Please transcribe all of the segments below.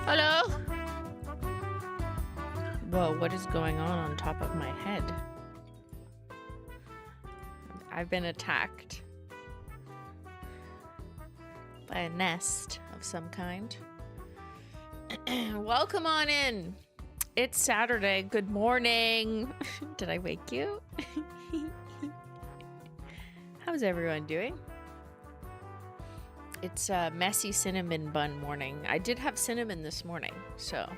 Hello? Whoa, what is going on top of my head? I've been attacked by a nest of some kind. Welcome on in. It's Saturday. Good morning. Did I wake you? How's everyone doing? It's a messy cinnamon bun morning. I did have cinnamon this morning, so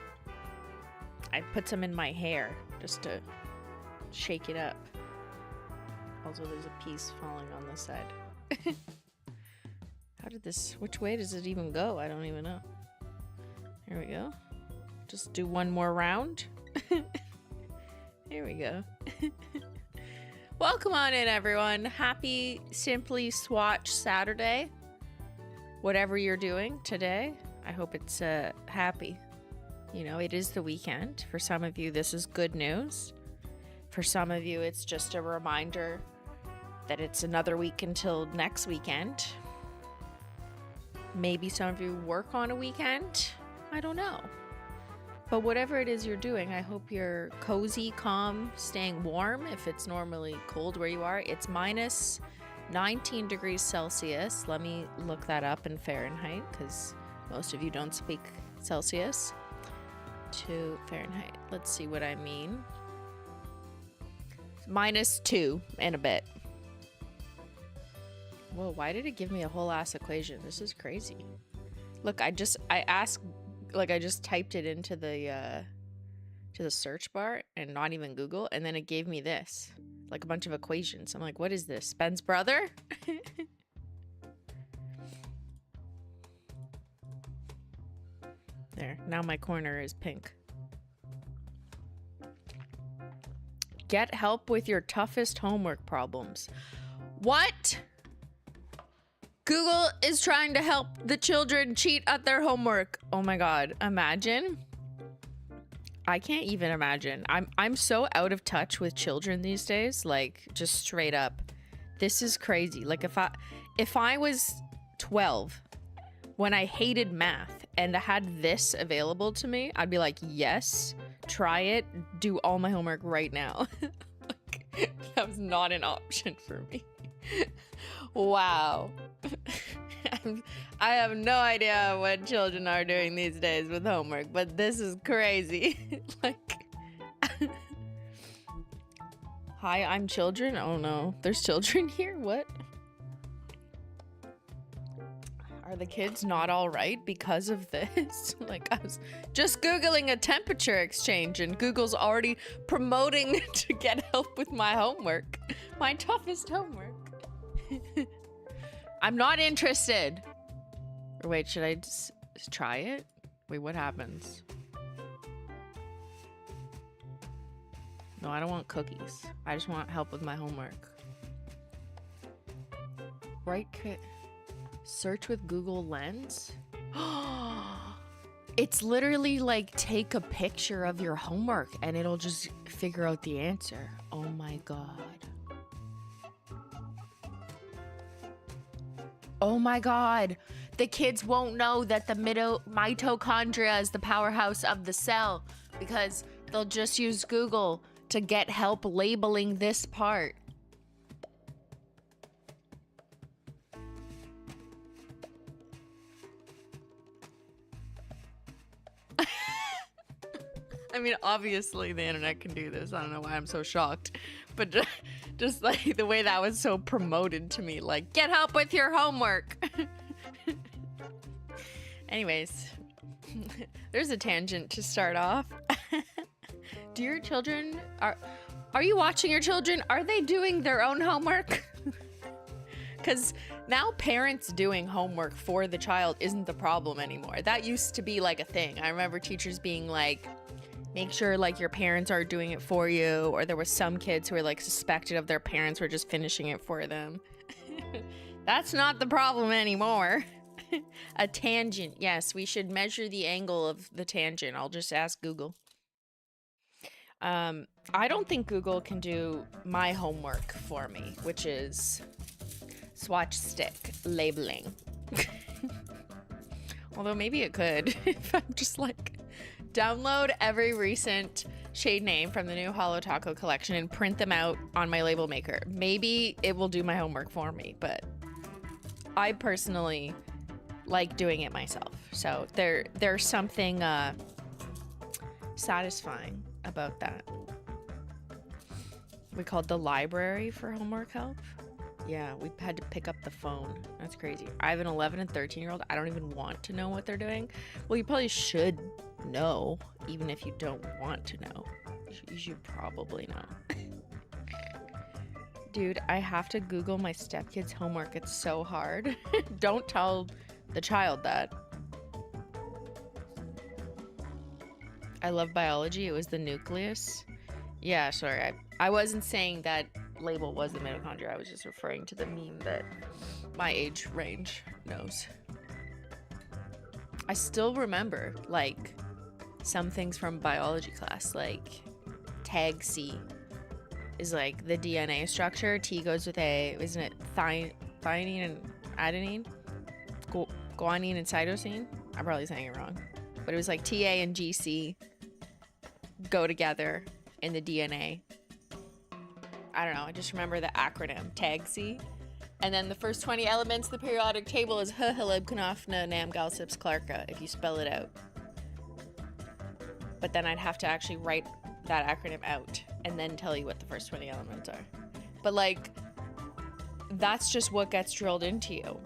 I put some in my hair just to shake it up. Also, there's a piece falling on the side. How did this, which way does it even go? I don't even know. Here we go. Just do one more round. Here we go. Welcome on in, everyone. Happy Simply Swatch Saturday. Whatever you're doing today, I hope it's happy. You know, it is the weekend. For some of you, this is good news. For some of you, it's just a reminder that it's another week until next weekend. Maybe some of you work on a weekend. I don't know. But whatever it is you're doing, I hope you're cozy, calm, staying warm. If it's normally cold where you are, it's minus 19 degrees Celsius. Let me look that up in Fahrenheit because most of you don't speak Celsius to Fahrenheit. Let's see what I mean. -2 and a bit. Whoa, why did it give me a whole ass equation? This is crazy. Look, I just typed it into the search bar and not even Google, and then it gave me this. Like a bunch of equations. I'm like, what is this? Ben's brother? There. Now my corner is pink. Get help with your toughest homework problems. What? Google is trying to help the children cheat at their homework. Oh my god. Imagine. I can't even imagine. I'm so out of touch with children these days, like just straight up. This is crazy. Like if I was 12 when I hated math and I had this available to me, I'd be like, yes, try it, do all my homework right now. Like, that was not an option for me. Wow. I have no idea what children are doing these days with homework, but this is crazy. Like, hi, I'm children. Oh no, there's children here. What? Are the kids not all right because of this? Like, I was just Googling a temperature exchange and Google's already promoting to get help with my homework. My toughest homework. I'm not interested. Or wait, should I just try it? Wait, what happens? No, I don't want cookies. I just want help with my homework. Right click. Search with Google Lens. It's literally like take a picture of your homework and it'll just figure out the answer. Oh my god. Oh my god. The kids won't know that the mitochondria is the powerhouse of the cell because they'll just use Google to get help labeling this part. I mean, obviously the internet can do this. I don't know why I'm so shocked. But just like the way that was so promoted to me, like, get help with your homework. Anyways, there's a tangent to start off. Do your children, are you watching your children? Are they doing their own homework? Because now parents doing homework for the child isn't the problem anymore. That used to be like a thing. I remember teachers being like, make sure like your parents are doing it for you, or there was some kids who were like suspected of their parents were just finishing it for them. That's not the problem anymore. A tangent. Yes, we should measure the angle of the tangent. I'll just ask Google. I don't think Google can do my homework for me, which is swatch stick labeling. Although maybe it could if I'm just like download every recent shade name from the new Holo Taco collection and print them out on my label maker. Maybe it will do my homework for me, but I personally like doing it myself. So there's something satisfying about that. We called the library for homework help. Yeah, we had to pick up the phone. That's crazy. I have an 11 and 13-year-old. I don't even want to know what they're doing. Well, you probably should know, even if you don't want to know. You should probably know. Dude, I have to Google my stepkid's homework. It's so hard. Don't tell the child that. I love biology. It was the nucleus. Yeah, sorry. I wasn't saying that label was the mitochondria. I was just referring to the meme that my age range knows. I still remember, like, some things from biology class, like tag C is like the DNA structure. T goes with A. Isn't it thionine and adenine? Guanine and cytosine? I'm probably saying it wrong. But it was like TA and GC go together in the DNA. I don't know. I just remember the acronym tag C. And then the first 20 elements of the periodic table is Halibkanafna Nam Galsips Clarka if you spell it out. But then I'd have to actually write that acronym out and then tell you what the first 20 elements are. But like, that's just what gets drilled into you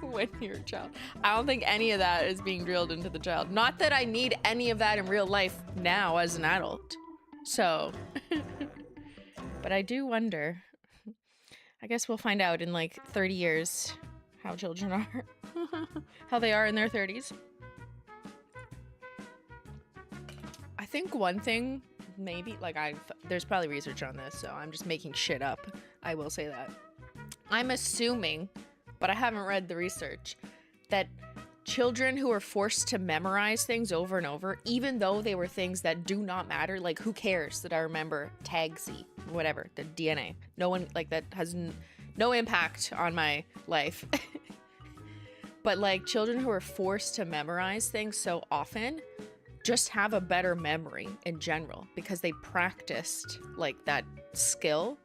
when you're a child. I don't think any of that is being drilled into the child. Not that I need any of that in real life now as an adult. So, but I do wonder. I guess we'll find out in like 30 years how children are, how they are in their 30s. I think one thing, maybe, like there's probably research on this, so I'm just making shit up. I will say that. I'm assuming, but I haven't read the research, that children who are forced to memorize things over and over, even though they were things that do not matter, like who cares that I remember tag C, whatever, the DNA. No one, like that has no impact on my life. But like children who are forced to memorize things so often just have a better memory in general because they practiced like that skill.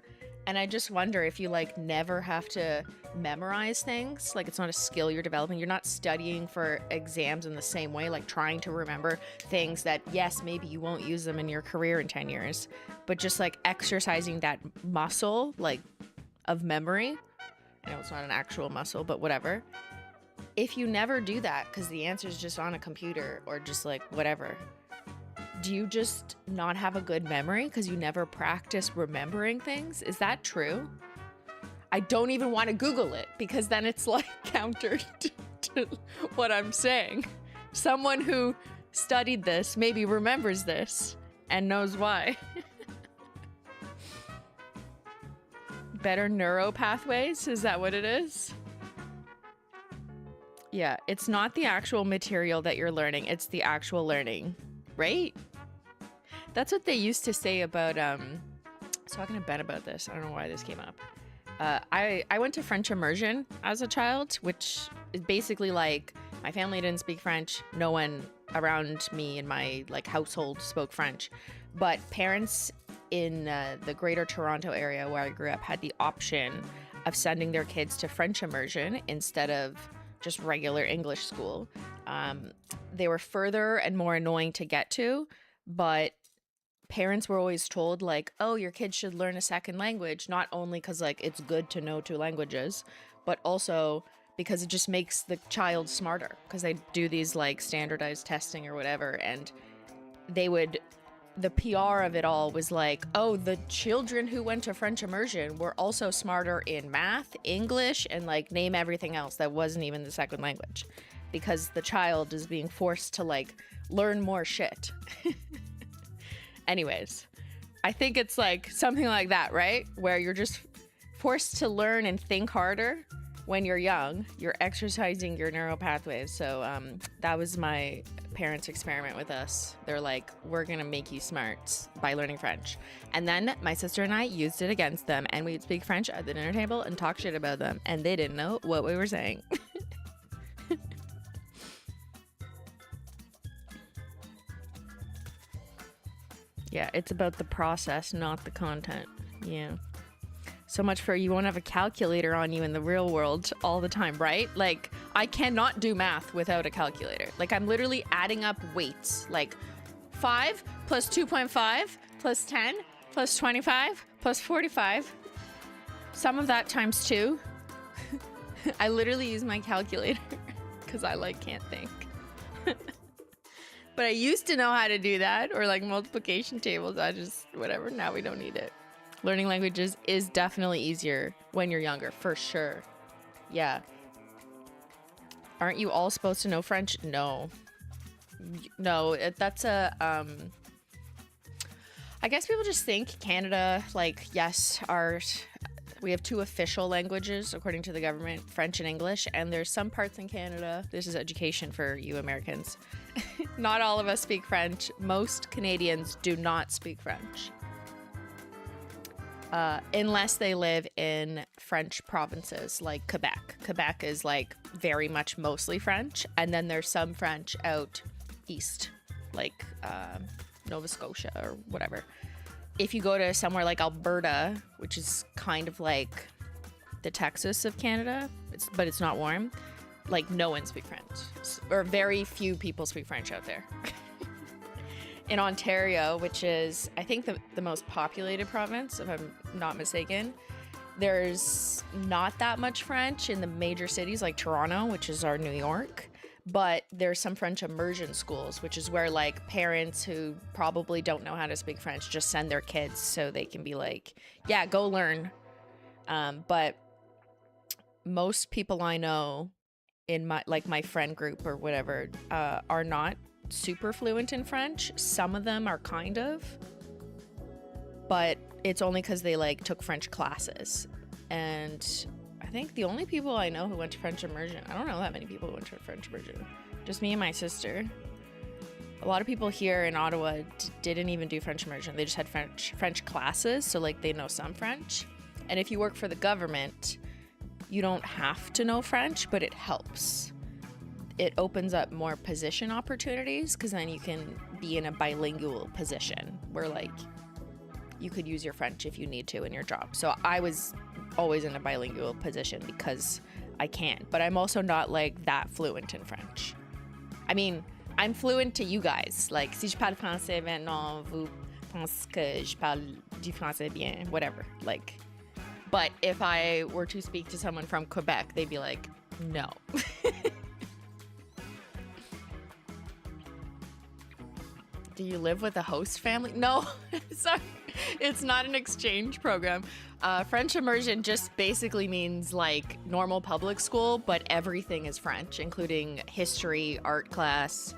And I just wonder if you like never have to memorize things, like it's not a skill you're developing. You're not studying for exams in the same way, like trying to remember things that, yes, maybe you won't use them in your career in 10 years, but just like exercising that muscle, like of memory. I know it's not an actual muscle, but whatever. If you never do that, because the answer is just on a computer or just like whatever, do you just not have a good memory because you never practice remembering things? Is that true? I don't even want to Google it because then it's like counter to what I'm saying. Someone who studied this maybe remembers this and knows why. Better neuro pathways? Is that what it is? Yeah, it's not the actual material that you're learning, it's the actual learning, right? That's what they used to say about, I was talking to Ben about this. I don't know why this came up. I went to French immersion as a child, which is basically like my family didn't speak French. No one around me in my like household spoke French, but parents in the greater Toronto area where I grew up had the option of sending their kids to French immersion instead of just regular English school. They were further and more annoying to get to, but parents were always told like, oh, your kid should learn a second language, not only because like it's good to know two languages, but also because it just makes the child smarter, because they do these like standardized testing or whatever, and the PR of it all was like, oh, the children who went to French immersion were also smarter in math, English, and like name everything else that wasn't even the second language, because the child is being forced to like learn more shit. Anyways, I think it's like something like that, right? Where you're just forced to learn and think harder when you're young. You're exercising your neural pathways. So that was my parents' experiment with us. They're like, we're gonna make you smart by learning French. And then my sister and I used it against them, and we'd speak French at the dinner table and talk shit about them, and they didn't know what we were saying. Yeah, it's about the process, not the content. Yeah. So much for you won't have a calculator on you in the real world all the time, right? Like, I cannot do math without a calculator. Like, I'm literally adding up weights. Like, 5 plus 2.5 plus 10 plus 25 plus 45. Some of that times 2. I literally use my calculator because I, like, can't think. But I used to know how to do that, or like multiplication tables. I just, whatever, now we don't need it. Learning languages is definitely easier when you're younger, for sure. Yeah. Aren't you all supposed to know French? No. No, that's a, I guess people just think Canada, like, yes, we have 2 official languages according to the government, French and English, and there's some parts in Canada, this is education for you Americans, not all of us speak French. Most Canadians do not speak French. Unless they live in French provinces like Quebec. Quebec is like very much mostly French, and then there's some French out east, like Nova Scotia or whatever. If you go to somewhere like Alberta, which is kind of like the Texas of Canada, but it's not warm, like no one speaks French, or very few people speak French out there. In Ontario, which is, I think, the most populated province, if I'm not mistaken, there's not that much French in the major cities like Toronto, which is our New York. But there's some French immersion schools, which is where like parents who probably don't know how to speak French just send their kids so they can be like, yeah, go learn. But most people I know in my friend group or whatever are not super fluent in French. Some of them are kind of, but it's only because they like took French classes. And I think the only people I know who went to French immersion, I don't know that many people who went to French immersion, just me and my sister. A lot of people here in Ottawa didn't even do French immersion. They just had French classes, so like they know some French. And if you work for the government, you don't have to know French, but it helps. It opens up more position opportunities because then you can be in a bilingual position where like you could use your French if you need to in your job. So I was always in a bilingual position because I can, but I'm also not like that fluent in French. I mean, I'm fluent to you guys. Like, si je parle français maintenant, vous pensez que je parle du français bien, whatever. Like, but if I were to speak to someone from Quebec, they'd be like, no. Do you live with a host family? No, sorry. It's not an exchange program. French immersion just basically means like normal public school, but everything is French, including history, art class,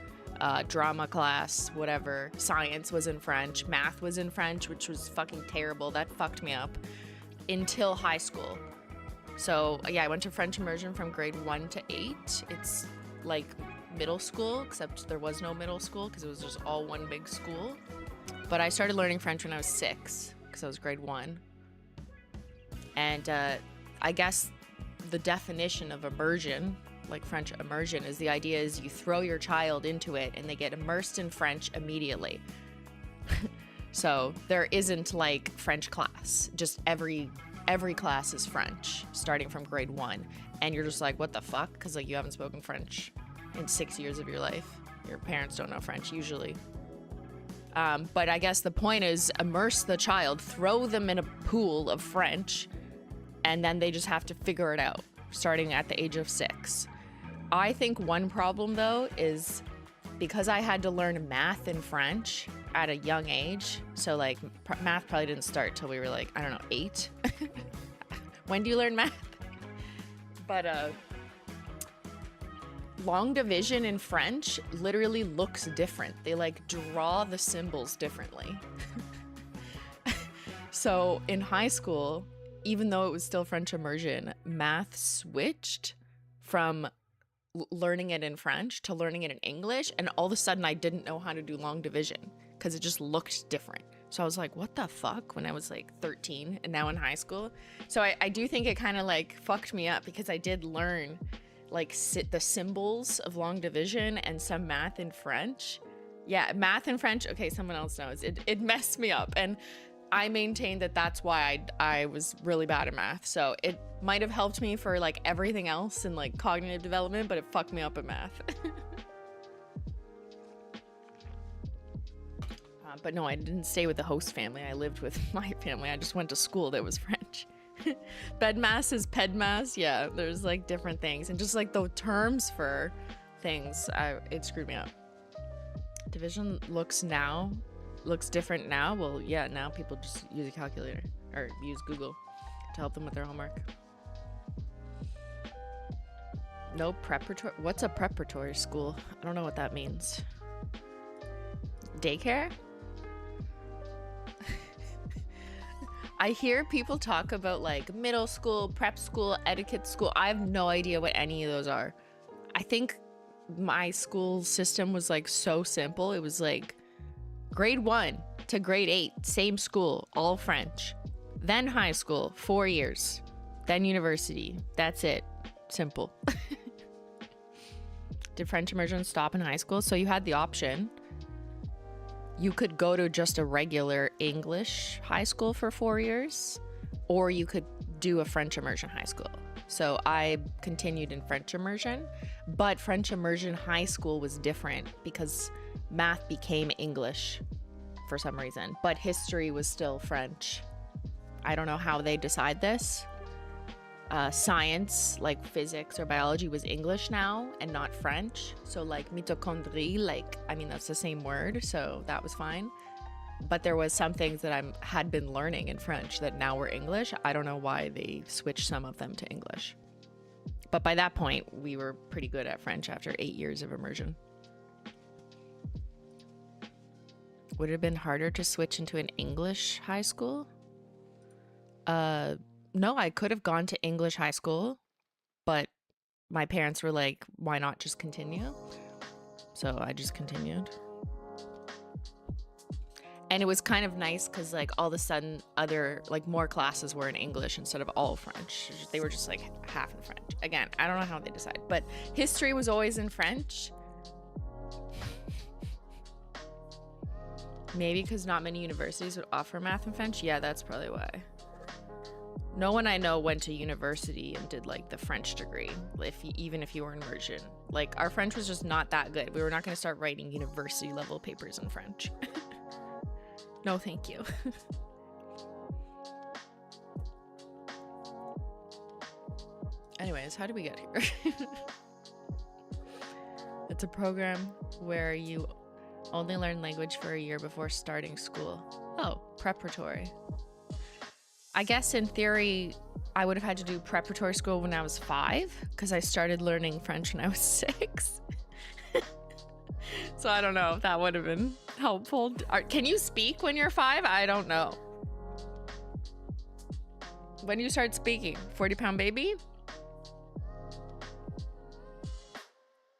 drama class, whatever. Science was in French. Math was in French, which was fucking terrible. That fucked me up until high school. So yeah, I went to French immersion from grade 1 to 8. It's like middle school, except there was no middle school because it was just all one big school. But I started learning French when I was 6 because I was grade 1. And I guess the definition of immersion, like French immersion, is the idea is you throw your child into it and they get immersed in French immediately. So there isn't like French class. Just every class is French starting from grade 1. And you're just like, what the fuck? Because like you haven't spoken French in 6 years of your life. Your parents don't know French usually. But I guess the point is immerse the child, throw them in a pool of French, and then they just have to figure it out starting at the age of 6. I think one problem though is because I had to learn math in French at a young age. So like math probably didn't start till we were like, I don't know, 8. When do you learn math? But long division in French literally looks different. They like draw the symbols differently. So in high school, even though it was still French immersion, math switched from learning it in French to learning it in English, and all of a sudden I didn't know how to do long division because it just looked different. So I was like, what the fuck, when I was like 13 and now in high school. So I do think it kind of like fucked me up because I did learn like the symbols of long division and some math in French, Yeah, math and French. Okay, someone else knows. It messed me up, and I maintain that that's why I was really bad at math. So it might have helped me for like everything else in like cognitive development, but it fucked me up at math. But no, I didn't stay with the host family. I lived with my family. I just went to school that was French. Bedmas is pedmas. Yeah, there's like different things, and just like the terms for things, it screwed me up. Division looks different now. Well, yeah, now people just use a calculator or use Google to help them with their homework. No preparatory. What's a preparatory school? I don't know what that means. Daycare? I hear people talk about like middle school, prep school, etiquette school. I have no idea what any of those are. I think my school system was like so simple. It was like grade 1 to grade 8, same school, all French. Then high school, 4 years. Then university. That's it. Simple. Did French immersion stop in high school? So you had the option. You could go to just a regular English high school for 4 years, or you could do a French immersion high school. So I continued in French immersion, but French immersion high school was different because math became English for some reason, but history was still French. I don't know how they decide this. Science, like physics or biology, was English now and not French. So like mitochondrie, like, I mean, that's the same word, so that was fine. But there was some things that I had been learning in French that now were English. I don't know why they switched some of them to English. But by that point, we were pretty good at French after 8 years of immersion. Would it have been harder to switch into an English high school? No, I could have gone to English high school, but my parents were like, why not just continue? So I just continued. And it was kind of nice because like all of a sudden more classes were in English instead of all French. They were just like half in French. Again, I don't know how they decide, but history was always in French. Maybe because not many universities would offer math and French. Yeah, that's probably why. No one I know went to university and did like the French degree, even if you were immersion. Like our French was just not that good. We were not going to start writing university level papers in French. No, thank you. Anyways, how did we get here? It's a program where you only learn language for a year before starting school. Oh, preparatory. I guess in theory, I would have had to do preparatory school when I was 5 because I started learning French when I was 6. So I don't know if that would have been helpful. Can you speak when you're 5? I don't know. When do you start speaking? 40-pound baby?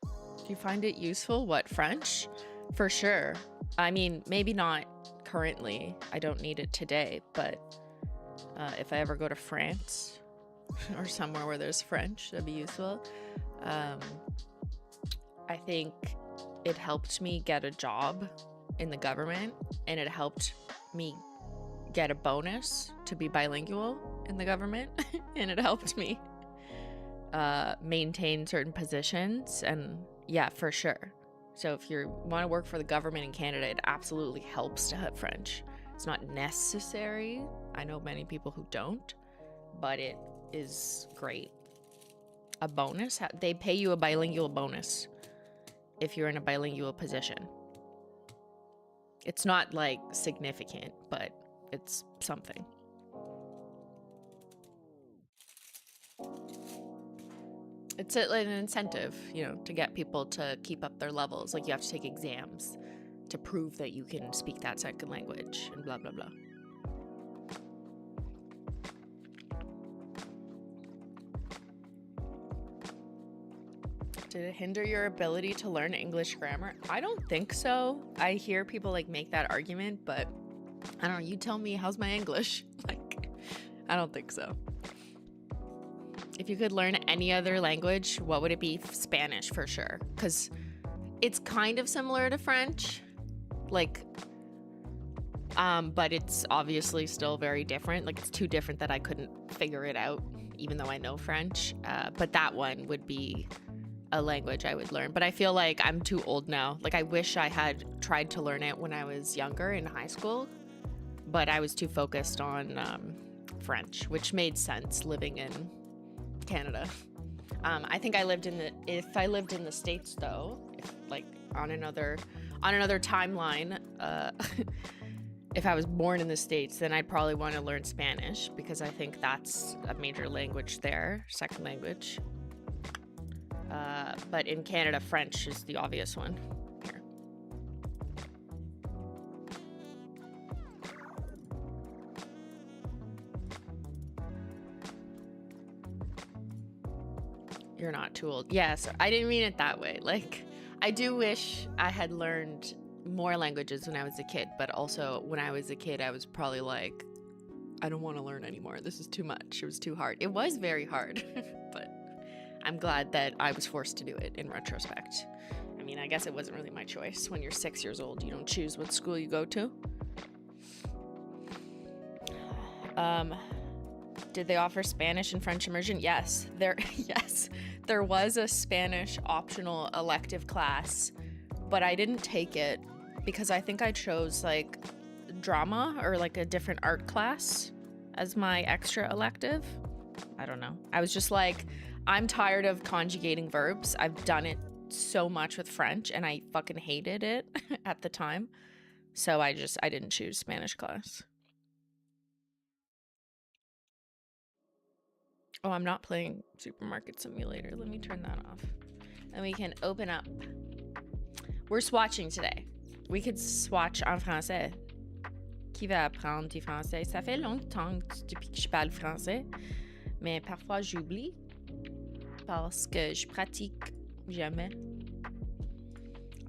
Do you find it useful? What, French? For sure. I mean, maybe not currently. I don't need it today, but if I ever go to France or somewhere where there's French, that'd be useful. I think it helped me get a job in the government, and it helped me get a bonus to be bilingual in the government, and it helped me maintain certain positions. And yeah, for sure. So if you want to work for the government in Canada, it absolutely helps to have French. It's not necessary. I know many people who don't, but it is great. A bonus? They pay you a bilingual bonus if you're in a bilingual position. It's not like significant, but it's something. It's like an incentive, to get people to keep up their levels. Like you have to take exams to prove that you can speak that second language and blah, blah, blah. Did it hinder your ability to learn English grammar? I don't think so. I hear people make that argument, but I don't know. You tell me, how's my English? I don't think so. If you could learn any other language, what would it be? Spanish for sure, because it's kind of similar to French, Like, but it's obviously still very different. Like, it's too different that I couldn't figure it out, even though I know French. But that one would be a language I would learn. But I feel like I'm too old now. Like, I wish I had tried to learn it when I was younger in high school, but I was too focused on French, which made sense living in Canada. I think if I lived in the States though, like on another timeline, if I was born in the States, then I'd probably want to learn Spanish because I think that's a major language there, second language. But in Canada, French is the obvious one. Here. You're not too old. Yes, I didn't mean it that way. Like, I do wish I had learned more languages when I was a kid, but also when I was a kid, I was probably like, I don't want to learn anymore. This is too much. It was too hard. It was very hard, but I'm glad that I was forced to do it in retrospect. I mean, I guess it wasn't really my choice. When you're 6 years old, you don't choose what school you go to. Did they offer Spanish and French immersion? Yes. There was a Spanish optional elective class, but I didn't take it because I think I chose like drama or like a different art class as my extra elective. I don't know. I was just like, I'm tired of conjugating verbs. I've done it so much with French and I fucking hated it at the time. So I didn't choose Spanish class. Oh, I'm not playing Supermarket Simulator. Let me turn that off. And we can open up. We're swatching today. We could swatch en français. Qui va apprendre du français? Ça fait longtemps depuis que je parle français, mais parfois j'oublie parce que je pratique jamais.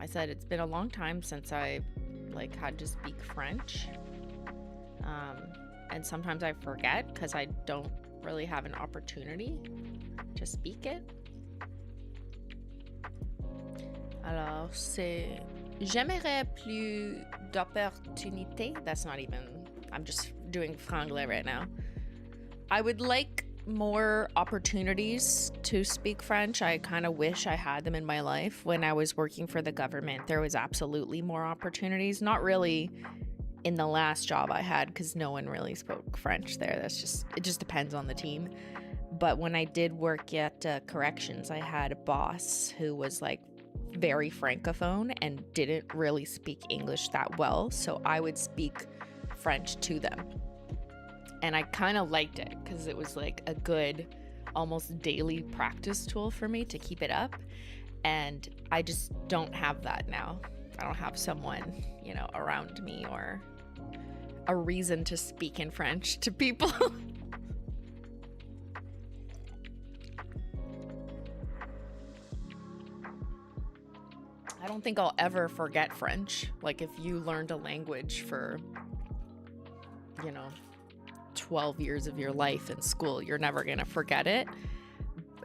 I said it's been a long time since I had to speak French. And sometimes I forget because I don't really have an opportunity to speak it. Alors, c'est j'aimerais plus d'opportunités. That's not even, I'm just doing franglais right now. I would like more opportunities to speak French. I kind of wish I had them in my life. When I was working for the government, there was absolutely more opportunities. Not really in the last job I had because no one really spoke French there. It just depends on the team. But when I did work at corrections, I had a boss who was like very francophone and didn't really speak English that well. So I would speak French to them. And I kind of liked it because it was like a good, almost daily practice tool for me to keep it up. And I just don't have that now. I don't have someone, around me or a reason to speak in French to people. I don't think I'll ever forget French. Like, if you learned a language for, 12 years of your life in school, you're never going to forget it.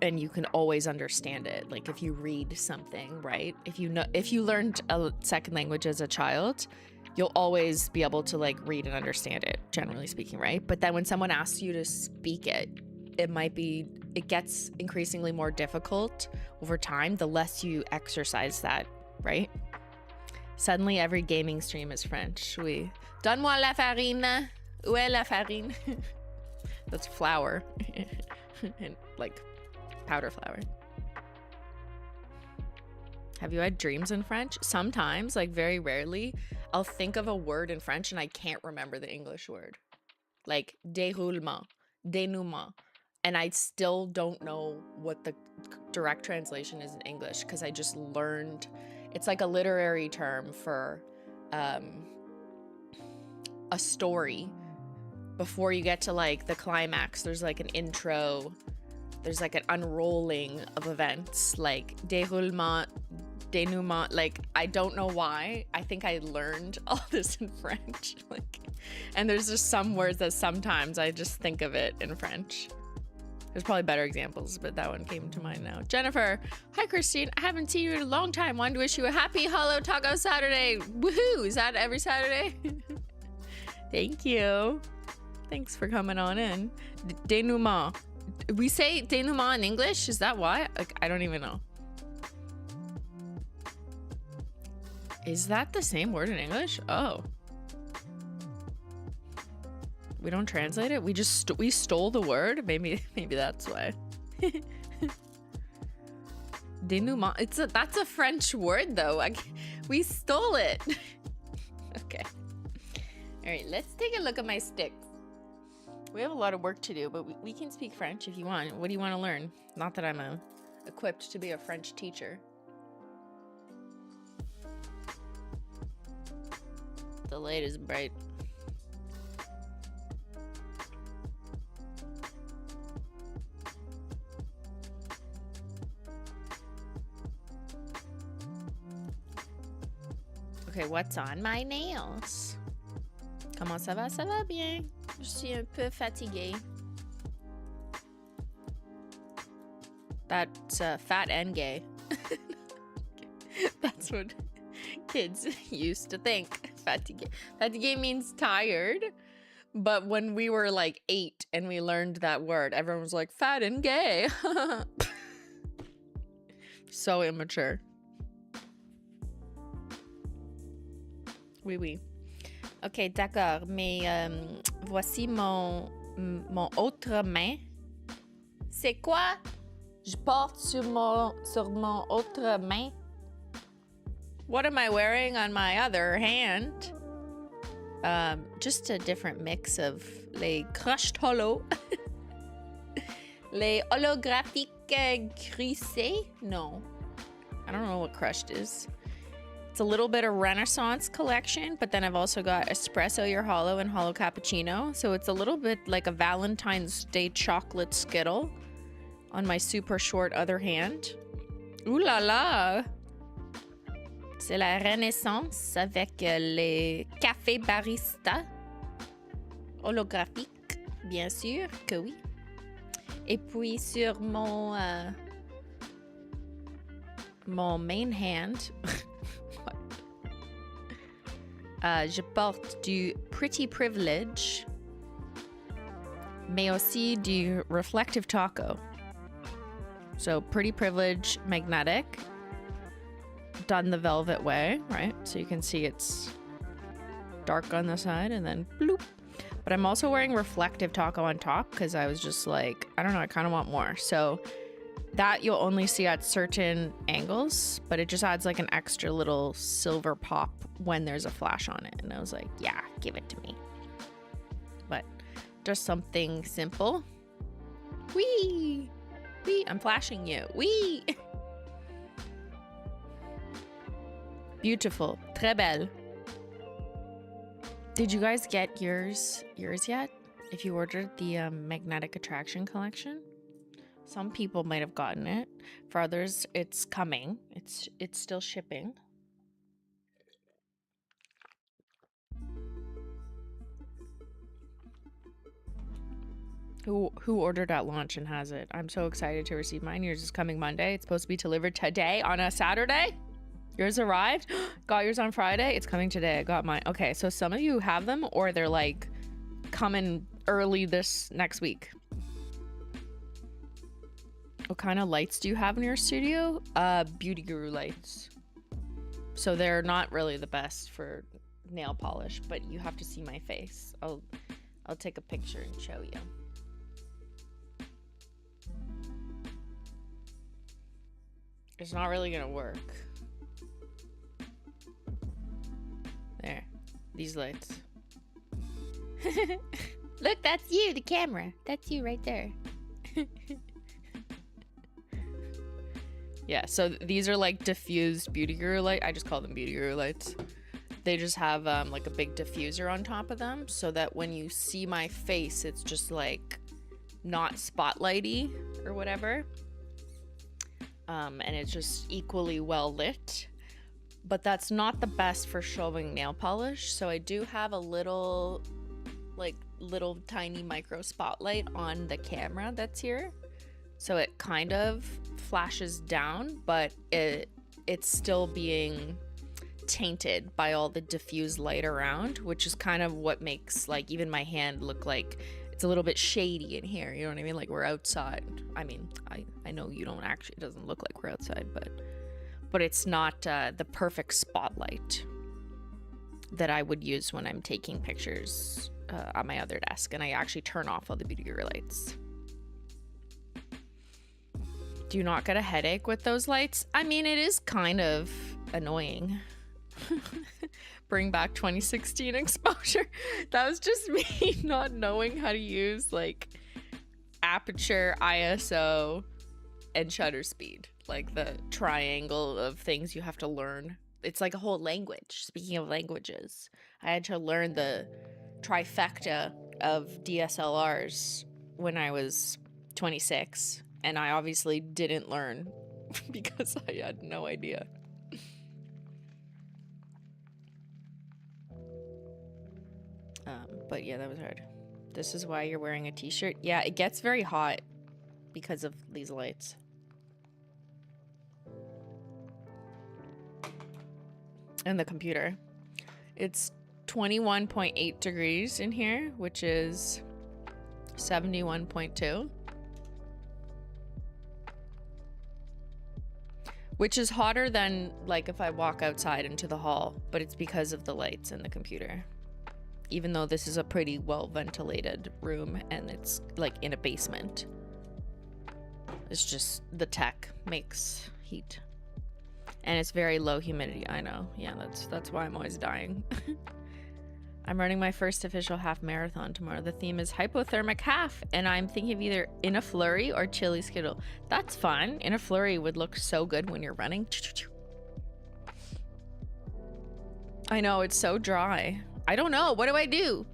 And you can always understand it. Like, if you read something, right? If you learned a second language as a child, you'll always be able to read and understand it, generally speaking, right? But then when someone asks you to speak it, it gets increasingly more difficult over time, the less you exercise that, right? Suddenly every gaming stream is French. Oui. Donne-moi la farine. Où est la farine? That's flour. And powder flour. Have you had dreams in French? Sometimes, very rarely, I'll think of a word in French and I can't remember the English word. Like déroulement, dénouement. And I still don't know what the direct translation is in English because I just learned. It's like a literary term for a story. Before you get to the climax, there's an intro. There's an unrolling of events, déroulement, dénouement. I don't know why. I think I learned all this in French. And there's just some words that sometimes I just think of it in French. There's probably better examples, but that one came to mind now. Jennifer, hi Christine. I haven't seen you in a long time. Wanted to wish you a happy Holo Taco Saturday. Woohoo! Is that every Saturday? Thank you. Thanks for coming on in. Denouement. We say denouement in English? Is that why? Like, I don't even know. Is that the same word in English? Oh. We don't translate it? We just we stole the word? Maybe that's why. Denouement. That's a French word though. We stole it. Okay. All right, let's take a look at my sticks. We have a lot of work to do, but we can speak French if you want. What do you want to learn? Not that I'm equipped to be a French teacher. The light is bright. Okay, what's on my nails? Comment ça va? Ça va bien. Je suis un peu fatiguée. That's fat and gay. That's what kids used to think. Fatigué. Fatigué means tired. But when we were like 8 and we learned that word, everyone was like, fat and gay. So immature. Oui, oui. Ok, d'accord. Mais voici mon autre main. C'est quoi? Je porte sur mon autre main. What am I wearing on my other hand? Just a different mix of les crushed holo. Les holographiques grisés? No. I don't know what crushed is. It's a little bit of Renaissance collection, but then I've also got Espresso Your Holo and Holo Cappuccino. So it's a little bit like a Valentine's Day chocolate Skittle on my super short other hand. Ooh la la! C'est la Renaissance avec les cafés barista holographiques, bien sûr que oui. Et puis sur mon main hand, je porte du Pretty Privilege, mais aussi du Reflective Taco. So Pretty Privilege magnetic, done the velvet way, right? So you can see it's dark on the side and then bloop. But I'm also wearing Reflective Taco on top because I was just like, I don't know, I kind of want more. So that you'll only see at certain angles, but it just adds like an extra little silver pop when there's a flash on it. And I was like, yeah, give it to me. But just something simple. Whee! Whee! I'm flashing you. Whee! Beautiful. Très belle. Did you guys get yours yet? If you ordered the Magnetic Attraction collection? Some people might have gotten it. For others, it's coming. It's still shipping. Who ordered at launch and has it? I'm so excited to receive mine. Yours is coming Monday. It's supposed to be delivered today on a Saturday. Yours arrived? Got yours on Friday? It's coming today. I got mine. Okay, so some of you have them or they're like coming early this next week. What kind of lights do you have in your studio? Beauty Guru lights. So they're not really the best for nail polish, but you have to see my face. I'll take a picture and show you. It's not really gonna work. There. These lights. Look, that's you, the camera. That's you right there. Yeah, so these are like diffused Beauty Guru light. I just call them Beauty Guru lights. They just have like a big diffuser on top of them so that when you see my face, it's just like not spotlighty or whatever. And it's just equally well lit. But that's not the best for showing nail polish. So I do have a little tiny micro spotlight on the camera that's here. So it kind of flashes down, but it's still being tainted by all the diffuse light around, which is kind of what makes like even my hand look like it's a little bit shady in here. You know what I mean? Like we're outside. I mean, I know you don't actually, it doesn't look like we're outside, but it's not the perfect spotlight that I would use when I'm taking pictures on my other desk, and I actually turn off all the beauty lights. Do you not get a headache with those lights? I mean, it is kind of annoying. Bring back 2016 exposure. That was just me not knowing how to use like aperture, ISO, and shutter speed. Like the triangle of things you have to learn. It's like a whole language. Speaking of languages, I had to learn the trifecta of DSLRs when I was 26, and I obviously didn't learn because I had no idea. But yeah, that was hard. This is why you're wearing a t-shirt. Yeah, it gets very hot because of these lights. And the computer. It's 21.8 degrees in here, which is 71.2. Which is hotter than like if I walk outside into the hall, but it's because of the lights and the computer. Even though this is a pretty well ventilated room and it's like in a basement. It's just the tech makes heat. And it's very low humidity. I know. Yeah, that's why I'm always dying. I'm running my first official half marathon tomorrow. The theme is hypothermic half, and I'm thinking of either in a flurry or chili skittle. That's fun. In a flurry would look so good when you're running. I know, it's so dry. I don't know. What do I do?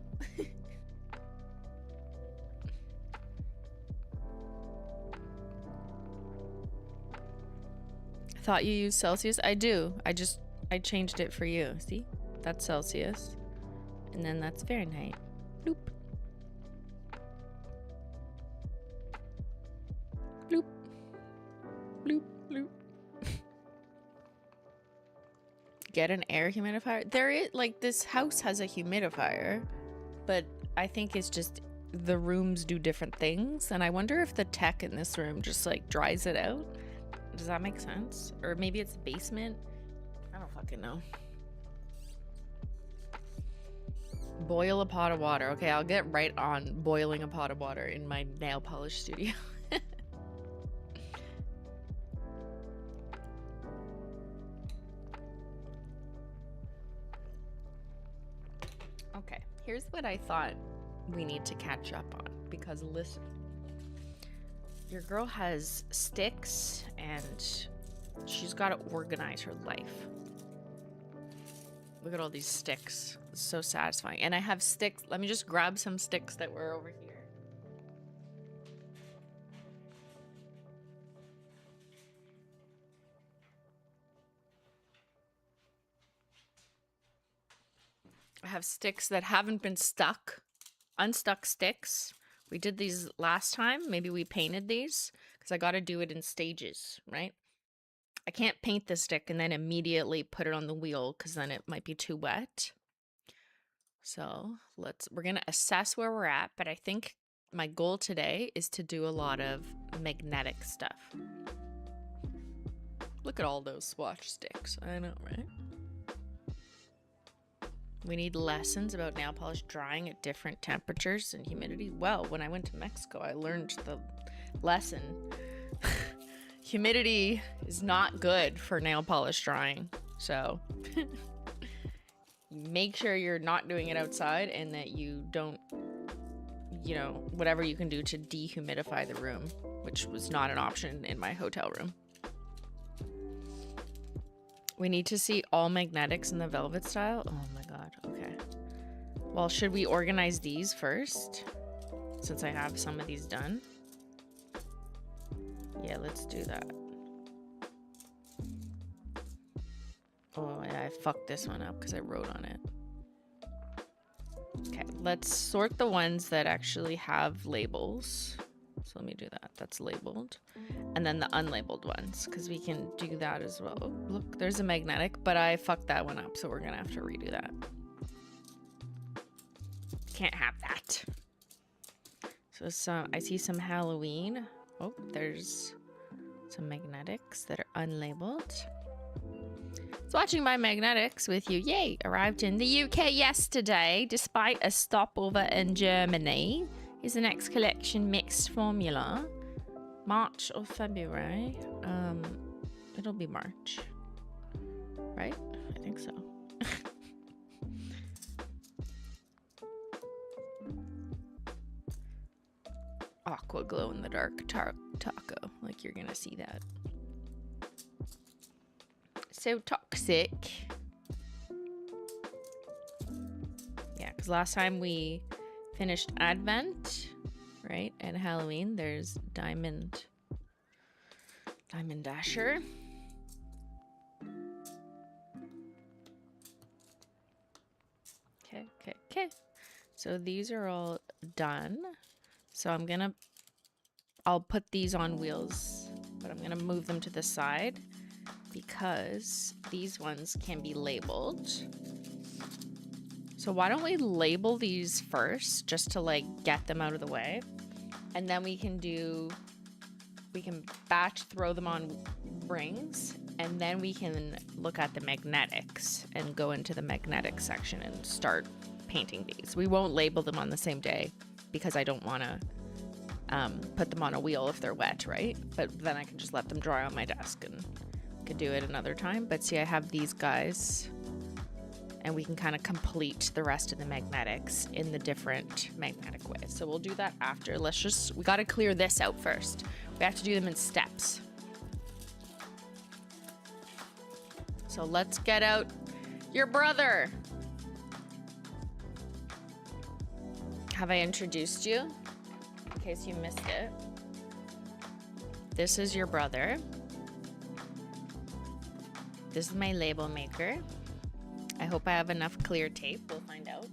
Thought you used Celsius? I do. I changed it for you. See? That's Celsius. And then that's Fahrenheit. Bloop. Bloop. Bloop. Bloop. Get an air humidifier. There is like this house has a humidifier, but I think it's just the rooms do different things, and I wonder if the tech in this room just like dries it out. Does that make sense? Or maybe it's basement. I don't fucking know. Boil a pot of water. Okay, I'll get right on boiling a pot of water in my nail polish studio. Okay, here's what I thought we need to catch up on, because listen, your girl has sticks and she's got to organize her life. Look at all these sticks. It's so satisfying. And I have sticks. Let me just grab some sticks that were over here. I have sticks that haven't been stuck. Unstuck sticks. We did these last time. Maybe we painted these because I got to do it in stages, right? I can't paint the stick and then immediately put it on the wheel because then it might be too wet. So we're going to assess where we're at, but I think my goal today is to do a lot of magnetic stuff. Look at all those Swatch sticks. I know, right? We need lessons about nail polish drying at different temperatures and humidity. Well, when I went to Mexico, I learned the lesson. Humidity is not good for nail polish drying. So make sure you're not doing it outside and that you don't, you know, whatever you can do to dehumidify the room, which was not an option in my hotel room. We need to see all magnetics in the velvet style. Oh my god, okay. Well, should we organize these first? Since I have some of these done. Yeah, let's do that. Oh, yeah, I fucked this one up because I wrote on it. Okay, let's sort the ones that actually have labels. So let me do that. That's labeled. And then the unlabeled ones, because we can do that as well. Oh, look, there's a magnetic, but I fucked that one up, so we're gonna have to redo that. Can't have that. So I see some Halloween. Oh, there's some magnetics that are unlabeled. Swatching my magnetics with you. Yay! Arrived in the UK yesterday, despite a stopover in Germany. Here's the next collection, mixed formula. March or February. It'll be March. Right? I think so. Aqua glow in the dark taco. Like you're gonna see that. So toxic. Yeah, because last time we finished Advent, right? And Halloween, there's Diamond Dasher. Okay. So these are all done. So I'll put these on wheels, but I'm gonna move them to the side because these ones can be labeled. So why don't we label these first just to like get them out of the way, and then we can batch throw them on rings, and then we can look at the magnetics and go into the magnetic section and start painting these. We won't label them on the same day because I don't want to put them on a wheel if they're wet, right? But then I can just let them dry on my desk and could do it another time. But see, I have these guys, and we can kind of complete the rest of the magnetics in the different magnetic ways. So we'll do that after. We got to clear this out first. We have to do them in steps. So let's get out your brother. Have I introduced you? In case you missed it. This is your brother. This is my label maker. I hope I have enough clear tape. We'll find out.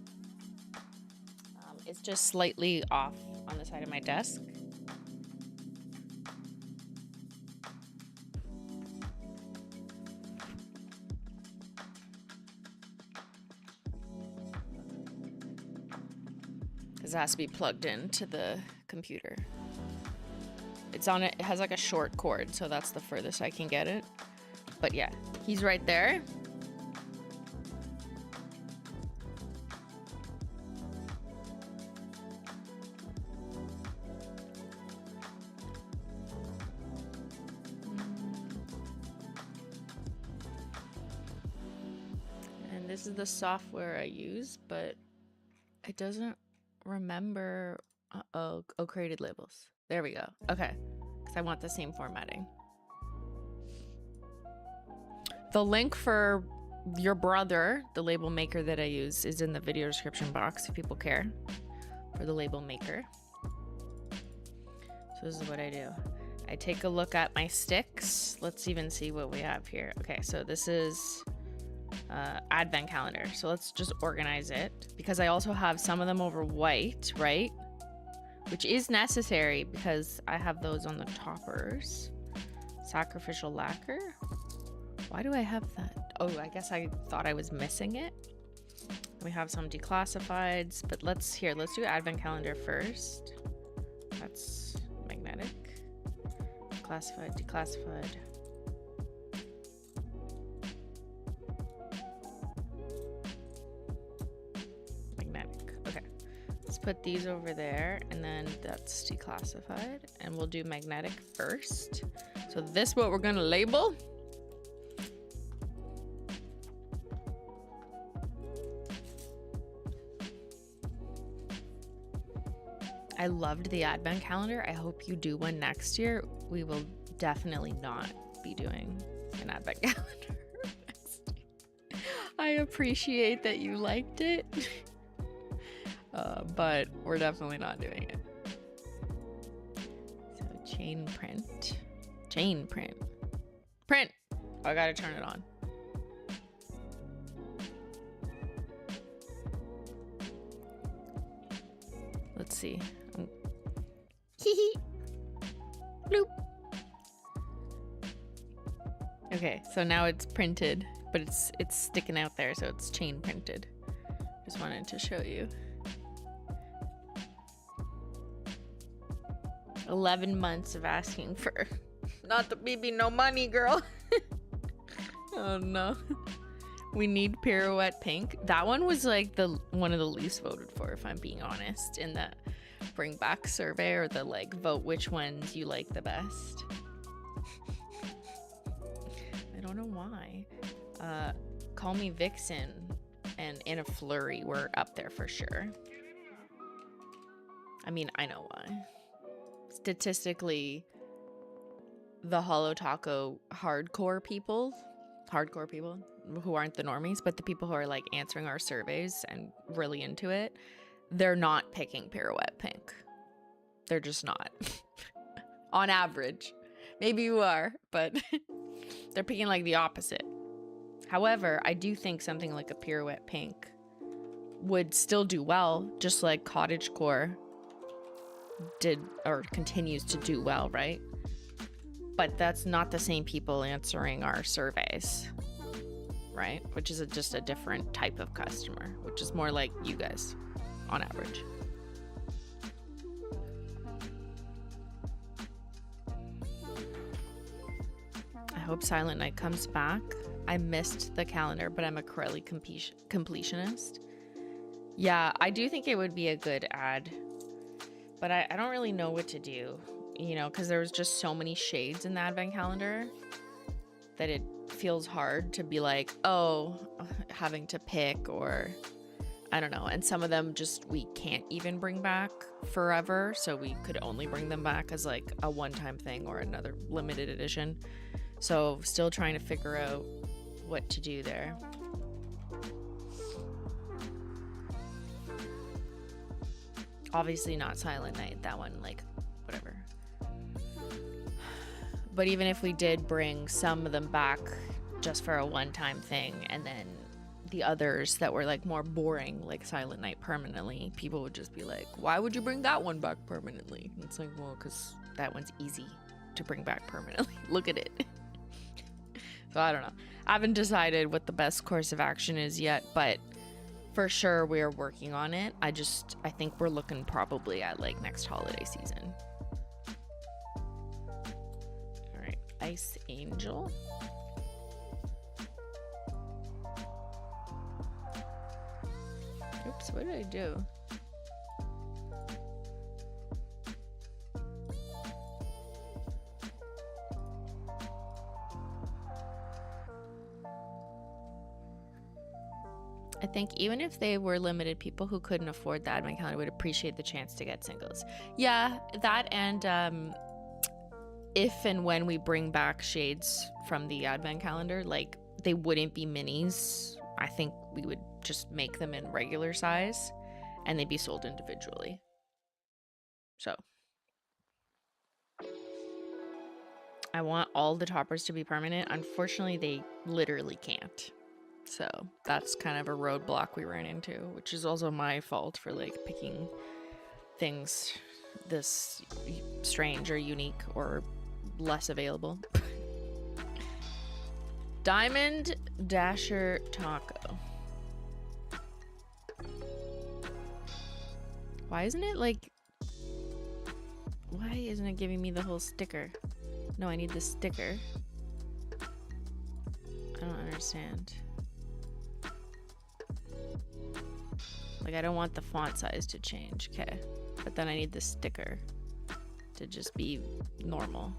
It's just slightly off on the side of my desk. Because it has to be plugged into the computer. It has like a short cord, so that's the furthest I can get it. But yeah, he's right there. And this is the software I use, but it doesn't remember. Oh, created labels. There we go. Okay, because I want the same formatting. The link for your brother, the label maker that I use, is in the video description box if people care for the label maker. So this is what I do. I take a look at my sticks. Let's even see what we have here. Okay, so this is advent calendar. So let's just organize it because I also have some of them over white, right? Which is necessary because I have those on the toppers. Sacrificial lacquer. Why do I have that? Oh, I guess I thought I was missing it. We have some declassifieds, but let's do advent calendar first. That's magnetic. Declassified. Magnetic. Okay. Let's put these over there, and then that's declassified, and we'll do magnetic first. So this is what we're gonna label. I loved the advent calendar. I hope you do one next year. We will definitely not be doing an advent calendar next year. I appreciate that you liked it, but we're definitely not doing it. So chain print. Print. Oh, I gotta turn it on. Let's see. Bloop. Okay, so now it's printed, but it's sticking out there, so it's chain printed. Just wanted to show you. 11 months of asking for not the baby, no money, girl. Oh no. We need pirouette pink. That one was like the one of the least voted for, if I'm being honest, in the bring back survey, or the like vote which ones you like the best. I don't know why. Call Me Vixen and In a Flurry were up there for sure. I mean, I know why. Statistically, the Holo Taco hardcore people who aren't the normies, but the people who are like answering our surveys and really into it, they're not picking pirouette pink. They're just not. On average. Maybe you are, but they're picking like the opposite. However, I do think something like a pirouette pink would still do well, just like cottagecore did or continues to do well, right? But that's not the same people answering our surveys, right? Which is just a different type of customer, which is more like you guys on average. I hope Silent Night comes back. I missed the calendar, but I'm a Corelli completionist. Yeah, I do think it would be a good ad, but I don't really know what to do, you know, because there was just so many shades in the advent calendar that it feels hard to be like, oh, having to pick, or I don't know. And some of them just we can't even bring back forever, so we could only bring them back as like a one-time thing or another limited edition. So still trying to figure out what to do there. Obviously not Silent Night, that one, like, whatever. But even if we did bring some of them back just for a one-time thing, and then the others that were like more boring, like Silent Night permanently, people would just be like, why would you bring that one back permanently? And it's like, well, because that one's easy to bring back permanently. Look at it. So I don't know. I haven't decided what the best course of action is yet, but for sure we are working on it. I think we're looking probably at like next holiday season. All right, Ice Angel. Oops, what did I do? I think even if they were limited, people who couldn't afford the advent calendar would appreciate the chance to get singles. Yeah, that, and if and when we bring back shades from the advent calendar, like they wouldn't be minis. I think we would just make them in regular size and they'd be sold individually. So I want all the toppers to be permanent. Unfortunately, they literally can't. So that's kind of a roadblock we ran into, which is also my fault for like picking things this strange or unique or less available. Diamond Dasher Taco. Why isn't it giving me the whole sticker? No, I need the sticker. I don't understand. Like, I don't want the font size to change, okay? But then I need the sticker to just be normal.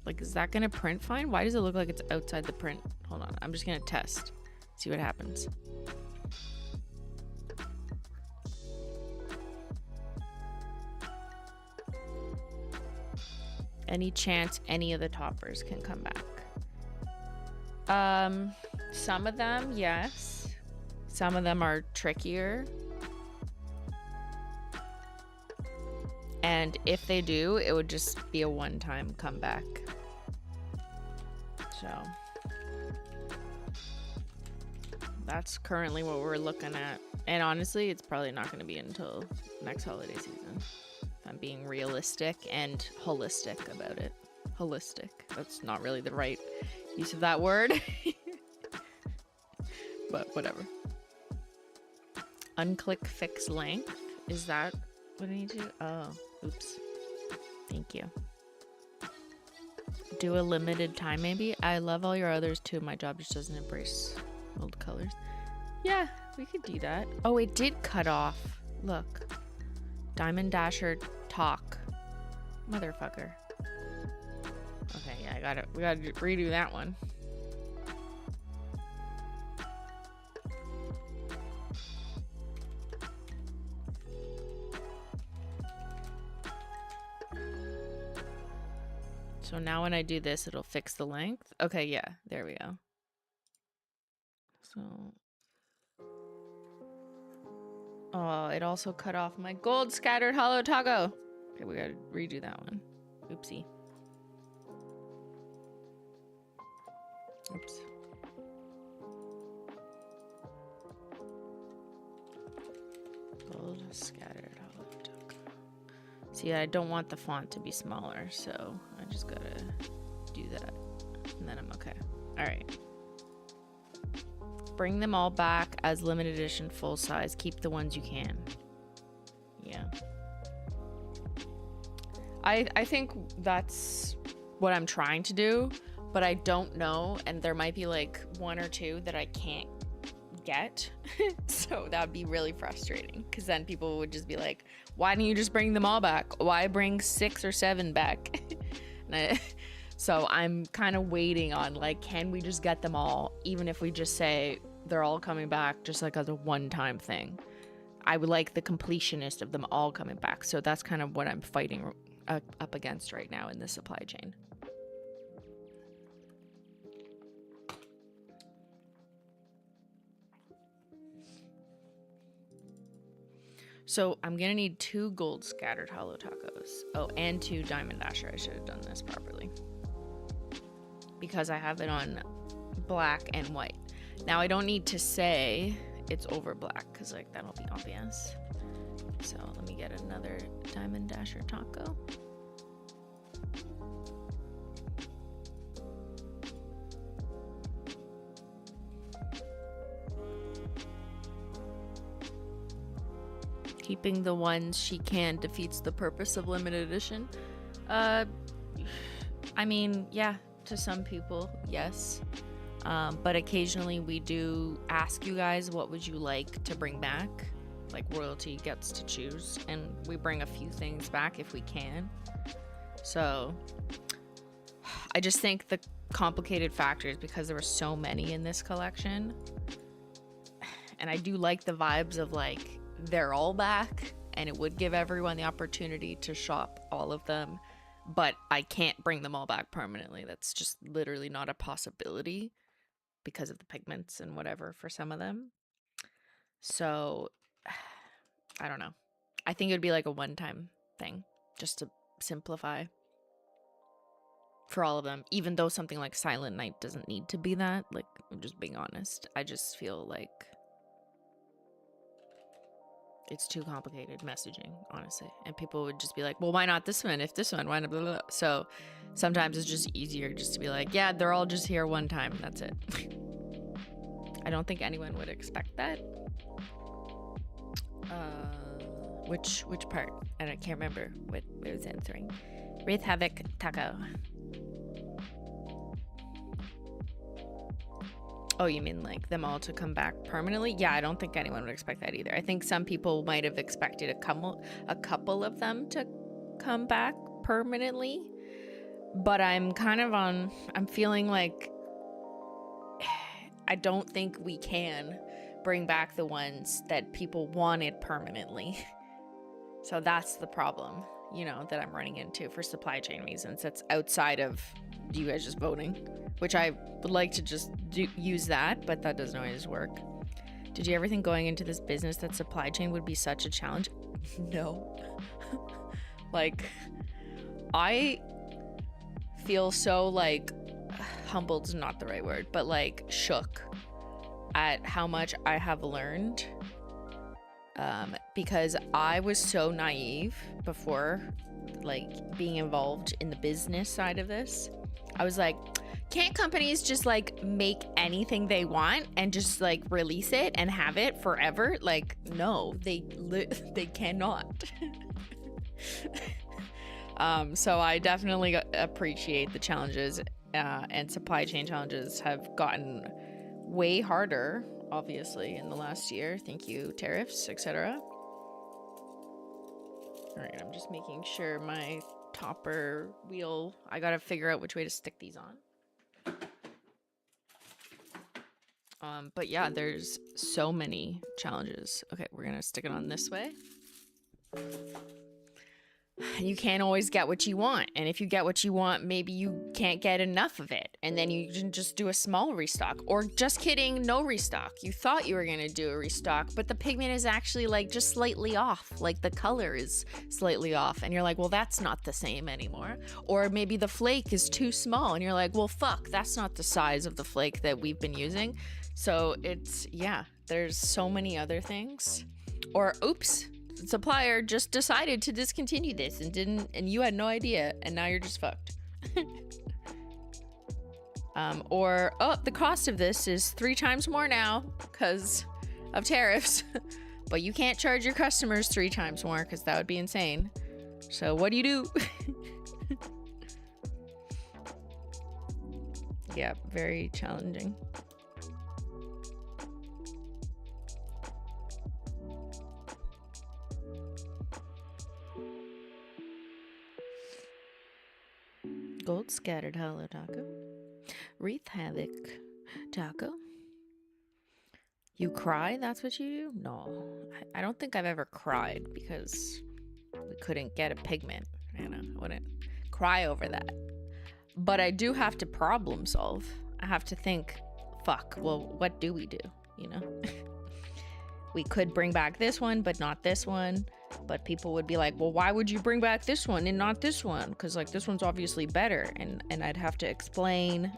Like, is that gonna print fine? Why does it look like it's outside the print? Hold on, I'm just gonna test. See what happens. Any chance any of the toppers can come back? Some of them, yes. Some of them are trickier. And if they do, it would just be a one-time comeback. So that's currently what we're looking at. And honestly, it's probably not going to be until next holiday season I'm being realistic and holistic about it. Holistic. That's not really the right use of that word. But whatever. Unclick fix length. Is that what I need to do? Oh, oops. Thank you. Do a limited time maybe? I love all your others too. My job just doesn't embrace old colors. Yeah, we could do that. Oh, it did cut off. Look. Diamond Dasher talk. Motherfucker. Okay, yeah, we gotta redo that one. So now when I do this, it'll fix the length. Okay, yeah, there we go. So, oh, it also cut off my gold scattered Holo Taco. Okay, we gotta redo that one. Oopsie. Oops. Gold scattered Holo Taco. See, I don't want the font to be smaller, so I just gotta do that. And then I'm okay. Alright. Bring them all back as limited edition full size. Keep the ones you can. Yeah. I think that's what I'm trying to do, but I don't know, and there might be like one or two that I can't get. So that would be really frustrating, because then people would just be like, why don't you just bring them all back? Why bring 6 or 7 back? So I'm kind of waiting on, like, can we just get them all, even if we just say they're all coming back just like as a one-time thing. I would like the completionist of them all coming back. So that's kind of what I'm fighting up against right now in the supply chain. So I'm gonna need 2 gold scattered Holo Tacos. Oh, and 2 Diamond Dasher. I should have done this properly, because I have it on black and white. Now I don't need to say it's over black, because like that'll be obvious. So let me get another Diamond Dasher Taco. Keeping the ones she can defeats the purpose of limited edition. I mean, yeah, to some people, yes. But occasionally we do ask you guys, what would you like to bring back? Like, royalty gets to choose, and we bring a few things back if we can. So I just think the complicated factors, because there were so many in this collection, and I do like the vibes of like, they're all back, and it would give everyone the opportunity to shop all of them, but I can't bring them all back permanently. That's just literally not a possibility because of the pigments and whatever for some of them. So I don't know. I think it would be like a one-time thing, just to simplify for all of them, even though something like Silent Night doesn't need to be that. Like, I'm just being honest. I just feel like it's too complicated messaging, honestly. And people would just be like, well, why not this one? If this one, why not blah, blah, blah. So sometimes it's just easier just to be like, yeah, they're all just here one time. That's it. I don't think anyone would expect that. Which part? And I can't remember what it was answering. Wraith Havoc Taco. Oh, you mean like them all to come back permanently? Yeah, I don't think anyone would expect that either. I think some people might have expected a couple of them to come back permanently. But I'm kind of I'm feeling like I don't think we can bring back the ones that people wanted permanently. So that's the problem, you know, that I'm running into for supply chain reasons. That's outside of you guys just voting, which I would like to just use that, but that doesn't always work. Did you ever think going into this business that supply chain would be such a challenge? No. Like, I feel so like, humbled is not the right word, but like shook at how much I have learned because I was so naive before, like, being involved in the business side of this. I was like, can't companies just like make anything they want and just like release it and have it forever? Like, no, they cannot. So I definitely appreciate the challenges, and supply chain challenges have gotten way harder, obviously, in the last year. Thank you, tariffs, etc. All right, I'm just making sure my topper wheel, I gotta figure out which way to stick these on. But yeah, there's so many challenges. Okay, we're gonna stick it on this way. You can't always get what you want, and if you get what you want, maybe you can't get enough of it, and then you can just do a small restock. Or just kidding, no restock. You thought you were gonna do a restock, but the pigment is actually like just slightly off, like the color is slightly off, and you're like, well, that's not the same anymore. Or maybe the flake is too small, and you're like, well, fuck, that's not the size of the flake that we've been using. So it's, yeah, there's so many other things. Or oops, supplier just decided to discontinue this and you had no idea, and now you're just fucked. Or, oh, the cost of this is 3 times more now because of tariffs. But you can't charge your customers 3 times more because that would be insane. So what do? Yeah, very challenging. Gold scattered Holo Taco. Wreath Havoc Taco. You cry? That's what you do? No. I don't think I've ever cried because we couldn't get a pigment. I wouldn't cry over that. But I do have to problem solve. I have to think, fuck, well, what do we do? You know? We could bring back this one, but not this one. But people would be like, well, why would you bring back this one and not this one? Because, like, this one's obviously better. And I'd have to explain.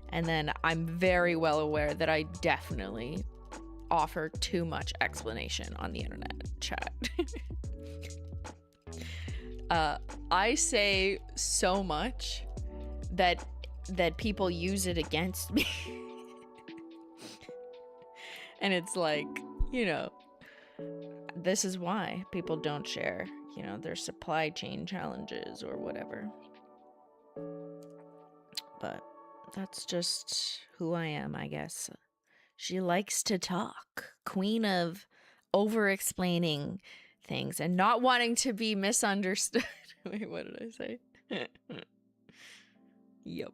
And then I'm very well aware that I definitely offer too much explanation on the internet chat. I say so much that people use it against me. And it's like, you know, this is why people don't share, you know, their supply chain challenges or whatever. But that's just who I am, I guess. She likes to talk. Queen of over-explaining things and not wanting to be misunderstood. Wait, what did I say? Yep.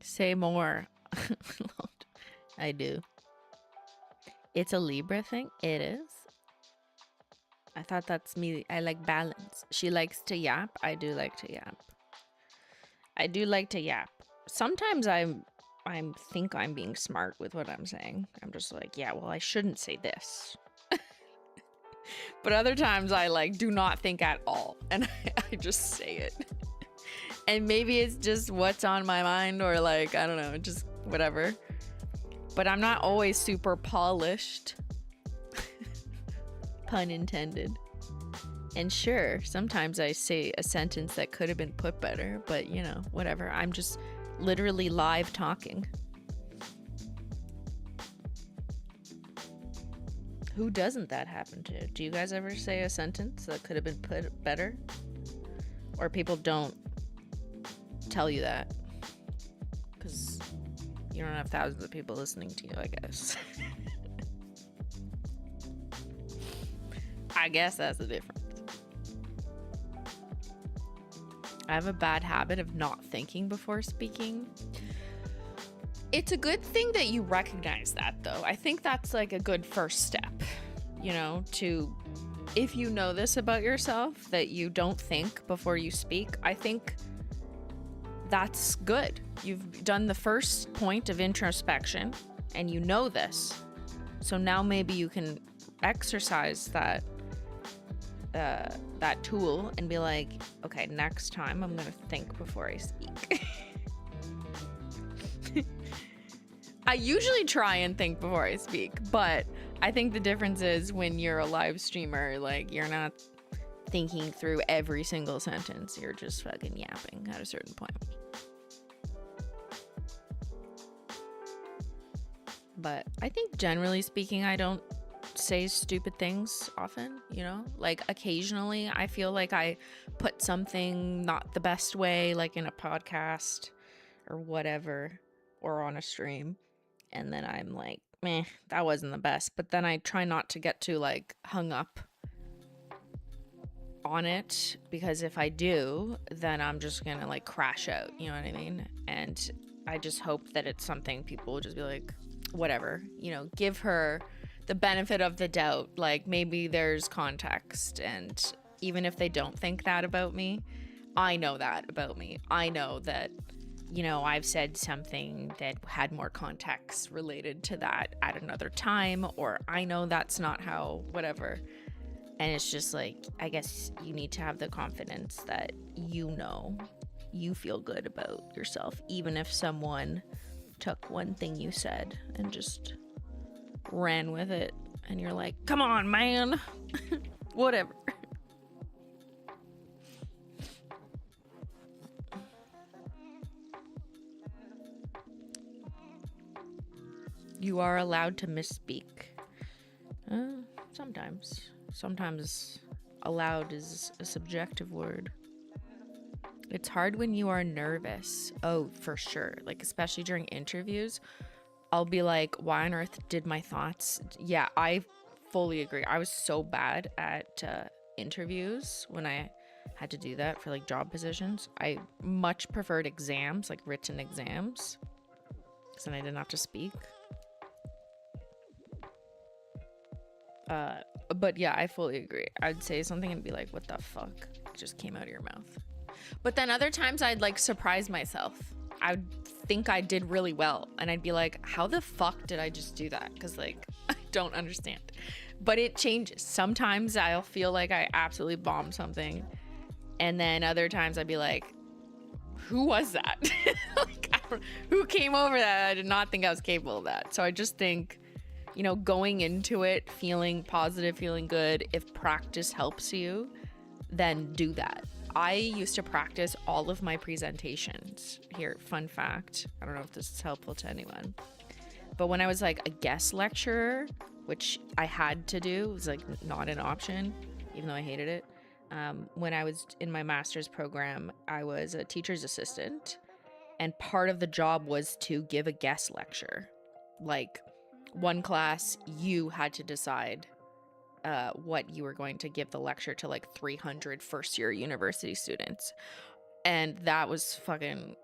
Say more. I do. It's a Libra thing? It is? I thought that's me. I like balance. She likes to yap. I do like to yap. I do like to yap. Sometimes I think I'm being smart with what I'm saying. I'm just like, yeah, well, I shouldn't say this. But other times I like do not think at all. And I just say it. And maybe it's just what's on my mind, or like, I don't know, just whatever. But I'm not always super polished. Pun intended. And sure, sometimes I say a sentence that could have been put better, but you know, whatever. I'm just literally live talking. Who doesn't that happen to? Do you guys ever say a sentence that could have been put better? Or people don't tell you that because you don't have thousands of people listening to you, I guess. I guess that's the difference. I have a bad habit of not thinking before speaking. It's a good thing that you recognize that, though. I think that's like a good first step, you know, to, if you know this about yourself, that you don't think before you speak, I think that's good. You've done the first point of introspection and you know this. So now maybe you can exercise that that tool and be like, okay, next time I'm gonna think before I speak. I usually try and think before I speak, but I think the difference is when you're a live streamer, like, you're not thinking through every single sentence. You're just fucking yapping at a certain point. But I think generally speaking, I don't say stupid things often, you know? Like, occasionally I feel like I put something not the best way, like in a podcast or whatever, or on a stream, and then I'm like, meh, that wasn't the best. But then I try not to get too, like, hung up on it, because if I do, then I'm just gonna, like, crash out, you know what I mean? And I just hope that it's something people will just be like, whatever, you know, give her the benefit of the doubt, like, maybe there's context. And even if they don't think that about me, I know that about me. I know that, you know, I've said something that had more context related to that at another time, or I know that's not how, whatever. And it's just like, I guess you need to have the confidence that, you know, you feel good about yourself, even if someone took one thing you said and just ran with it, and you're like, come on, man. Whatever. You are allowed to misspeak. Sometimes allowed is a subjective word. It's hard when you are nervous. Oh, for sure. Like, especially during interviews, I'll be like, why on earth did my thoughts? Yeah, I fully agree. I was so bad at interviews when I had to do that for, like, job positions. I much preferred exams, like written exams, because then I didn't have to speak. But yeah, I fully agree. I'd say something and be like, what the fuck? It just came out of your mouth. But then other times I'd, like, surprise myself. I'd think I did really well, and I'd be like, how the fuck did I just do that? Because, like, I don't understand. But it changes. Sometimes I'll feel like I absolutely bombed something, and then other times I'd be like, who was that? Like, who came over that? I did not think I was capable of that. So I just think, you know, going into it feeling positive, feeling good, if practice helps you, then do that. I used to practice all of my presentations. Here, fun fact. I don't know if this is helpful to anyone, but when I was, like, a guest lecturer, which I had to do, it was, like, not an option, even though I hated it. When I was in my master's program, I was a teacher's assistant, and part of the job was to give a guest lecture. Like, one class, you had to decide what you were going to give the lecture to, like, 300 first-year university students. And that was fucking,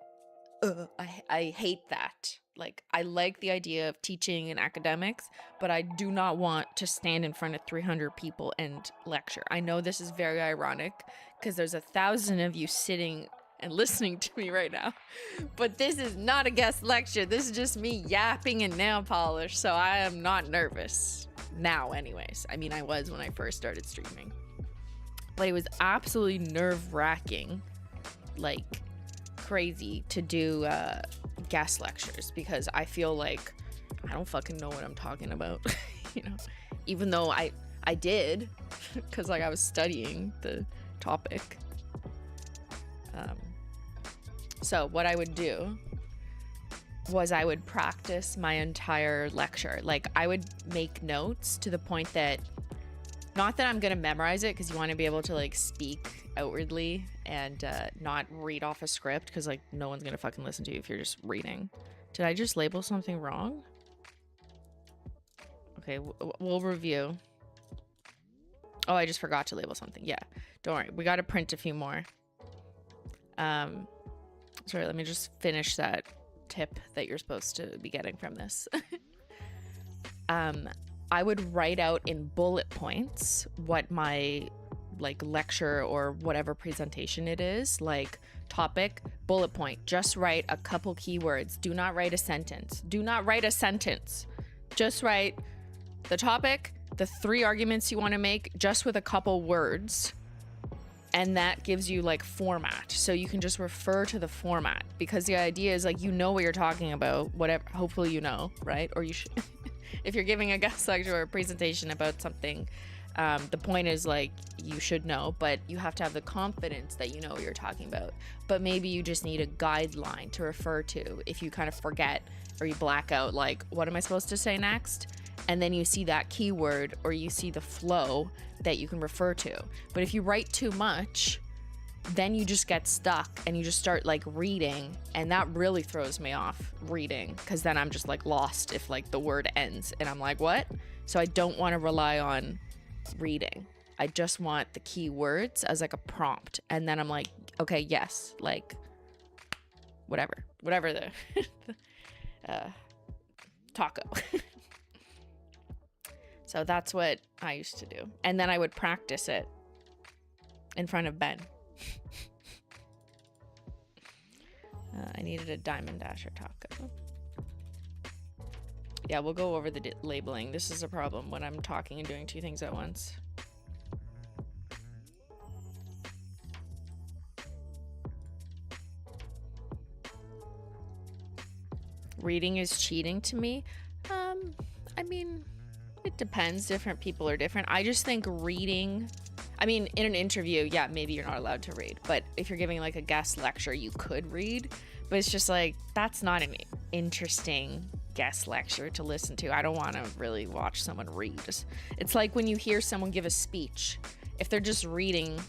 I hate that. Like, I like the idea of teaching and academics, but I do not want to stand in front of 300 people and lecture. I know this is very ironic, because there's 1,000 of you sitting and listening to me right now, but this is not a guest lecture. This is just me yapping and nail polish, so I am not nervous. Now, anyways. I mean, I was when I first started streaming, but it was absolutely nerve-wracking, like crazy, to do guest lectures, because I feel like I don't fucking know what I'm talking about. You know, even though I did, because, like, I was studying the topic. So what I would do was I would practice my entire lecture. Like, I would make notes to the point that, not that I'm gonna memorize it, because you want to be able to, like, speak outwardly and not read off a script, because, like, no one's gonna fucking listen to you if you're just reading. Did I just label something wrong? Okay, we'll review. Oh, I just forgot to label something. Yeah, don't worry, we gotta print a few more. Sorry, let me just finish that tip that you're supposed to be getting from this. I would write out in bullet points what my, like, lecture or whatever presentation it is, like, topic, bullet point. Just write a couple keywords. Do not write a sentence. Do not write a sentence. Just write the topic, the 3 arguments you want to make just with a couple words. And that gives you like format. So you can just refer to the format, because the idea is like, you know what you're talking about, whatever, hopefully you know, right? Or you should, if you're giving a guest lecture or a presentation about something, the point is like, you should know, but you have to have the confidence that you know what you're talking about. But maybe you just need a guideline to refer to if you kind of forget or you black out, like, what am I supposed to say next? And then you see that keyword or you see the flow that you can refer to. But if you write too much, then you just get stuck and you just start like reading, and that really throws me off, reading, because then I'm just like lost if like the word ends and I'm like, what? So I don't want to rely on reading. I just want the key words as like a prompt, and then I'm like, okay, yes, like whatever the taco. So that's what I used to do. And then I would practice it in front of Ben. I needed a Diamond Dasher taco. Yeah, we'll go over the labeling. This is a problem when I'm talking and doing 2 things at once. Reading is cheating to me. I mean, it depends. Different people are different. I just think reading, I mean, in an interview, yeah, maybe you're not allowed to read, but if you're giving like a guest lecture, you could read, but it's just like, that's not an interesting guest lecture to listen to. I don't want to really watch someone read. It's like when you hear someone give a speech, if they're just reading,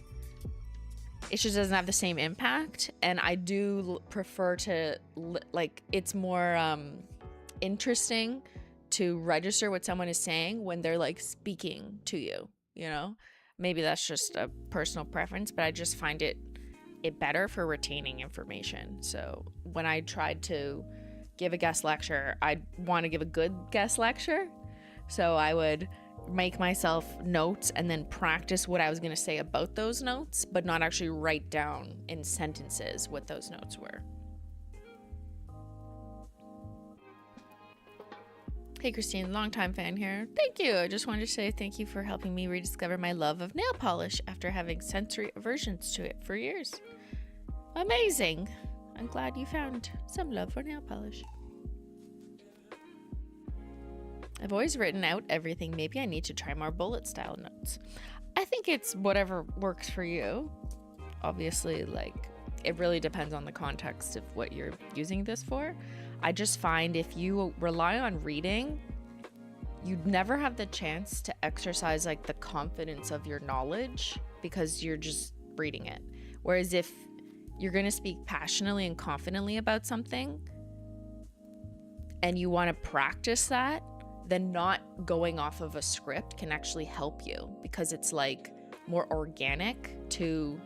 it just doesn't have the same impact. And I do prefer to, like, it's more interesting to register what someone is saying when they're like speaking to you, you know? Maybe that's just a personal preference, but I just find it better for retaining information. So when I tried to give a guest lecture, I want to give a good guest lecture. So I would make myself notes and then practice what I was going to say about those notes, but not actually write down in sentences what those notes were. Hey Christine, longtime fan here. Thank you. I just wanted to say thank you for helping me rediscover my love of nail polish after having sensory aversions to it for years. Amazing. I'm glad you found some love for nail polish. I've always written out everything. Maybe I need to try more bullet style notes. I think it's whatever works for you. Obviously, like, it really depends on the context of what you're using this for. I just find if you rely on reading, you'd never have the chance to exercise like the confidence of your knowledge because you're just reading it. Whereas if you're going to speak passionately and confidently about something and you want to practice that, then not going off of a script can actually help you, because it's like more organic to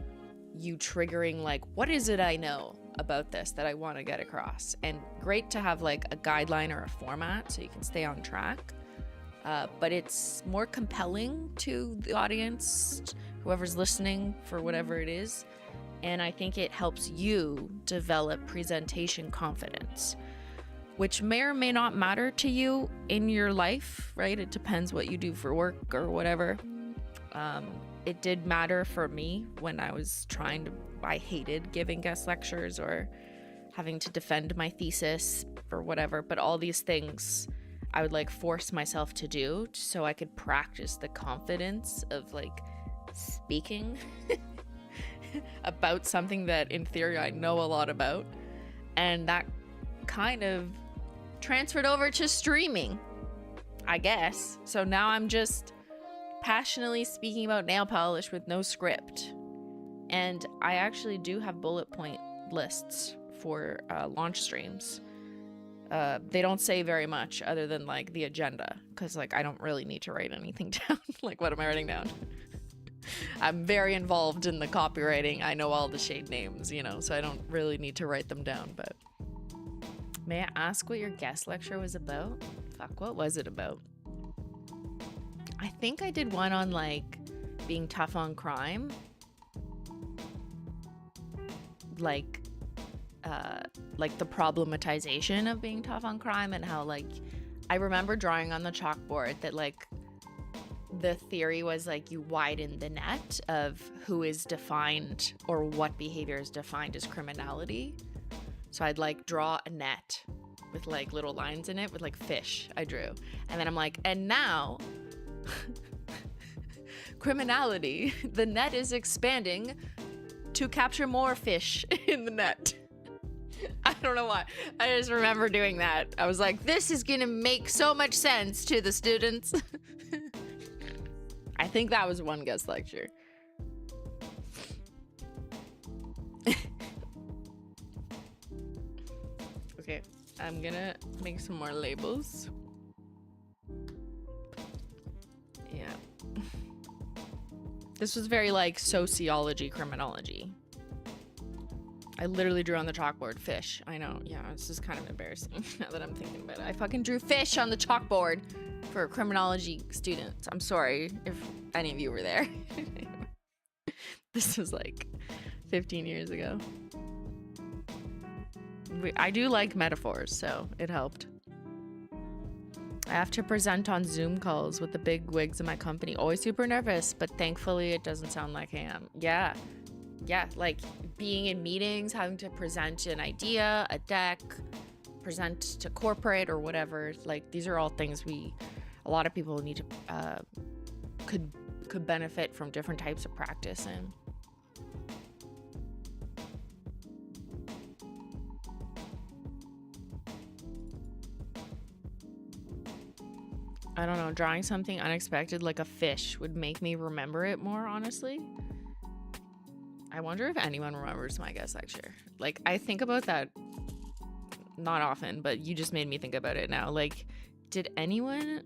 you triggering like, what is it I know about this that I want to get across? And great to have like a guideline or a format so you can stay on track, but it's more compelling to the audience, whoever's listening, for whatever it is. And I think it helps you develop presentation confidence, which may or may not matter to you in your life, right? It depends what you do for work or whatever. It did matter for me when I was I hated giving guest lectures or having to defend my thesis or whatever, but all these things I would like force myself to do so I could practice the confidence of like speaking about something that in theory I know a lot about. And that kind of transferred over to streaming, I guess. So now I'm just passionately speaking about nail polish with no script. And I actually do have bullet point lists for launch streams. They don't say very much other than like the agenda, because like I don't really need to write anything down. Like, what am I writing down? I'm very involved in the copywriting. I know all the shade names, you know, so I don't really need to write them down. But may I ask what your guest lecture was about? Fuck, what was it about? I think I did one on like being tough on crime. Like the problematization of being tough on crime, and how like I remember drawing on the chalkboard that like the theory was like you widen the net of who is defined or what behavior is defined as criminality. So I'd like draw a net with like little lines in it with like fish I drew. And then I'm like, and now criminality, the net is expanding to capture more fish in the net. I don't know why. I just remember doing that. I was like, this is gonna make so much sense to the students. I think that was one guest lecture. Okay, I'm gonna make some more labels. Yeah. This was very like sociology, criminology. I literally drew on the chalkboard fish. I know, yeah, this is kind of embarrassing now that I'm thinking about it. I fucking drew fish on the chalkboard for criminology students. I'm sorry if any of you were there. This was like 15 years ago. I do like metaphors, so it helped. I have to present on Zoom calls with the big wigs in my company. Always super nervous, but thankfully it doesn't sound like I am. Yeah, like being in meetings, having to present an idea, a deck, present to corporate or whatever. Like these are all things a lot of people need to, could benefit from different types of practice in. I don't know, drawing something unexpected like a fish would make me remember it more, honestly. I wonder if anyone remembers my guest lecture. Like, I think about that not often, but you just made me think about it now. Like, did anyone...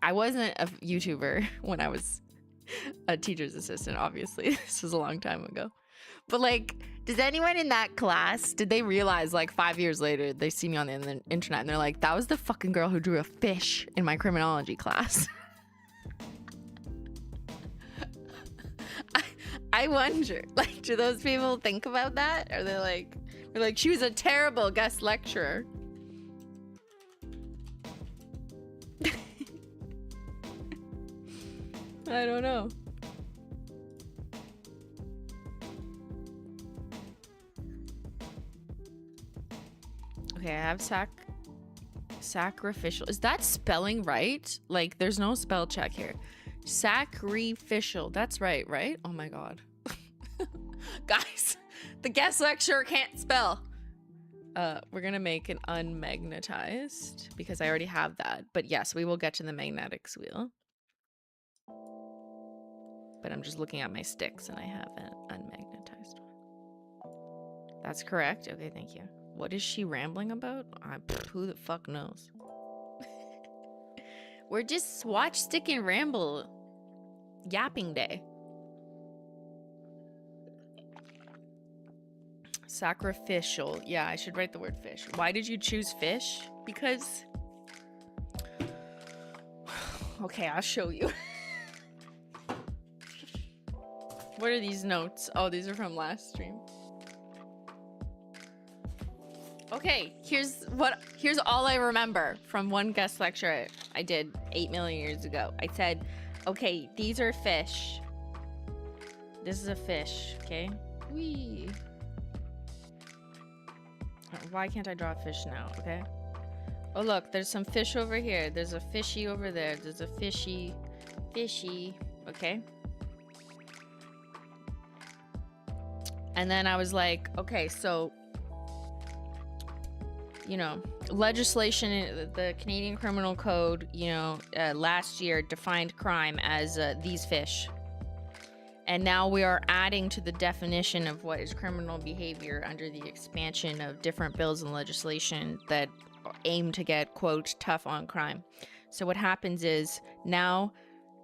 I wasn't a YouTuber when I was a teacher's assistant, obviously. This was a long time ago. But, like, does anyone in that class, did they realize, like, 5 years later, they see me on the internet, and they're like, that was the fucking girl who drew a fish in my criminology class? I wonder, like, do those people think about that? Are they like, they're like, she was a terrible guest lecturer. I don't know. Okay, I have sacrificial. Is that spelling right? Like, there's no spell check here. Sacrificial. That's right, right? Oh my god. Guys, the guest lecturer can't spell. We're gonna make an unmagnetized because I already have that. But yes, we will get to the magnetics wheel. But I'm just looking at my sticks and I have an unmagnetized one. That's correct. Okay, thank you. What is she rambling about? Who the fuck knows? We're just swatch, stick, and ramble. Yapping day. Sacrificial. Yeah, I should write the word fish. Why did you choose fish? Because... Okay, I'll show you. What are these notes? Oh, these are from last stream. Okay, here's all I remember from one guest lecture I did 8 million years ago. I said, okay, these are fish. This is a fish, okay? Whee. Why can't I draw a fish now, okay? Oh, look, there's some fish over here. There's a fishy over there. There's a fishy, okay? And then I was like, okay, so... You know, legislation, the Canadian Criminal Code, you know, last year defined crime as these fish. And now we are adding to the definition of what is criminal behavior under the expansion of different bills and legislation that aim to get, quote, tough on crime. So what happens is now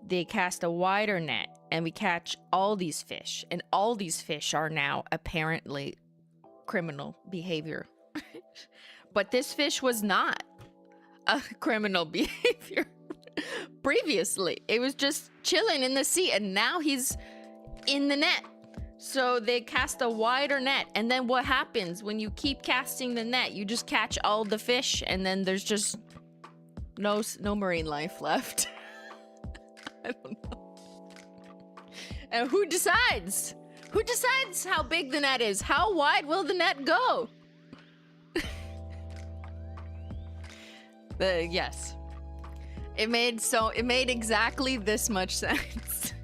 they cast a wider net and we catch all these fish. And all these fish are now apparently criminal behavior. But this fish was not a criminal behavior previously. It was just chilling in the sea, and now he's in the net. So they cast a wider net, and then what happens when you keep casting the net? You just catch all the fish, and then there's just no marine life left. I don't know. And who decides? Who decides how big the net is? How wide will the net go? Yes. It made exactly this much sense.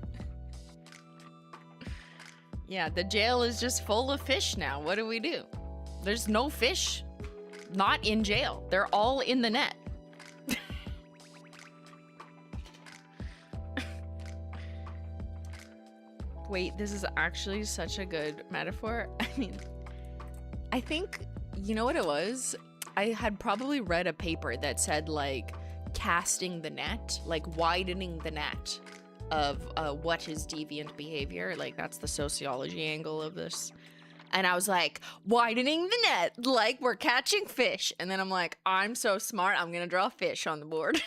Yeah, the jail is just full of fish now. What do we do? There's no fish not in jail. They're all in the net. Wait, this is actually such a good metaphor. I mean, I think, you know what it was? I had probably read a paper that said, like, casting the net, like widening the net of what is deviant behavior. Like, that's the sociology angle of this. And I was like, widening the net, like we're catching fish. And then I'm like, I'm so smart, I'm gonna draw fish on the board.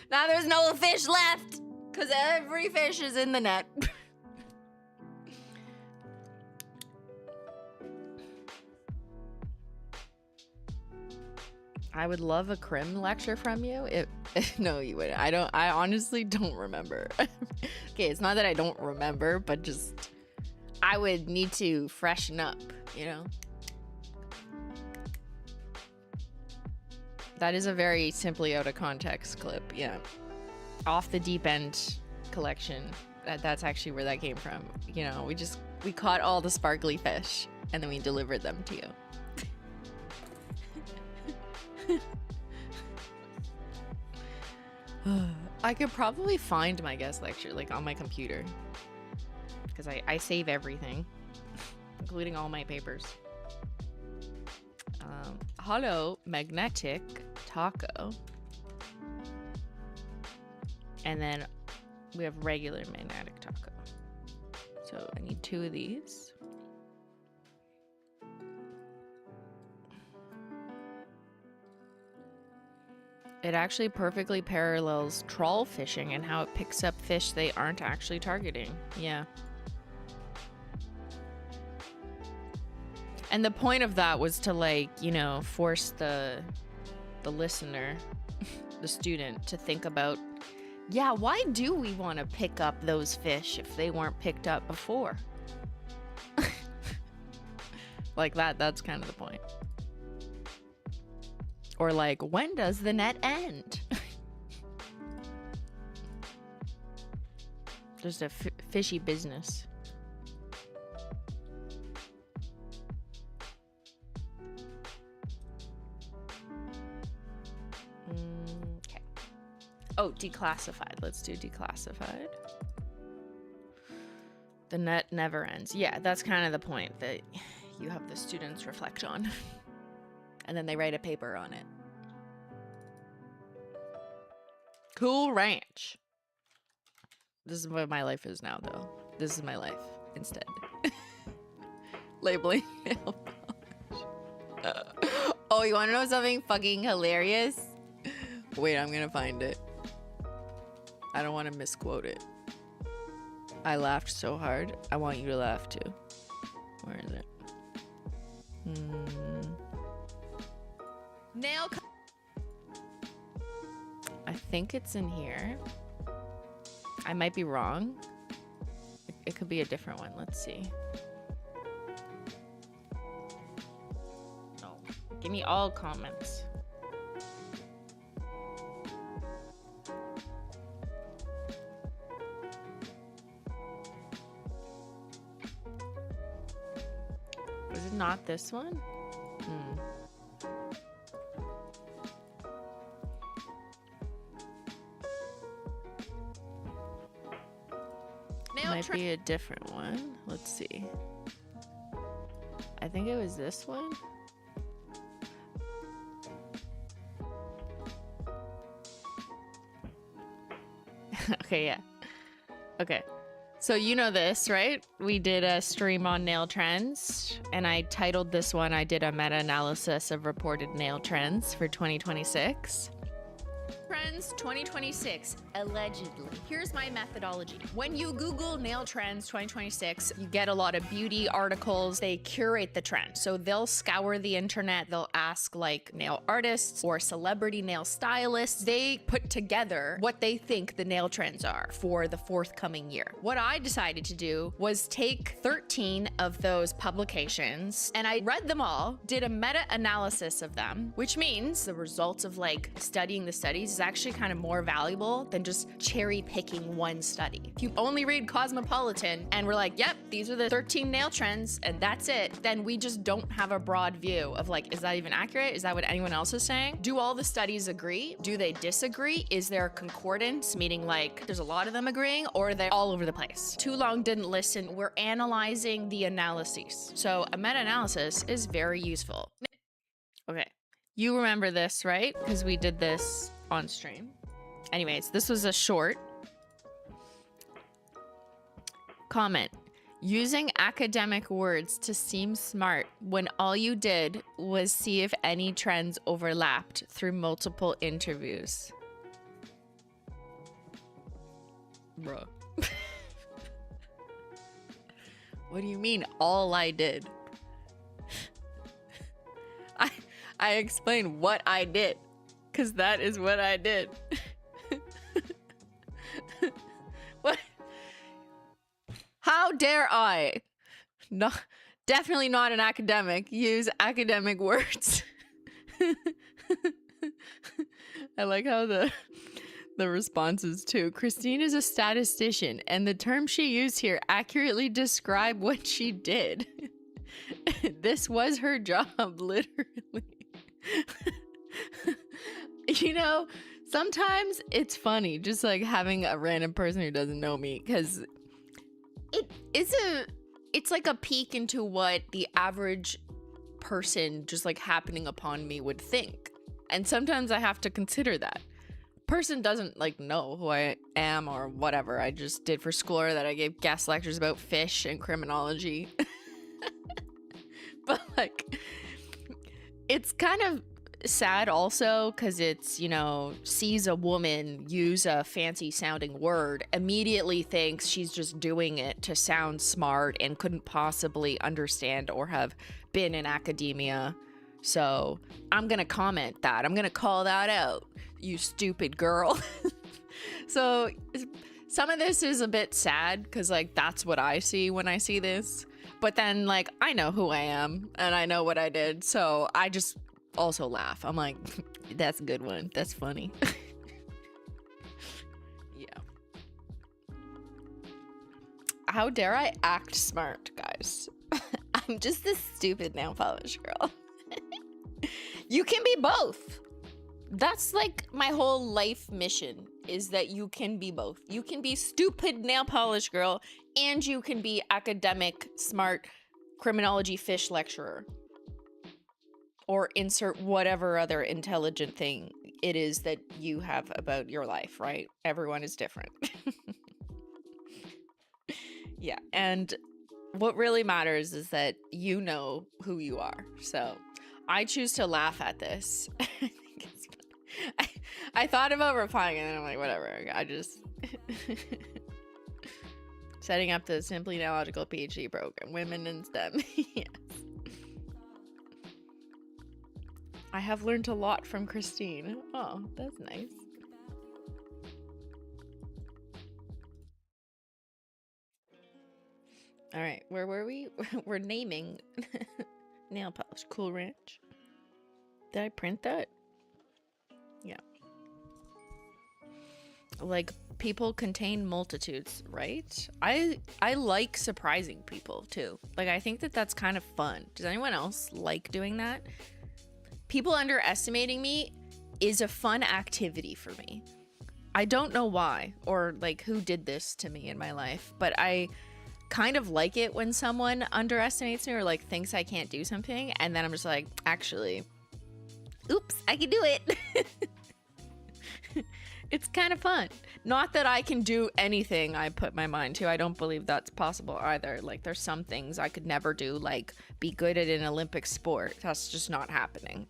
Now there's no fish left, because every fish is in the net. I would love a crim lecture from you. No, you wouldn't. I honestly don't remember. Okay, it's not that I don't remember, but just I would need to freshen up, you know? That is a very simply out of context clip, yeah. Off the Deep End collection. That's actually where that came from. You know, we caught all the sparkly fish and then we delivered them to you. I could probably find my guest lecture like on my computer because I save everything, including all my papers. Holo Magnetic Taco, and then we have regular magnetic taco. So I need 2 of these. It actually perfectly parallels trawl fishing and how it picks up fish they aren't actually targeting. Yeah. And the point of that was to, like, you know, force the listener, the student, to think about, yeah, why do we want to pick up those fish if they weren't picked up before? Like that's kind of the point. Or like, when does the net end? Just a fishy business. Okay. Oh, declassified. Let's do declassified. The net never ends. Yeah, that's kind of the point that you have the students reflect on. And then they write a paper on it. Cool Ranch. This is what my life is now, though. This is my life instead. Labeling nail polish. Oh, you want to know something fucking hilarious? Wait, I'm gonna find it. I don't want to misquote it. I laughed so hard. I want you to laugh too. Where is it? Nail. I think it's in here. I might be wrong. It could be a different one. Let's see. No. Give me all comments. Was it not this one? Might be a different one. Let's see. I think it was this one. Okay, yeah. Okay. So you know this, right? We did a stream on nail trends, and I titled this one, I did a meta-analysis of reported nail trends for 2026. trends 2026, allegedly. Here's my methodology. When you Google nail trends 2026, you get a lot of beauty articles. They curate the trend. So they'll scour the internet. They'll ask like nail artists or celebrity nail stylists. They put together what they think the nail trends are for the forthcoming year. What I decided to do was take 13 of those publications and I read them all, did a meta-analysis of them, which means the results of like studying the studies is actually kind of more valuable than just cherry picking one study. If you only read Cosmopolitan and we're like, yep, these are the 13 nail trends and that's it, then we just don't have a broad view of like, is that even accurate? Is that what anyone else is saying? Do all the studies agree? Do they disagree? Is there concordance, meaning like there's a lot of them agreeing, or are they all over the place? Too long didn't listen. We're analyzing the analyses. So a meta-analysis is very useful. Okay, you remember this, right? Because we did this on stream. Anyways, this was a short comment. Using academic words to seem smart when all you did was see if any trends overlapped through multiple interviews. Bruh. What do you mean all I did? I explained what I did, because that is what I did. What? How dare I? No, definitely not an academic. Use academic words. I like how the responses too. Christine is a statistician, and the term she used here accurately describe what she did. This was her job, literally. You know, sometimes it's funny just like having a random person who doesn't know me, because it's like a peek into what the average person just like happening upon me would think. And sometimes I have to consider that. Person doesn't like know who I am or whatever I just did for school, or that I gave guest lectures about fish and criminology. But like, it's kind of sad also because it's, you know, sees a woman use a fancy sounding word, immediately thinks she's just doing it to sound smart and couldn't possibly understand or have been in academia. So I'm gonna comment that. I'm gonna call that out, you stupid girl. So some of this is a bit sad because like that's what I see when I see this. But then like I know who I am and I know what I did, so I just also laugh. I'm like, that's a good one. That's funny. Yeah. How dare I act smart, guys? I'm just this stupid nail polish girl. You can be both. That's like my whole life mission, is that you can be both. You can be stupid nail polish girl and you can be academic, smart, criminology fish lecturer. Or insert whatever other intelligent thing it is that you have about your life, right? Everyone is different. Yeah, and what really matters is that you know who you are. So I choose to laugh at this. I thought about replying and then I'm like, whatever. I just... Setting up the Simplyswatchlogical PhD program. Women in STEM. Yes. I have learned a lot from Christine. Oh, that's nice. All right, where were we? We're naming nail polish. Cool Ranch. Did I print that? Yeah. Like, people contain multitudes, right? I like surprising people too. Like, I think that that's kind of fun. Does anyone else like doing that? People underestimating me is a fun activity for me. I don't know why or like who did this to me in my life, but I kind of like it when someone underestimates me or like thinks I can't do something, and then I'm just like, actually, oops, I can do it. It's kind of fun. Not that I can do anything I put my mind to. I don't believe that's possible either. Like, there's some things I could never do, like be good at an Olympic sport. That's just not happening.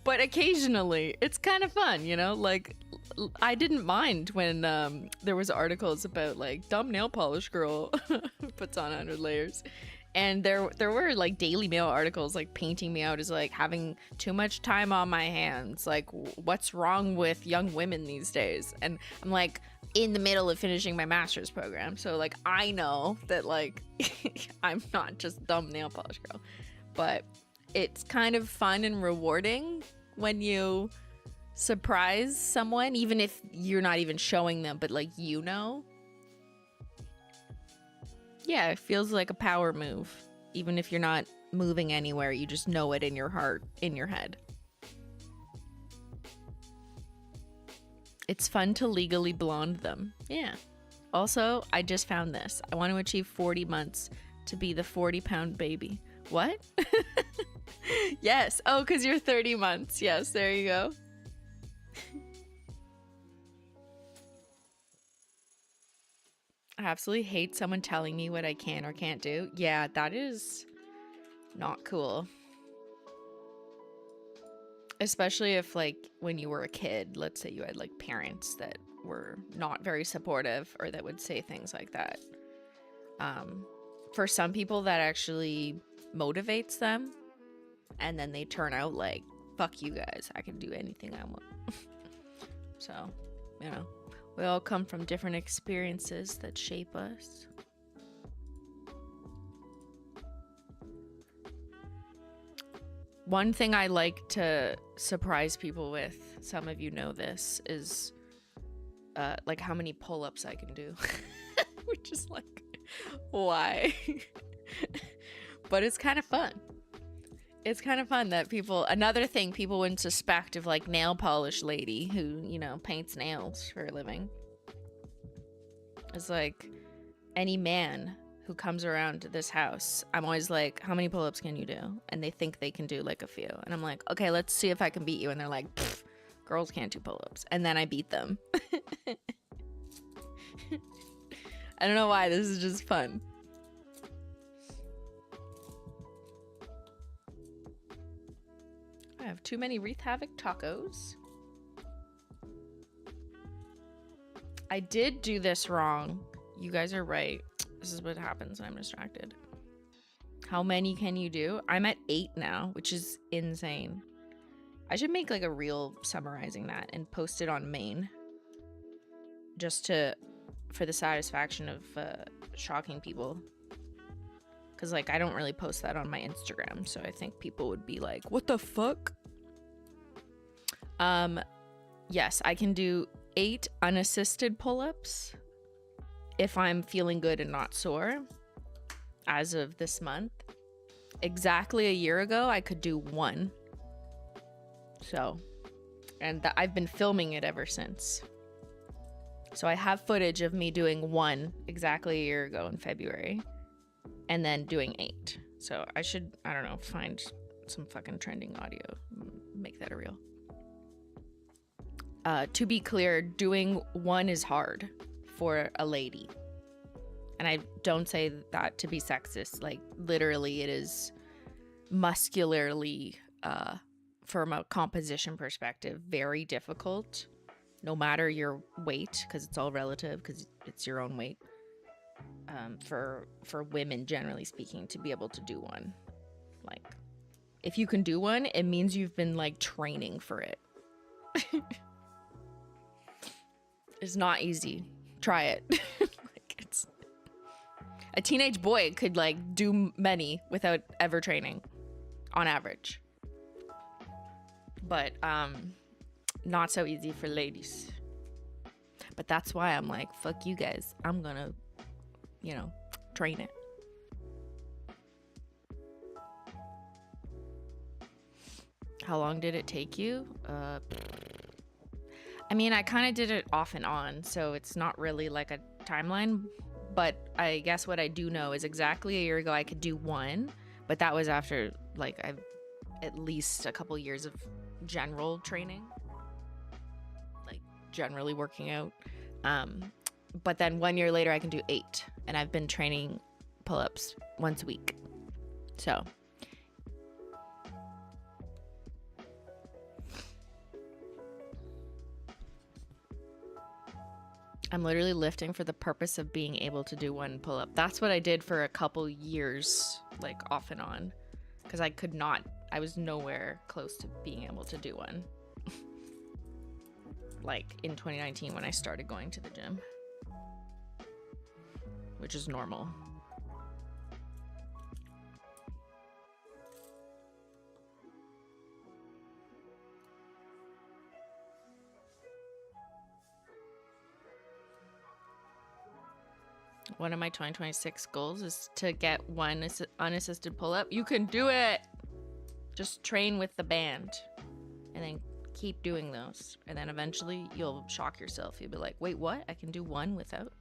But occasionally it's kind of fun, you know? Like, I didn't mind when there was articles about like dumb nail polish girl puts on 100 layers. And there were like Daily Mail articles like painting me out as like having too much time on my hands. Like, what's wrong with young women these days? And I'm like in the middle of finishing my master's program. So like I know that like I'm not just dumb nail polish girl. But it's kind of fun and rewarding when you surprise someone, even if you're not even showing them, but like, you know. Yeah, it feels like a power move. Even if you're not moving anywhere, you just know it in your heart, in your head. It's fun to legally blonde them. Yeah. Also, I just found this. I want to achieve 40 months to be the 40-pound baby. What? Yes. Oh, because you're 30 months. Yes, there you go. I absolutely hate someone telling me what I can or can't do. Yeah, that is not cool. Especially if, like, when you were a kid, let's say you had, like, parents that were not very supportive or that would say things like that. For some people, that actually motivates them. And then they turn out like, fuck you guys, I can do anything I want. So, you know. We all come from different experiences that shape us. One thing I like to surprise people with, some of you know this, is like how many pull-ups I can do. Which is like, why? But it's kind of fun. It's kind of fun that people, another thing people wouldn't suspect of like nail polish lady who, you know, paints nails for a living, is like any man who comes around to this house, I'm always like, how many pull-ups can you do? And they think they can do like a few. And I'm like, okay, let's see if I can beat you. And they're like, girls can't do pull-ups. And then I beat them. I don't know why, this is just fun. I have too many Wreath Havoc tacos. I did do this wrong. You guys are right. This is what happens when I'm distracted. How many can you do? I'm at 8 now, which is insane. I should make like a reel summarizing that and post it on main. Just for the satisfaction of shocking people. Because like I don't really post that on my Instagram, so I think people would be like, what the fuck? Yes, I can do 8 unassisted pull-ups if I'm feeling good and not sore as of this month. Exactly a year ago, I could do 1. So, and I've been filming it ever since. So I have footage of me doing 1 exactly a year ago in February. And then doing 8. So I should, I don't know, find some fucking trending audio. Make that a reel. To be clear, doing 1 is hard for a lady. And I don't say that to be sexist. Like, literally, it is muscularly, from a composition perspective, very difficult. No matter your weight, because it's all relative, because it's your own weight. For women, generally speaking, to be able to do 1. Like, if you can do 1, it means you've been, like, training for it. It's not easy. Try it. Like, it's... A teenage boy could, like, do many without ever training, on average. But, not so easy for ladies. But that's why I'm like, fuck you guys. I'm gonna... you know, train it. How long did it take you? I mean, I kind of did it off and on, so it's not really like a timeline, but I guess what I do know is exactly a year ago I could do 1, but that was after like I've at least a couple years of general training, like generally working out. But then 1 year later I can do 8, and I've been training pull-ups once a week. So I'm literally lifting for the purpose of being able to do one pull-up. That's what I did for a couple years, like off and on, because I was nowhere close to being able to do one. Like in 2019 when I started going to the gym, which is normal. One of my 2026 goals is to get one unassisted pull-up. You can do it! Just train with the band and then keep doing those. And then eventually you'll shock yourself. You'll be like, wait, what? I can do one without?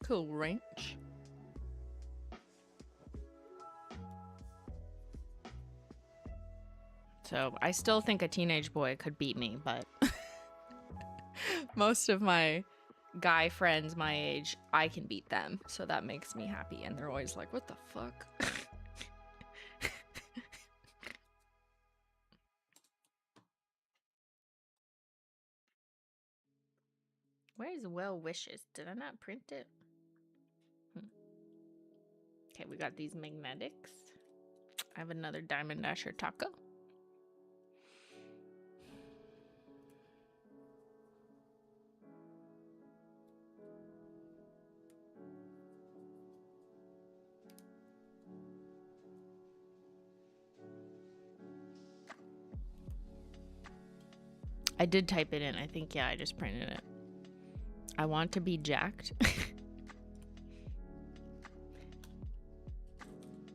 Cool range. So I still think a teenage boy could beat me, but most of my guy friends my age, I can beat them. So that makes me happy. And they're always like, what the fuck? Where's well wishes? Did I not print it? Okay, we got these magnetics. I have another Diamond Dasher taco. I did type it in. I think, yeah, I just printed it. I want to be jacked.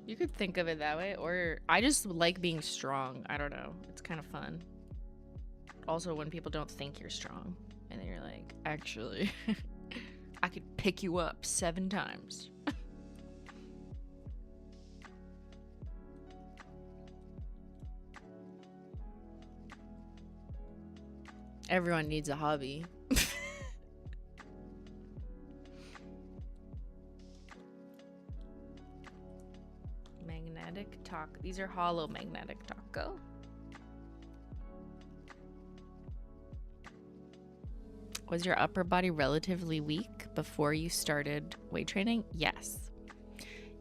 You could think of it that way, or I just like being strong. I don't know. It's kind of fun. Also, when people don't think you're strong, and then you're like, actually, I could pick you up 7 times. Everyone needs a hobby. Magnetic taco. These are hollow magnetic taco. Was your upper body relatively weak before you started weight training? Yes.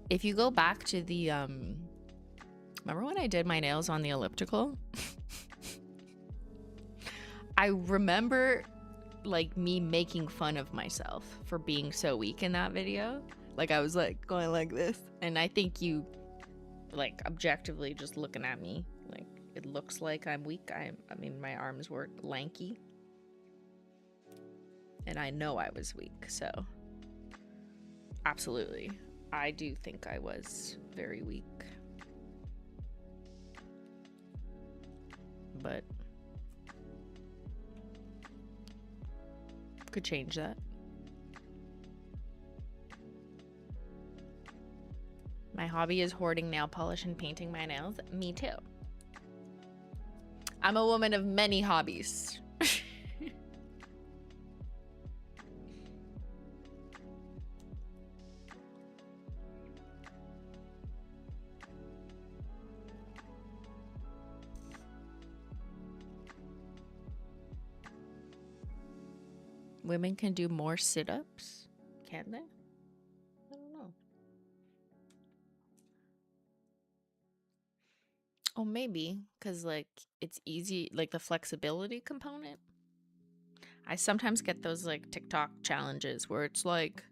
If you go back to the remember when I did my nails on the elliptical? I remember like me making fun of myself for being so weak in that video. Like I was like going like this, and I think you like objectively just looking at me like it looks like I'm weak. I mean my arms were lanky and I know I was weak, so absolutely I do think I was very weak, but could change that. My hobby is hoarding nail polish and painting my nails. Me too. I'm a woman of many hobbies. Women can do more sit-ups, can they? I don't know. Oh, maybe, because like it's easy, like the flexibility component. I sometimes get those like TikTok challenges where it's like,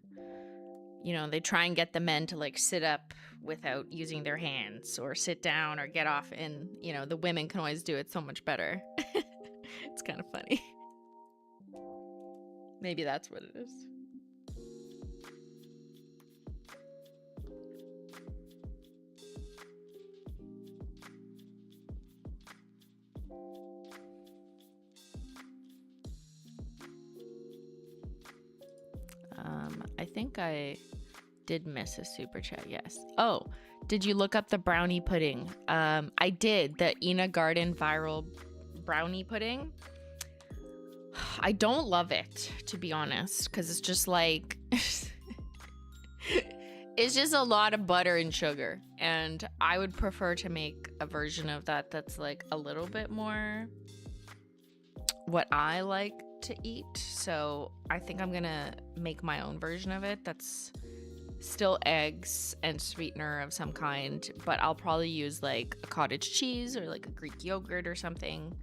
you know, they try and get the men to like sit up without using their hands or sit down or get off, and you know, the women can always do it so much better. It's kind of funny. Maybe that's what it is. I think I did miss a super chat, yes. Oh, did you look up the brownie pudding? I did, the Ina Garden viral brownie pudding. I don't love it, to be honest, because it's just like it's just a lot of butter and sugar, and I would prefer to make a version of that that's like a little bit more what I like to eat. So I think I'm gonna make my own version of it. That's still eggs and sweetener of some kind, but I'll probably use like a cottage cheese or like a Greek yogurt or something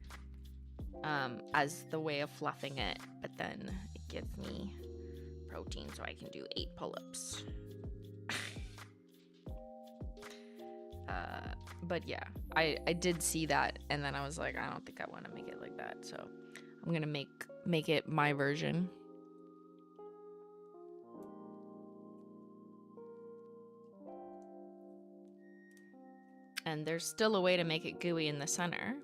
as the way of fluffing it. But then it gives me protein so I can do 8 pull-ups. But yeah, I did see that, and then I was like, I don't think I want to make it like that, so I'm gonna make it my version. And there's still a way to make it gooey in the center,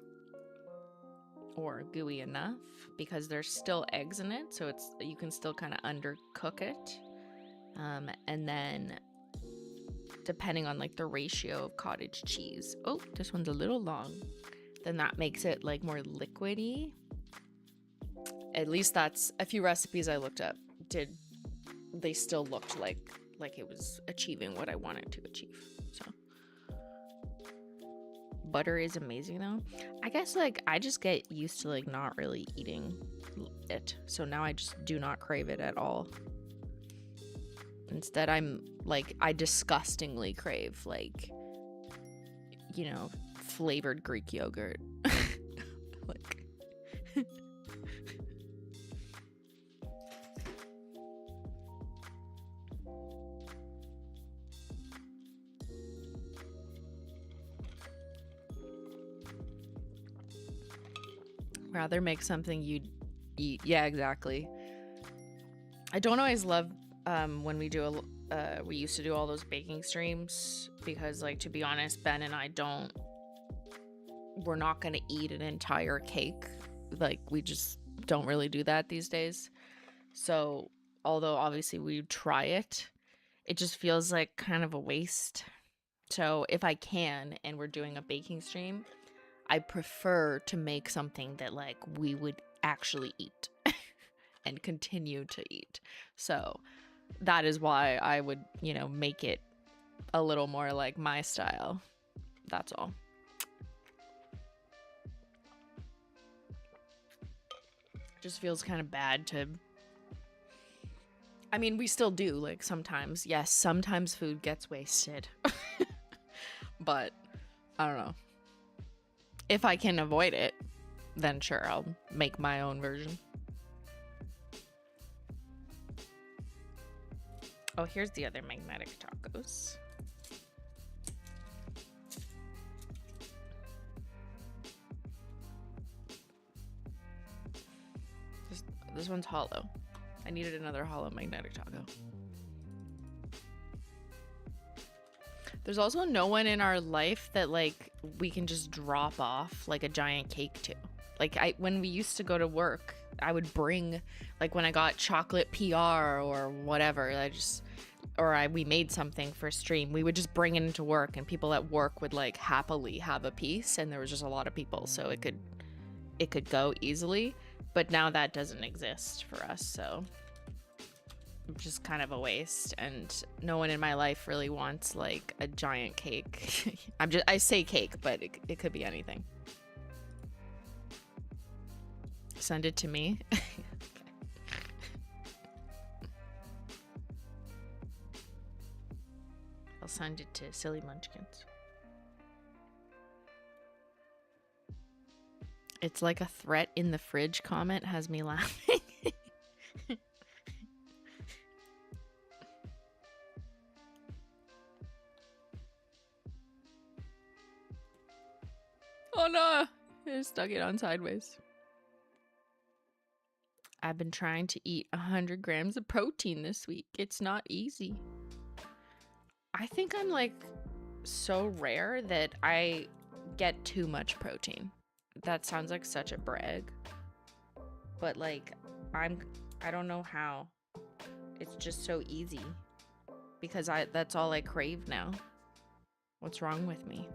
or gooey enough, because there's still eggs in it, so you can still kind of undercook it. And then depending on like the ratio of cottage cheese, oh, this one's a little long, then that makes it like more liquidy. At least that's a few recipes I looked up they still looked like it was achieving what I wanted to achieve. So butter is amazing though. I guess like I just get used to like not really eating it, so now I just do not crave it at all. Instead, I'm like, I disgustingly crave like, you know, flavored Greek yogurt. Like rather make something you'd eat. Yeah, exactly. I don't always love when we used to do all those baking streams, because like, to be honest, Ben and I we're not gonna eat an entire cake. Like, we just don't really do that these days. So although obviously we try it, it just feels like kind of a waste. So if I can, and we're doing a baking stream, I prefer to make something that like we would actually eat and continue to eat. So that is why I would, you know, make it a little more like my style. That's all. Just feels kind of bad to, I mean, we still do, like, sometimes. Yes, sometimes food gets wasted. But I don't know. If I can avoid it, then sure, I'll make my own version. Oh, here's the other magnetic tacos. This one's hollow. I needed another hollow magnetic taco. There's also no one in our life that like we can just drop off like a giant cake to. Like when we used to go to work, I would bring, like when I got chocolate PR or whatever, we made something for stream, we would just bring it into work, and people at work would like happily have a piece, and there was just a lot of people, so it could go easily. But now that doesn't exist for us, so just kind of a waste. And no one in my life really wants like a giant cake. I say cake, but it could be anything. Send it to me. I'll send it to Silly Munchkins. It's like a threat in the fridge comment has me laughing. Oh no, I stuck it on sideways. I've been trying to eat 100 grams of protein this week. It's not easy. I think I'm like so rare that I get too much protein. That sounds like such a brag, but like I don't know how. It's just so easy because that's all I crave now. What's wrong with me?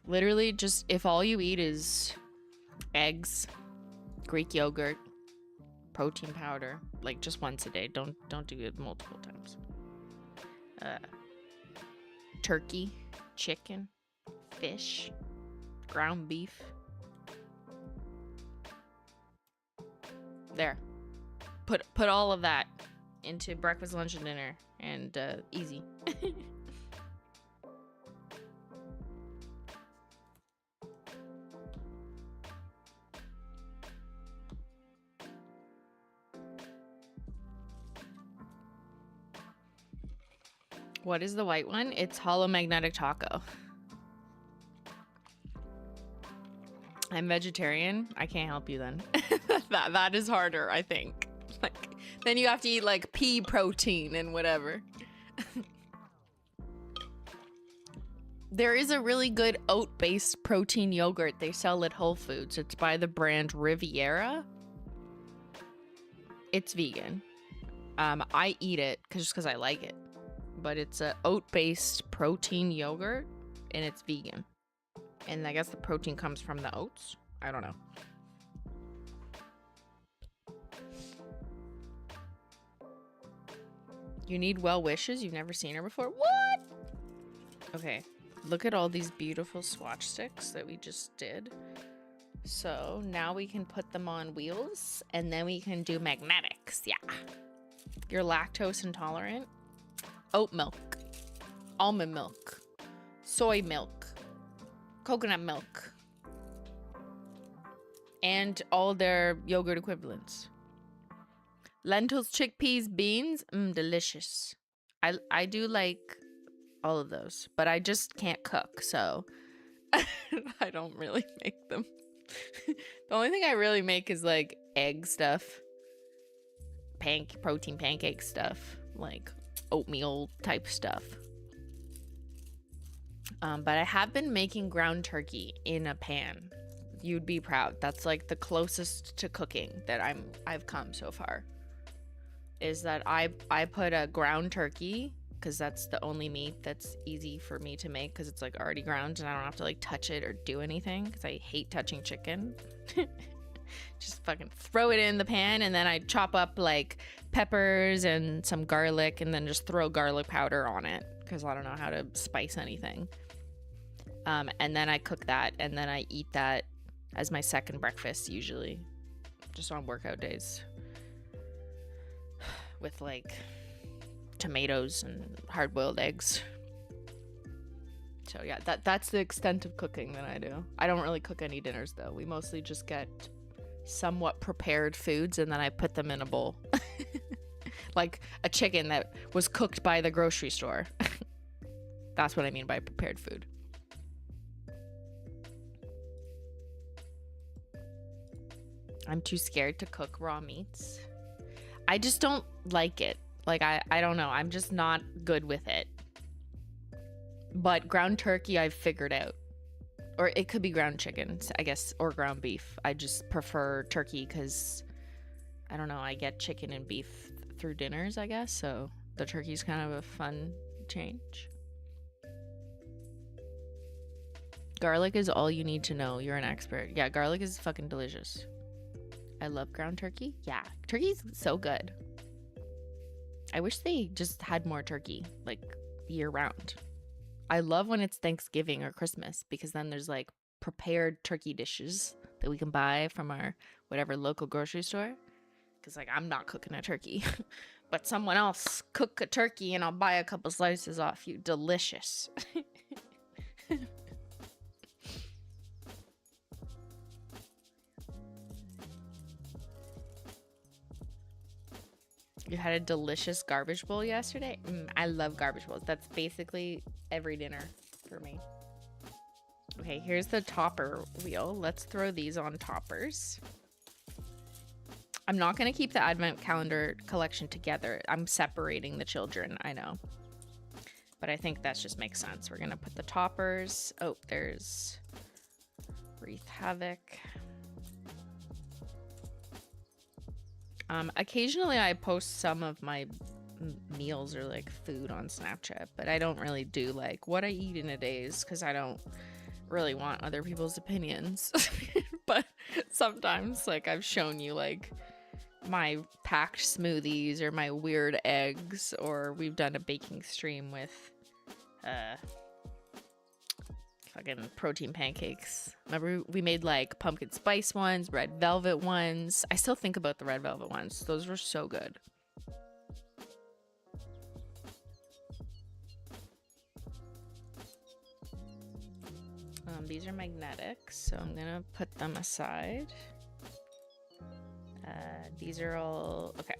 Literally, just if all you eat is eggs, Greek yogurt, protein powder, like just once a day, don't do it multiple times. Turkey, chicken, fish, ground beef. There. Put all of that into breakfast, lunch, and dinner, and easy. What is the white one? It's Holo Taco. I'm vegetarian. I can't help you then. that is harder, I think. Like, then you have to eat like pea protein and whatever. There is a really good oat-based protein yogurt they sell at Whole Foods. It's by the brand Riviera. It's vegan. I eat it just because I like it. But it's a oat-based protein yogurt, and it's vegan. And I guess the protein comes from the oats. I don't know. You need well wishes? You've never seen her before? What? Okay. Look at all these beautiful swatch sticks that we just did. So now we can put them on wheels, and then we can do magnetics. Yeah. You're lactose intolerant? Oat milk, almond milk, soy milk, coconut milk, and all their yogurt equivalents. Lentils, chickpeas, beans, delicious. I do like all of those, but I just can't cook, so I don't really make them. The only thing I really make is like egg stuff, protein pancake stuff, like oatmeal type stuff. But I have been making ground turkey in a pan. You'd be proud. That's like the closest to cooking that I've come so far. Is that I put a ground turkey, because that's the only meat that's easy for me to make, because it's like already ground and I don't have to like touch it or do anything, because I hate touching chicken. Just fucking throw it in the pan, and then I chop up like peppers and some garlic, and then just throw garlic powder on it because I don't know how to spice anything. And then I cook that, and then I eat that as my second breakfast, usually just on workout days, with like tomatoes and hard-boiled eggs. So yeah, that's the extent of cooking that I do. I don't really cook any dinners though. We mostly just get somewhat prepared foods, and then I put them in a bowl. Like a chicken that was cooked by the grocery store. That's what I mean by prepared food. I'm too scared to cook raw meats. I just don't like it. Like, I don't know. I'm just not good with it. But ground turkey, I've figured out. Or it could be ground chicken, I guess, or ground beef. I just prefer turkey because, I don't know, I get chicken and beef through dinners, I guess. So the turkey's kind of a fun change. Garlic is all you need to know. You're an expert. Yeah, garlic is fucking delicious. I love ground turkey. Yeah, turkey's so good. I wish they just had more turkey, like, year round. I love when it's Thanksgiving or Christmas, because then there's like prepared turkey dishes that we can buy from our whatever local grocery store. Because like, I'm not cooking a turkey, but someone else cook a turkey and I'll buy a couple slices off you. Delicious. You had a delicious garbage bowl yesterday? I love garbage bowls. That's basically every dinner for me. Okay, here's the topper wheel. Let's throw these on toppers. I'm not going to keep the advent calendar collection together. I'm separating the children, I know. But I think that just makes sense. We're going to put the toppers. Oh, there's Wreath Havoc. Occasionally I post some of my meals or like food on Snapchat, but I don't really do like what I eat in a days because I don't really want other people's opinions. But sometimes like I've shown you like my packed smoothies or my weird eggs, or we've done a baking stream with fucking protein pancakes. Remember we made like pumpkin spice ones, red velvet ones. I still think about the red velvet ones. Those were so good. These are magnetic, so I'm gonna put them aside. These are all okay.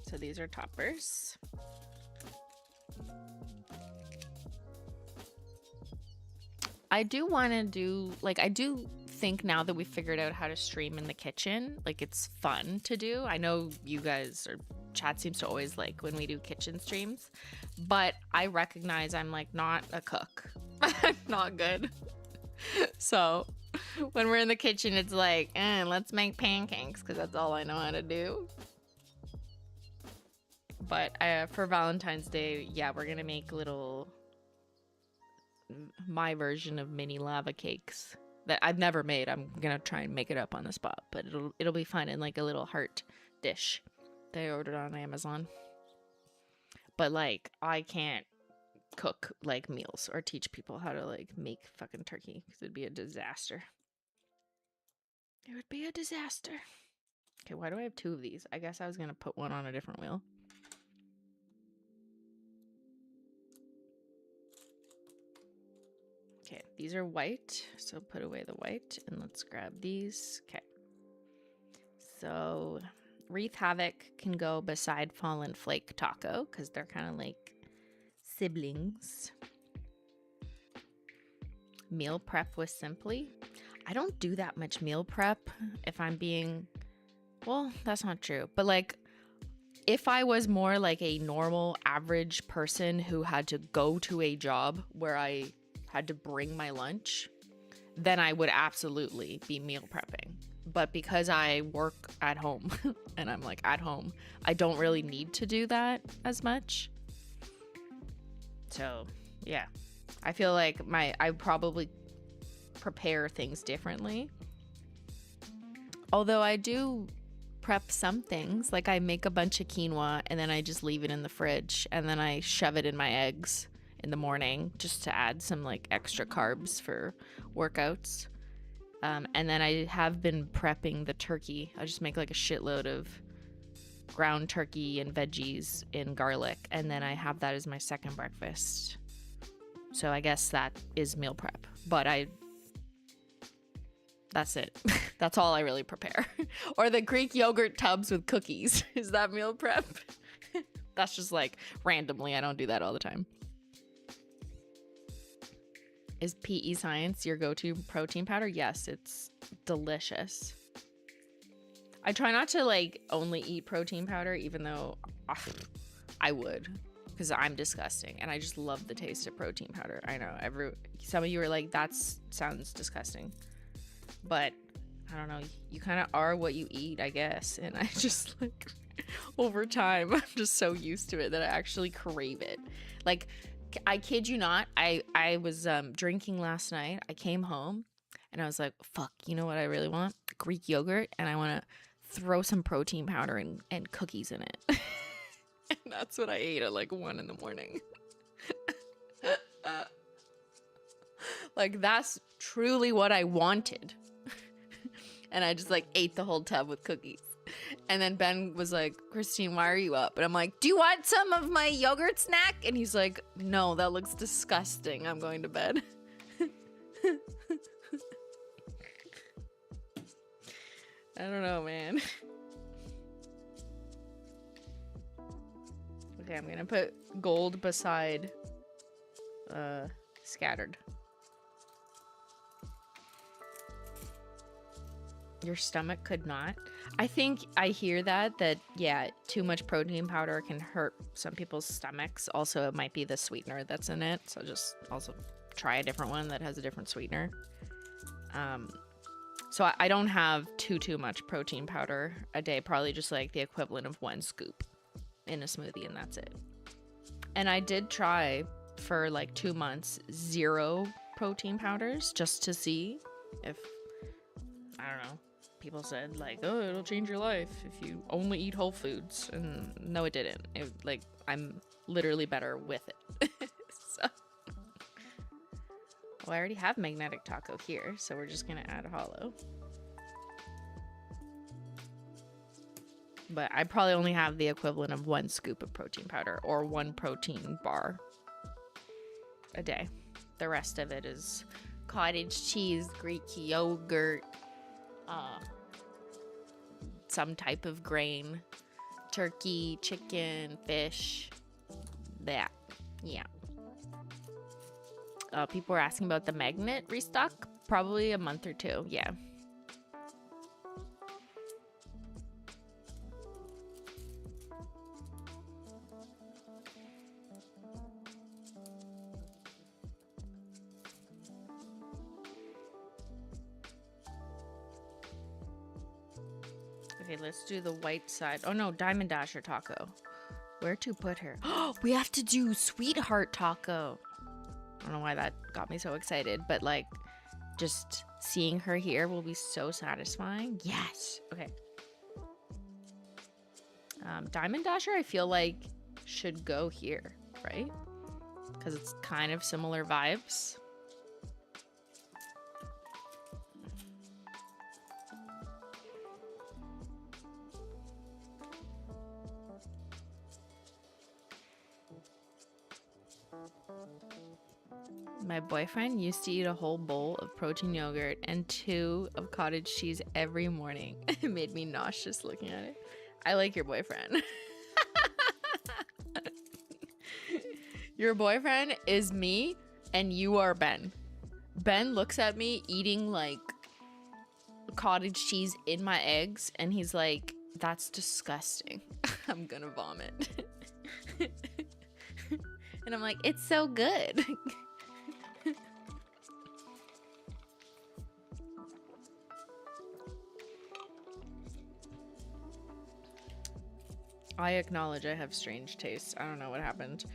So these are toppers. I do want to do, like, I do think now that we figured out how to stream in the kitchen, like, it's fun to do. I know you guys, or chat seems to always like when we do kitchen streams, but I recognize I'm, like, not a cook. I'm not good. So when we're in the kitchen, it's like, let's make pancakes, because that's all I know how to do. But for Valentine's Day, yeah, we're going to make little... my version of mini lava cakes that I've never made. I'm gonna try and make it up on the spot, but it'll be fun in like a little heart dish that I ordered on Amazon. But like, I can't cook like meals or teach people how to like make fucking turkey because it'd be a disaster. It would be a disaster. Okay, why do I have two of these? I guess I was gonna put one on a different wheel. Okay, these are white, so put away the white, and let's grab these. Okay. So, Wreath Havoc can go beside Fallen Flake Taco, because they're kind of like siblings. Meal prep with Simply. I don't do that much meal prep, if I'm being... well, that's not true. But like, if I was more like a normal, average person who had to go to a job where I had to bring my lunch, then I would absolutely be meal prepping. But because I work at home and I'm like at home, I don't really need to do that as much. So yeah, I feel like I probably prepare things differently. Although I do prep some things, like I make a bunch of quinoa and then I just leave it in the fridge and then I shove it in my eggs in the morning just to add some like extra carbs for workouts. And then I have been prepping the turkey. I just make like a shitload of ground turkey and veggies in garlic, and then I have that as my second breakfast. So I guess that is meal prep. But that's it. That's all I really prepare. Or the Greek yogurt tubs with cookies. Is that meal prep? That's just like randomly. I don't do that all the time. Is PE Science your go-to protein powder? Yes, it's delicious. I try not to like only eat protein powder, even though I would, because I'm disgusting and I just love the taste of protein powder. I know some of you are like, that sounds disgusting, but I don't know. You kind of are what you eat, I guess. And I just like over time, I'm just so used to it that I actually crave it. Like, I kid you not, I was drinking last night. I came home and I was like, fuck, you know what I really want? Greek yogurt, and I want to throw some protein powder and cookies in it. And that's what I ate at like 1 in the morning. Like, that's truly what I wanted. And I just like ate the whole tub with cookies. And then Ben was like, Christine, why are you up? And I'm like, do you want some of my yogurt snack? And he's like, no, that looks disgusting. I'm going to bed. I don't know, man. Okay, I'm going to put gold beside scattered. Your stomach could not. I think I hear that yeah, too much protein powder can hurt some people's stomachs. Also, it might be the sweetener that's in it, so just also try a different one that has a different sweetener. So I don't have too much protein powder a day, probably just like the equivalent of 1 scoop in a smoothie, and that's it. And I did try for like 2 months 0 protein powders just to see if, I don't know, people said like, oh, it'll change your life if you only eat whole foods. And no, it didn't. Like, I'm literally better with it. So Well, I already have magnetic taco here, so we're just gonna add holo. But I probably only have the equivalent of 1 scoop of protein powder or 1 protein bar a day. The rest of it is cottage cheese, Greek yogurt, some type of grain, turkey, chicken, fish, that. Yeah. People were asking about the magnet restock. Probably a month or 2. Yeah. Okay, let's do the white side. Oh no, Diamond Dasher taco. Where to put her? Oh, we have to do Sweetheart taco. I don't know why that got me so excited, but like just seeing her here will be so satisfying. Yes. Okay. Diamond Dasher, I feel like should go here, right? Because it's kind of similar vibes. My boyfriend used to eat a whole bowl of protein yogurt and 2 of cottage cheese every morning. It made me nauseous looking at it. I like your boyfriend. Your boyfriend is me and you are Ben. Ben looks at me eating like cottage cheese in my eggs and he's like, that's disgusting. I'm gonna vomit. And I'm like, it's so good. I acknowledge I have strange tastes. I don't know what happened.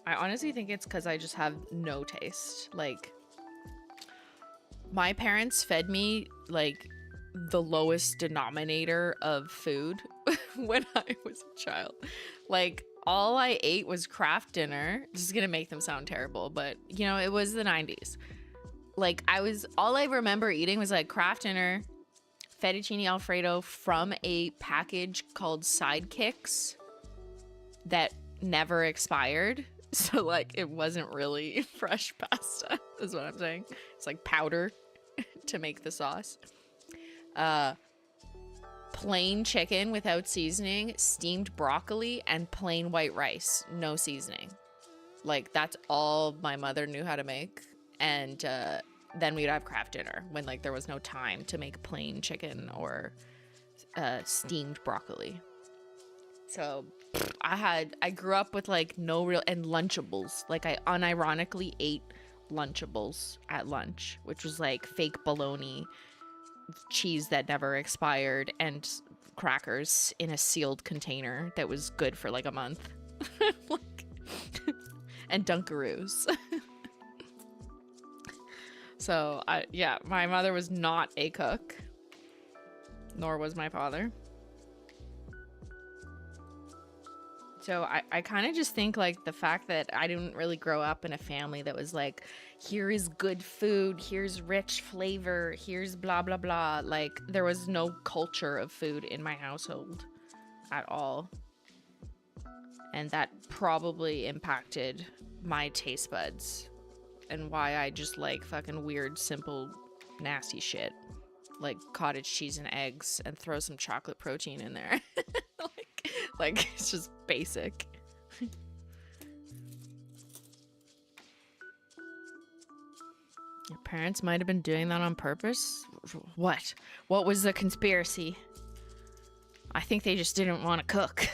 I honestly think it's because I just have no taste. Like, my parents fed me, like, the lowest denominator of food when I was a child. Like, all I ate was Kraft dinner. This is gonna make them sound terrible, but, you know, it was the 90s. Like, all I remember eating was, like, Kraft dinner, fettuccine alfredo from a package called Sidekicks that never expired. So like it wasn't really fresh pasta is what I'm saying. It's like powder to make the sauce. Plain chicken without seasoning, steamed broccoli, and plain white rice, no seasoning. Like that's all my mother knew how to make. And then we'd have Kraft dinner when like there was no time to make plain chicken or steamed broccoli. So I grew up with like no real, and Lunchables. Like I unironically ate Lunchables at lunch, which was like fake bologna, cheese that never expired, and crackers in a sealed container that was good for like a month. Like, and Dunkaroos. So, yeah, my mother was not a cook, nor was my father. So I kind of just think like the fact that I didn't really grow up in a family that was like, here is good food, here's rich flavor, here's blah, blah, blah. Like there was no culture of food in my household at all. And that probably impacted my taste buds. And why I just like fucking weird, simple, nasty shit. Like cottage cheese and eggs and throw some chocolate protein in there. like it's just basic. Your parents might have been doing that on purpose? What? What was the conspiracy? I think they just didn't want to cook.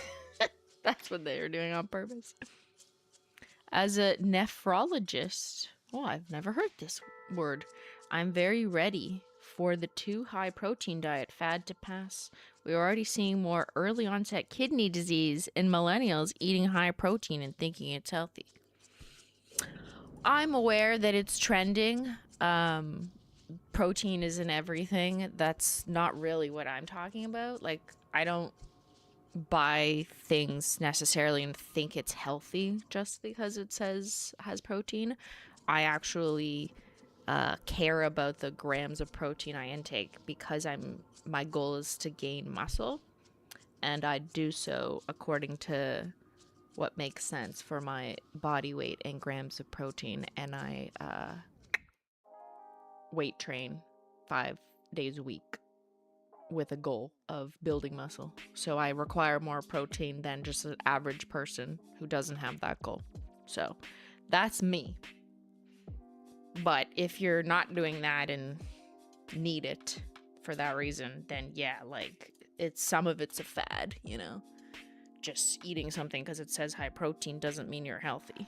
That's what they were doing on purpose. As a nephrologist... Oh, I've never heard this word. I'm very ready for the too high protein diet fad to pass. We're already seeing more early onset kidney disease in millennials eating high protein and thinking it's healthy. I'm aware that it's trending. Protein isn't everything. That's not really what I'm talking about. Like, I don't buy things necessarily and think it's healthy just because it says has protein. I actually care about the grams of protein I intake because my goal is to gain muscle, and I do so according to what makes sense for my body weight and grams of protein, and I weight train 5 days a week with a goal of building muscle. So I require more protein than just an average person who doesn't have that goal. So that's me. But if you're not doing that and need it for that reason, then yeah, like some of it's a fad, you know? Just eating something because it says high protein doesn't mean you're healthy.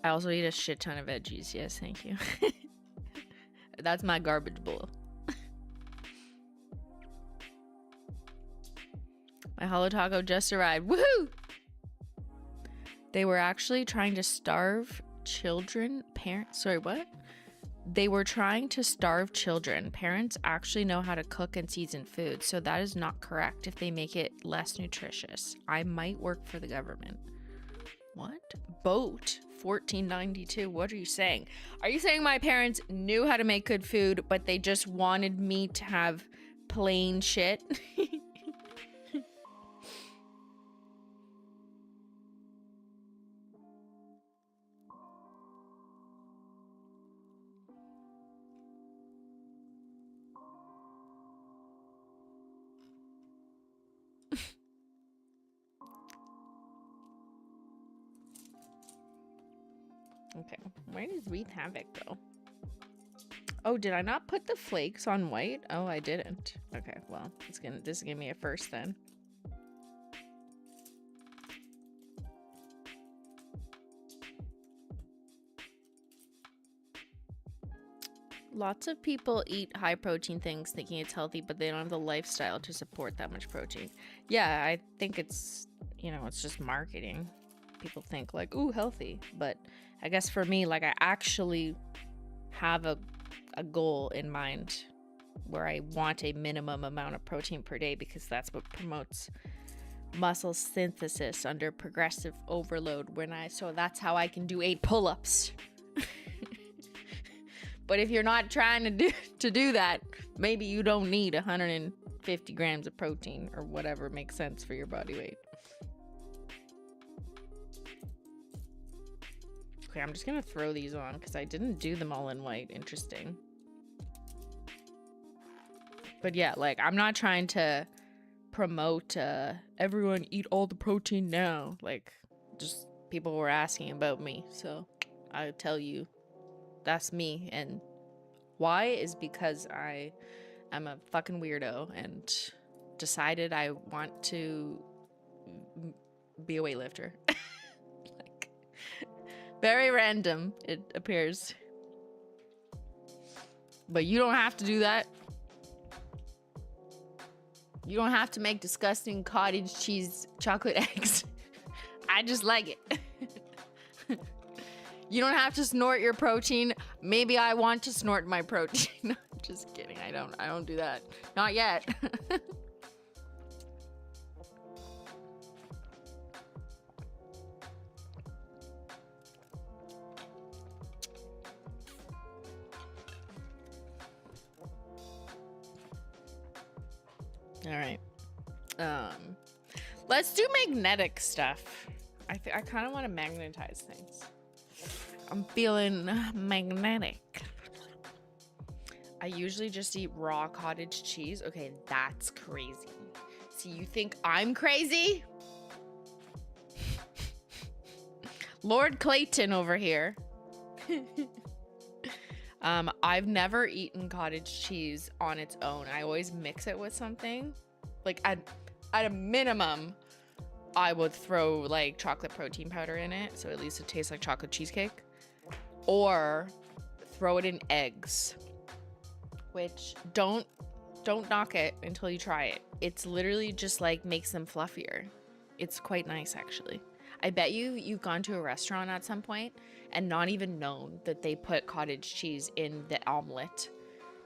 I also eat a shit ton of veggies. Yes, thank you. That's my garbage bowl. My Holo Taco just arrived. Woohoo! They were actually trying to starve children. Sorry, what? They were trying to starve children. Parents actually know how to cook and season food, so that is not correct if they make it less nutritious. I might work for the government. What? Boat $14.92. What are you saying? Are you saying my parents knew how to make good food, but they just wanted me to have plain shit? Okay, where does Wreath Havoc go? Oh, did I not put the flakes on white? Oh, I didn't. Okay, well, this is gonna be a first then. Lots of people eat high protein things thinking it's healthy, but they don't have the lifestyle to support that much protein. Yeah, I think it's, you know, it's just marketing. People think like, ooh, healthy, but I guess for me, like, I actually have a goal in mind where I want a minimum amount of protein per day because that's what promotes muscle synthesis under progressive overload so that's how I can do 8 pull-ups. But if you're not trying to do that, maybe you don't need 150 grams of protein or whatever makes sense for your body weight. Okay, I'm just gonna throw these on because I didn't do them all in white. Interesting. But yeah, like, I'm not trying to promote everyone eat all the protein now. Like, just people were asking about me, so I tell you that's me. And why is because I am a fucking weirdo and decided I want to be a weightlifter. Like, very random, it appears. But you don't have to do that. You don't have to make disgusting cottage cheese chocolate eggs. I just like it. You don't have to snort your protein. Maybe I want to snort my protein. No, just kidding. I don't do that. Not yet. All right. Let's do magnetic stuff. I kind of want to magnetize things. I'm feeling magnetic. I usually just eat raw cottage cheese. Okay, that's crazy. See, you think I'm crazy? Lord Clayton over here. I've never eaten cottage cheese on its own. I always mix it with something. Like, at a minimum, I would throw like chocolate protein powder in it, so at least it tastes like chocolate cheesecake. Or throw it in eggs, which don't knock it until you try it. It's literally just like makes them fluffier. It's quite nice, actually. I bet you've gone to a restaurant at some point and not even known that they put cottage cheese in the omelet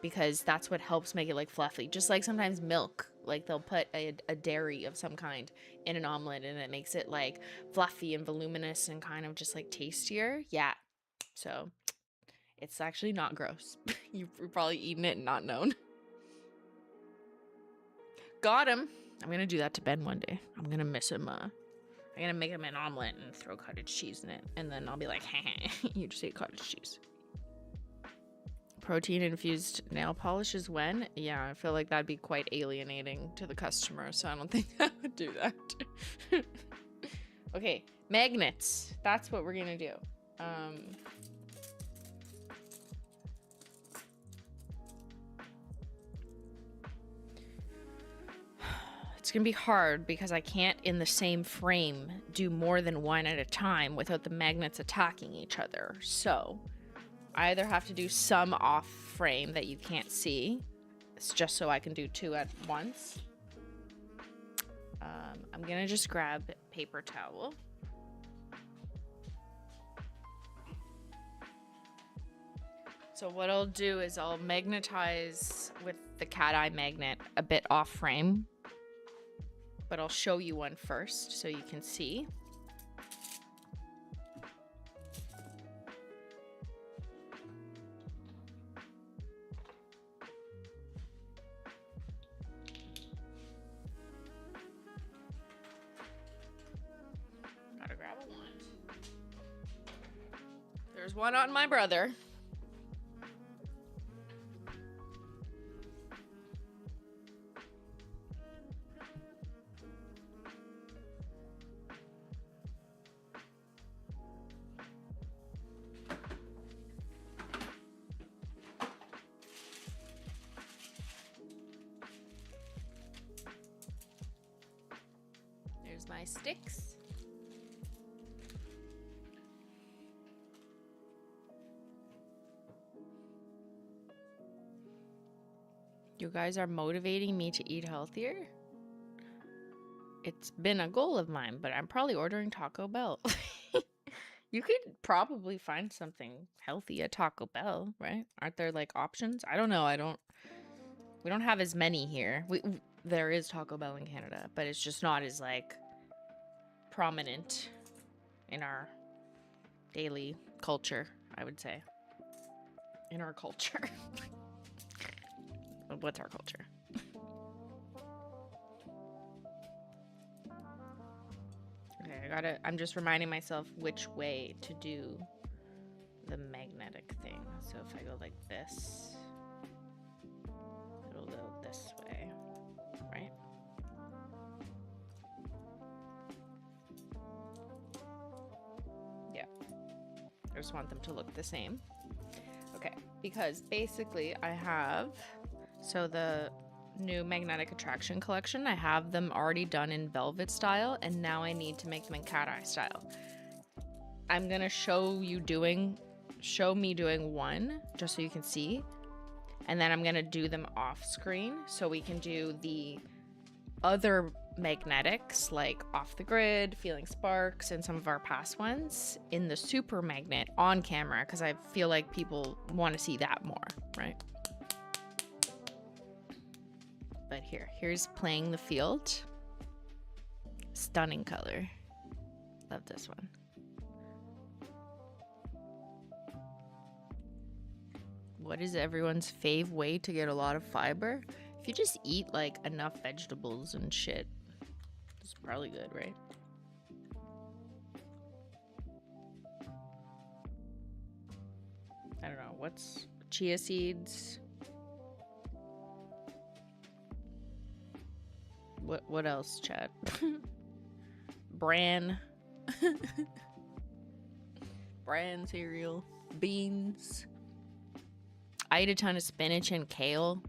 because that's what helps make it like fluffy. Just like sometimes milk, like they'll put a dairy of some kind in an omelet and it makes it like fluffy and voluminous and kind of just like tastier. Yeah. So it's actually not gross. You've probably eaten it and not known. Got him. I'm gonna do that to Ben one day. I'm gonna miss him. I'm gonna make him an omelet and throw cottage cheese in it, and then I'll be like, you just ate cottage cheese. Protein infused nail polish is when? Yeah, I feel like that'd be quite alienating to the customer, so I don't think I would do that. Okay, magnets. That's what we're gonna do. It's gonna be hard because I can't in the same frame do more than one at a time without the magnets attacking each other. So I either have to do some off frame that you can't see. It's just so I can do two at once. I'm gonna just grab paper towel. So what I'll do is I'll magnetize with the cat eye magnet a bit off frame, but I'll show you one first so you can see. Gotta grab a wand. There's one on my brother. There's my sticks. You guys are motivating me to eat healthier. It's been a goal of mine, but I'm probably ordering Taco Bell. You could probably find something healthy at Taco Bell, right? Aren't there like options? I don't know. We don't have as many here. There is Taco Bell in Canada, but it's just not as like prominent in our daily culture, I would say. In our culture. What's our culture? Okay, I'm just reminding myself which way to do the magnetic thing. So if I go like this, it'll go this way, right? Yeah. I just want them to look the same. Okay, because basically I have, so the new magnetic attraction collection, I have them already done in velvet style, and now I need to make them in cat eye style. I'm gonna show me doing one just so you can see, and then I'm gonna do them off screen so we can do the other magnetics like off the grid, feeling sparks, and some of our past ones in the super magnet on camera, because I feel like people want to see that more, right? But here's Playing the Field. Stunning color. Love this one. What is everyone's fave way to get a lot of fiber? If you just eat like enough vegetables and shit, it's probably good, right? I don't know. What's chia seeds? What else, chat? Bran. Bran cereal. Beans. I eat a ton of spinach and kale.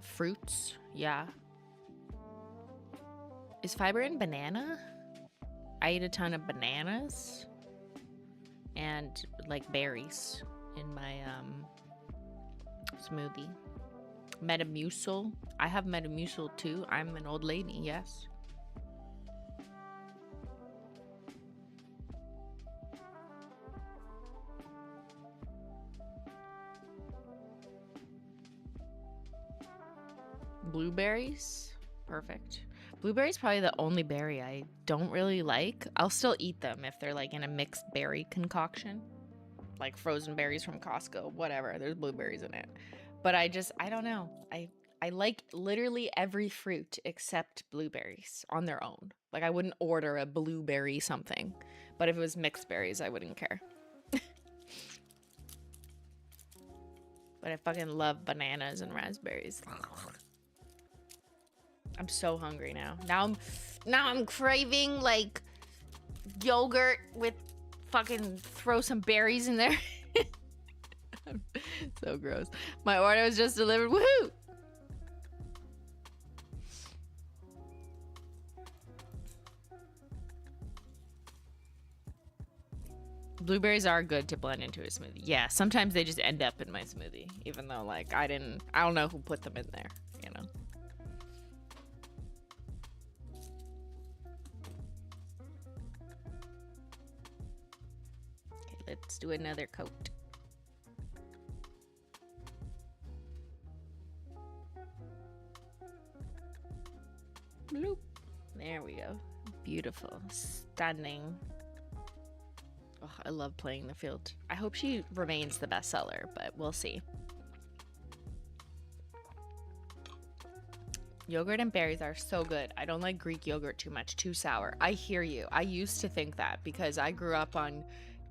Fruits. Yeah. Is fiber in banana? I eat a ton of bananas. And like berries in my smoothie. Metamucil. I have Metamucil too. I'm an old lady, yes. Blueberries, perfect. Blueberries probably the only berry I don't really like. I'll still eat them if they're like in a mixed berry concoction, like frozen berries from Costco, whatever. There's blueberries in it. But I don't know. I like literally every fruit except blueberries on their own. Like I wouldn't order a blueberry something, but if it was mixed berries, I wouldn't care. But I fucking love bananas and raspberries. I'm so hungry now. Now I'm craving like yogurt with fucking throw some berries in there. So gross. My order was just delivered. Woohoo! Blueberries are good to blend into a smoothie. Yeah, sometimes they just end up in my smoothie, even though like I don't know who put them in there, you know. Okay, let's do another coat. Bloop. There we go. Beautiful. Stunning. Oh, I love playing the field. I hope she remains the bestseller, but we'll see. Yogurt and berries are so good. I don't like Greek yogurt too much, too sour. I hear you. I used to think that because I grew up on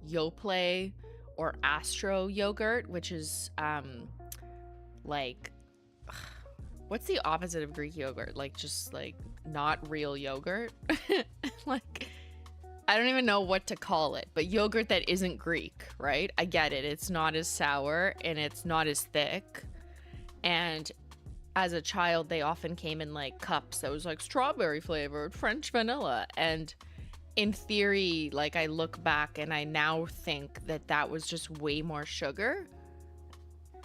Yoplait or Astro yogurt, which is like, what's the opposite of Greek yogurt? Like just like not real yogurt. Like, I don't even know what to call it, but yogurt that isn't Greek, right? I get it. It's not as sour and it's not as thick. And as a child, they often came in like cups that was like strawberry flavored, French vanilla. And in theory, like I look back and I now think that that was just way more sugar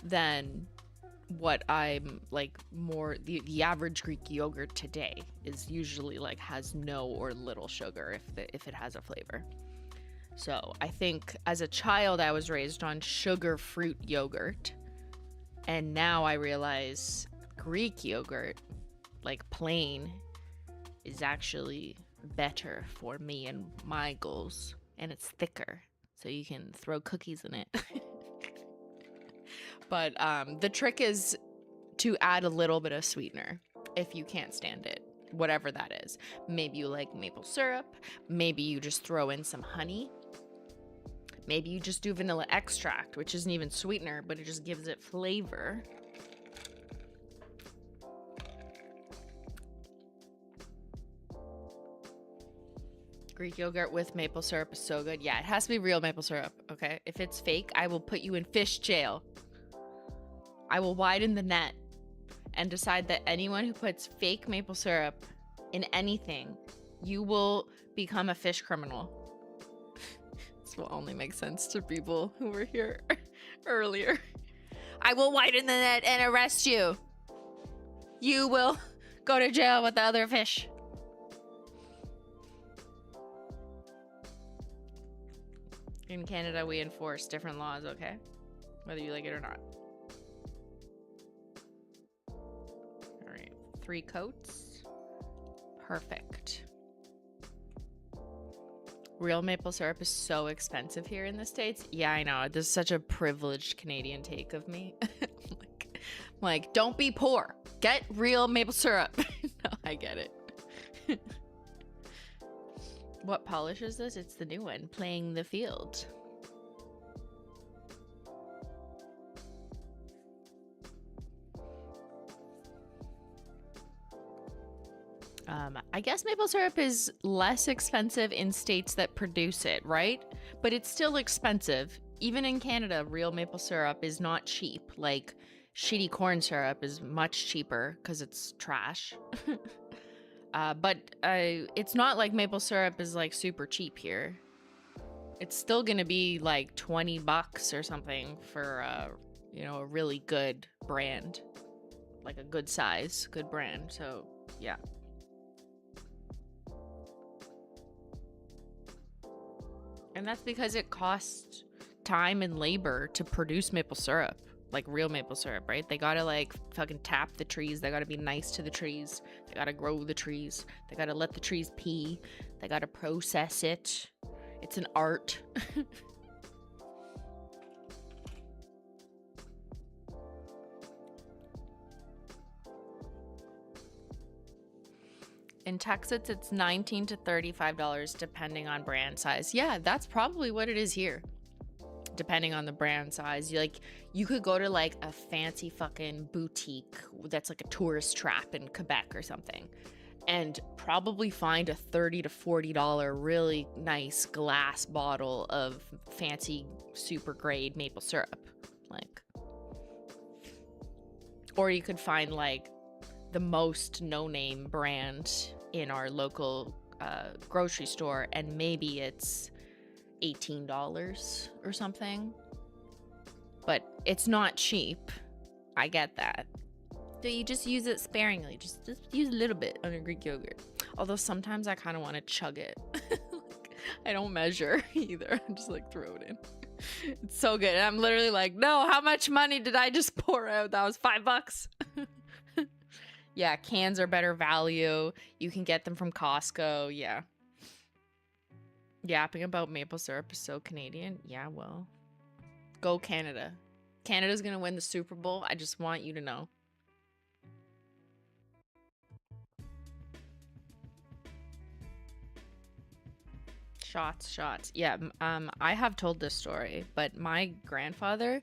than what I'm like more the average Greek yogurt today is usually like has no or little sugar if it has a flavor. So I think as a child I was raised on sugar fruit yogurt, and now I realize Greek yogurt, like plain, is actually better for me and my goals, and it's thicker so you can throw cookies in it. But the trick is to add a little bit of sweetener if you can't stand it, whatever that is. Maybe you like maple syrup. Maybe you just throw in some honey. Maybe you just do vanilla extract, which isn't even sweetener, but it just gives it flavor. Greek yogurt with maple syrup is so good. Yeah, it has to be real maple syrup, okay? If it's fake, I will put you in fish jail. I will widen the net and decide that anyone who puts fake maple syrup in anything, you will become a fish criminal. This will only make sense to people who were here earlier. I will widen the net and arrest you. You will go to jail with the other fish. In Canada, we enforce different laws, okay? Whether you like it or not. 3 coats. Perfect. Real maple syrup is so expensive here in the States. Yeah, I know. This is such a privileged Canadian take of me. like, don't be poor. Get real maple syrup. No, I get it. What polish is this? It's the new one, Playing the Field. I guess maple syrup is less expensive in states that produce it, right? But it's still expensive. Even in Canada, real maple syrup is not cheap. Like, shitty corn syrup is much cheaper because it's trash. But it's not like maple syrup is like super cheap here. It's still gonna be like $20 or something for you know, a really good brand, like a good size, good brand. So yeah. And that's because it costs time and labor to produce maple syrup. like real maple syrup, right? They gotta like fucking tap the trees. They gotta be nice to the trees. They gotta grow the trees. They gotta let the trees pee. They gotta process it. It's an art. In Texas, it's $19 to $35 depending on brand size. Yeah, that's probably what it is here. Depending on the brand size. You could go to like a fancy fucking boutique that's like a tourist trap in Quebec or something and probably find a $30 to $40 really nice glass bottle of fancy super grade maple syrup. Like, or you could find like the most no-name brand in our local grocery store and maybe it's $18 or something, but it's not cheap. I get that. So you just use it sparingly. Just use a little bit on your Greek yogurt. Although sometimes I kind of want to chug it. I don't measure either. I just like throw it in. It's so good. And I'm literally like, no, how much money did I just pour out? That was $5. Yeah, cans are better value. You can get them from Costco. Yeah. Yapping about maple syrup is so Canadian. Yeah, well. Go Canada. Canada's gonna win the Super Bowl. I just want you to know. Shots. Yeah, I have told this story, but my grandfather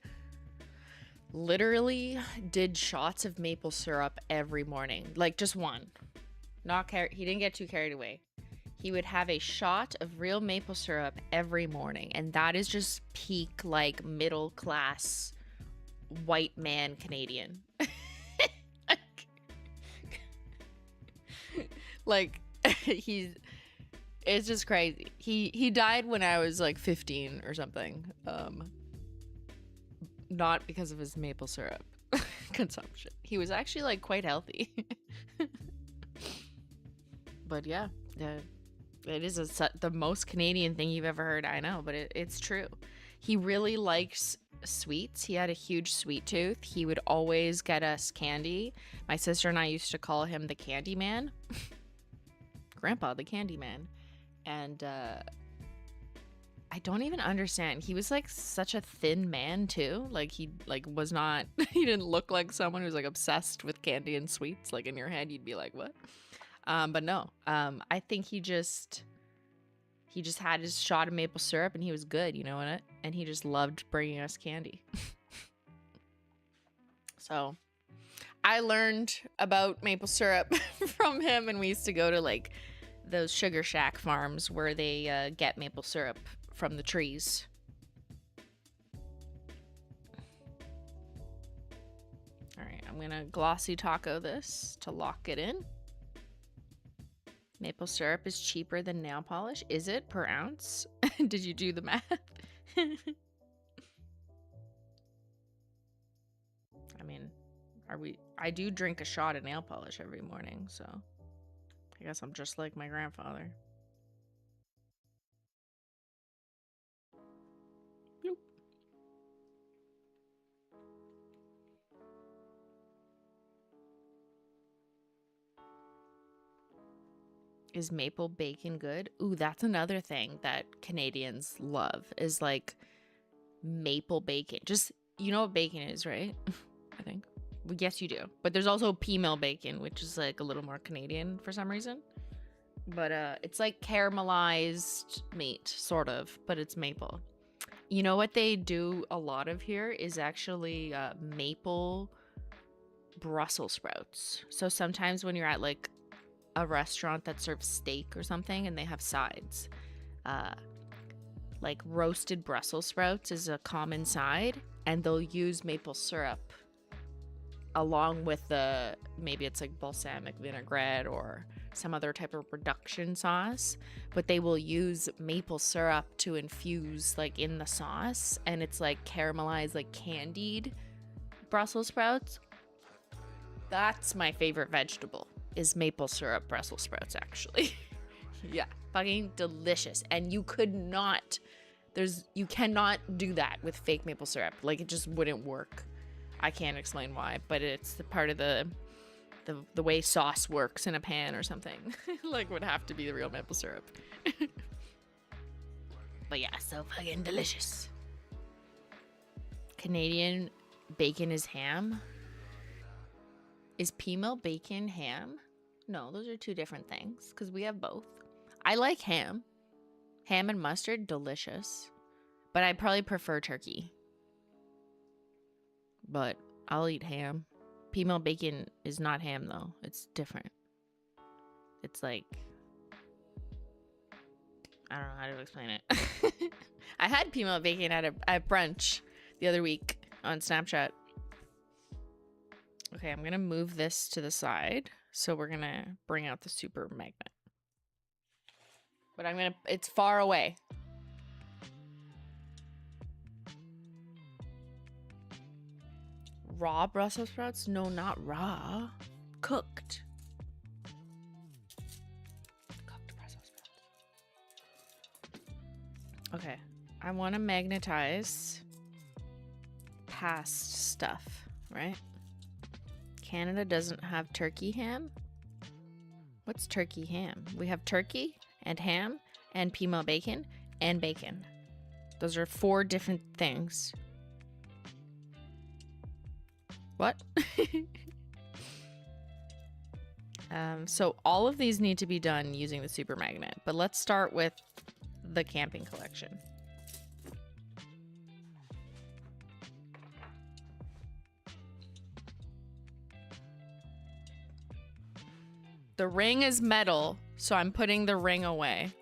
literally did shots of maple syrup every morning. Like, just one. He didn't get too carried away. He would have a shot of real maple syrup every morning, and that is just peak, like, middle class white man Canadian. Like, it's just crazy. He died when I was like 15 or something. Not because of his maple syrup consumption. He was actually like quite healthy. But yeah, it is the most Canadian thing you've ever heard. I know, but it's true. He really likes sweets. He had a huge sweet tooth. He would always get us candy. My sister and I used to call him the Candy Man. Grandpa, the Candy Man. And I don't even understand. He was like such a thin man too. Like he was not, he didn't look like someone who's like obsessed with candy and sweets. Like in your head, you'd be like, what? But no, I think he just had his shot of maple syrup and he was good, you know what? And he just loved bringing us candy. So I learned about maple syrup from him, and we used to go to like those sugar shack farms where they get maple syrup from the trees. All right, I'm gonna glossy taco this to lock it in. Maple syrup is cheaper than nail polish. Is it per ounce? Did you do the math? I mean, I do drink a shot of nail polish every morning, so I guess I'm just like my grandfather. Bloop. Is maple bacon good? Ooh, that's another thing that Canadians love is like maple bacon. Just, you know what bacon is, right? I think. Well, yes, you do. But there's also pea mill bacon, which is like a little more Canadian for some reason. But it's like caramelized meat, sort of, but it's maple. You know what they do a lot of here is actually maple Brussels sprouts. So sometimes when you're at like a restaurant that serves steak or something and they have sides, like roasted Brussels sprouts is a common side, and they'll use maple syrup along with maybe it's like balsamic vinaigrette or some other type of reduction sauce, but they will use maple syrup to infuse like in the sauce, and it's like caramelized, like candied Brussels sprouts. That's my favorite vegetable, is maple syrup Brussels sprouts, actually. Yeah, fucking delicious. And you cannot do that with fake maple syrup. Like, it just wouldn't work. I can't explain why, but it's the part of the way sauce works in a pan or something. Like, would have to be the real maple syrup. But yeah, so fucking delicious. Canadian bacon is ham. Is Pimel bacon ham? No, those are two different things, because we have both. I like ham. Ham and mustard, delicious. But I probably prefer turkey. But I'll eat ham. Pimel bacon is not ham, though. It's different. It's like... I don't know how to explain it. I had Pimel bacon at brunch the other week on Snapchat. Okay, I'm going to move this to the side. So we're going to bring out the super magnet. But I'm going to... It's far away. Raw Brussels sprouts? No, not raw. Cooked. Cooked Brussels sprouts. Okay. I want to magnetize past stuff, right? Canada doesn't have turkey ham. What's turkey ham? We have turkey and ham and Pimel bacon and bacon. Those are 4 different things. What? So all of these need to be done using the super magnet, but let's start with the camping collection. The ring is metal, so I'm putting the ring away.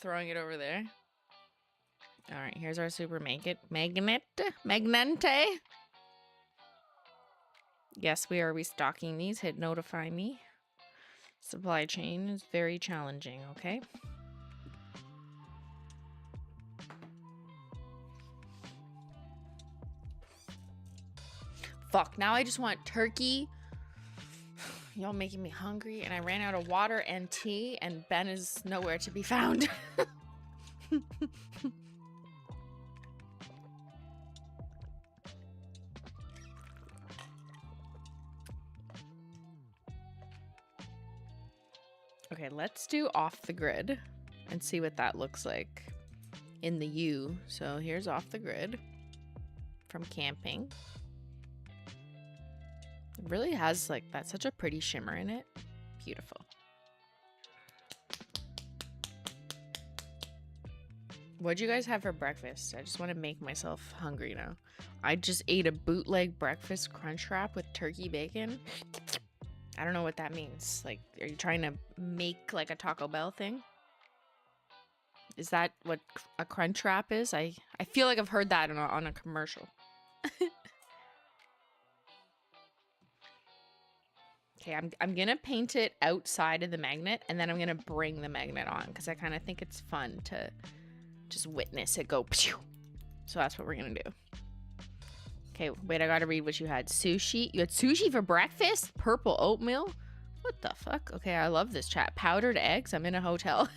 Throwing it over there. All right, here's our super magnet. Magnente. Yes, we are restocking these. Hit notify me. Supply chain is very challenging, okay? Fuck, now I just want turkey. Y'all making me hungry, and I ran out of water and tea, and Ben is nowhere to be found. Okay, let's do off the grid and see what that looks like in the U. So here's off the grid from camping. It really has like that, such a pretty shimmer in it. Beautiful. What'd you guys have for breakfast? I just want to make myself hungry now. I just ate a bootleg breakfast crunch wrap with turkey bacon. I don't know what that means. Like, are you trying to make like a Taco Bell thing? Is that what a crunch wrap is? I feel like I've heard that on a commercial. Okay, I'm gonna paint it outside of the magnet, and then I'm gonna bring the magnet on because I kind of think it's fun to just witness it go. Pew! So that's what we're gonna do. Okay, wait, I gotta read what you had. Sushi. You had sushi for breakfast? Purple oatmeal? What the fuck? Okay, I love this chat. Powdered eggs. I'm in a hotel.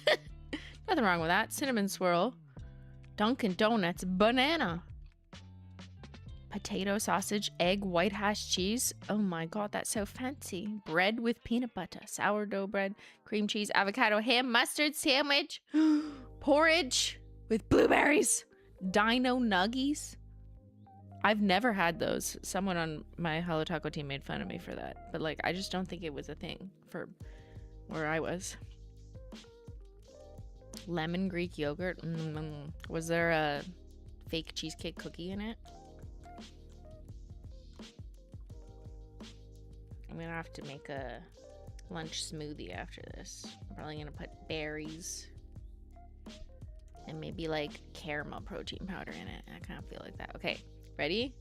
Nothing wrong with that. Cinnamon swirl. Dunkin' Donuts. Banana. Potato sausage. Egg. White hash cheese. Oh my god, that's so fancy. Bread with peanut butter. Sourdough bread. Cream cheese. Avocado. Ham. Mustard sandwich. Porridge with blueberries. Dino nuggies. I've never had those. Someone on my Holo Taco team made fun of me for that. But, like, I just don't think it was a thing for where I was. Lemon Greek yogurt. Was there a fake cheesecake cookie in it? I'm gonna have to make a lunch smoothie after this. I'm probably gonna put berries and maybe, like, caramel protein powder in it. I kind of feel like that. Okay. Ready?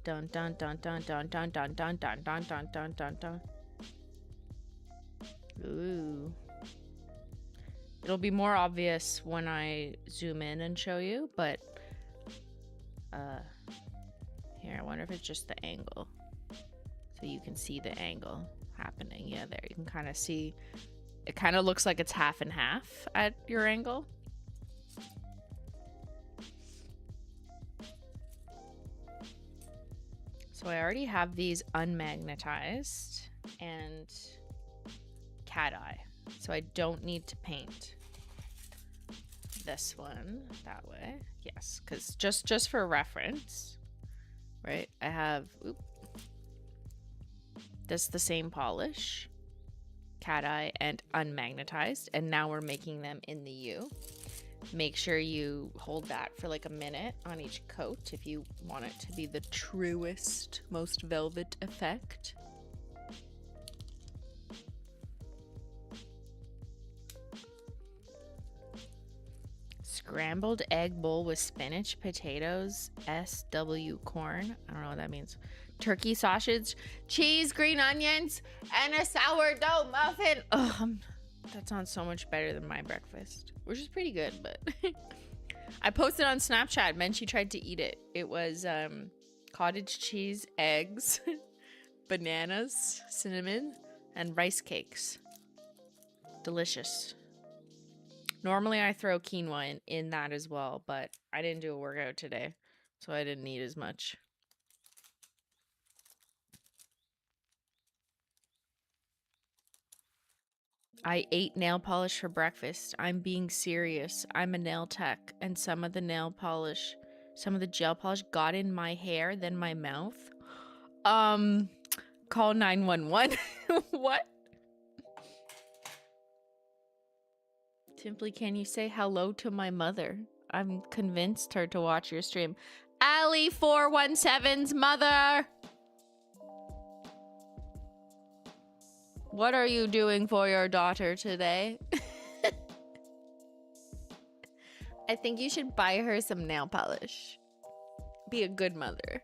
Dun dun dun dun dun dun dun dun dun dun dun dun dun dun. Ooh. It'll be more obvious when I zoom in and show you, but here, I wonder if it's just the angle. So you can see the angle happening. Yeah, there. You can kind of see. It kind of looks like it's half and half at your angle. So I already have these unmagnetized and cat eye. So I don't need to paint this one that way. Yes, because just for reference, right? I have this the same polish, cat eye and unmagnetized, and now we're making them in the U. Make sure you hold that for like a minute on each coat if you want it to be the truest, most velvet effect. Scrambled egg bowl with spinach, potatoes, SW corn. I don't know what that means. Turkey sausage, cheese, green onions, and a sourdough muffin. Oh, that sounds so much better than my breakfast, which is pretty good, but I posted on Snapchat. Menchie tried to eat it. It was cottage cheese, eggs, bananas, cinnamon, and rice cakes. Delicious. Normally I throw quinoa in that as well, but I didn't do a workout today, so I didn't eat as much. I ate nail polish for breakfast. I'm being serious. I'm a nail tech, and some of the gel polish got in my hair, then my mouth. Call 911. What? Simply, can you say hello to my mother? I'm convinced her to watch your stream. Ali417's mother! What are you doing for your daughter today? I think you should buy her some nail polish. Be a good mother.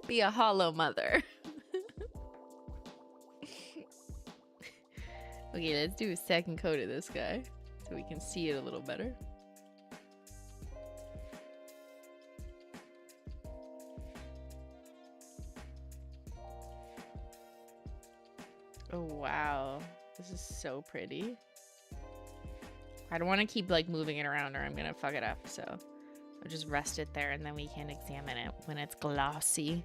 Be a holo mother. Okay, let's do a second coat of this guy so we can see it a little better. Oh, wow. This is so pretty. I don't want to keep like moving it around or I'm going to fuck it up. So I'll just rest it there and then we can examine it when it's glossy.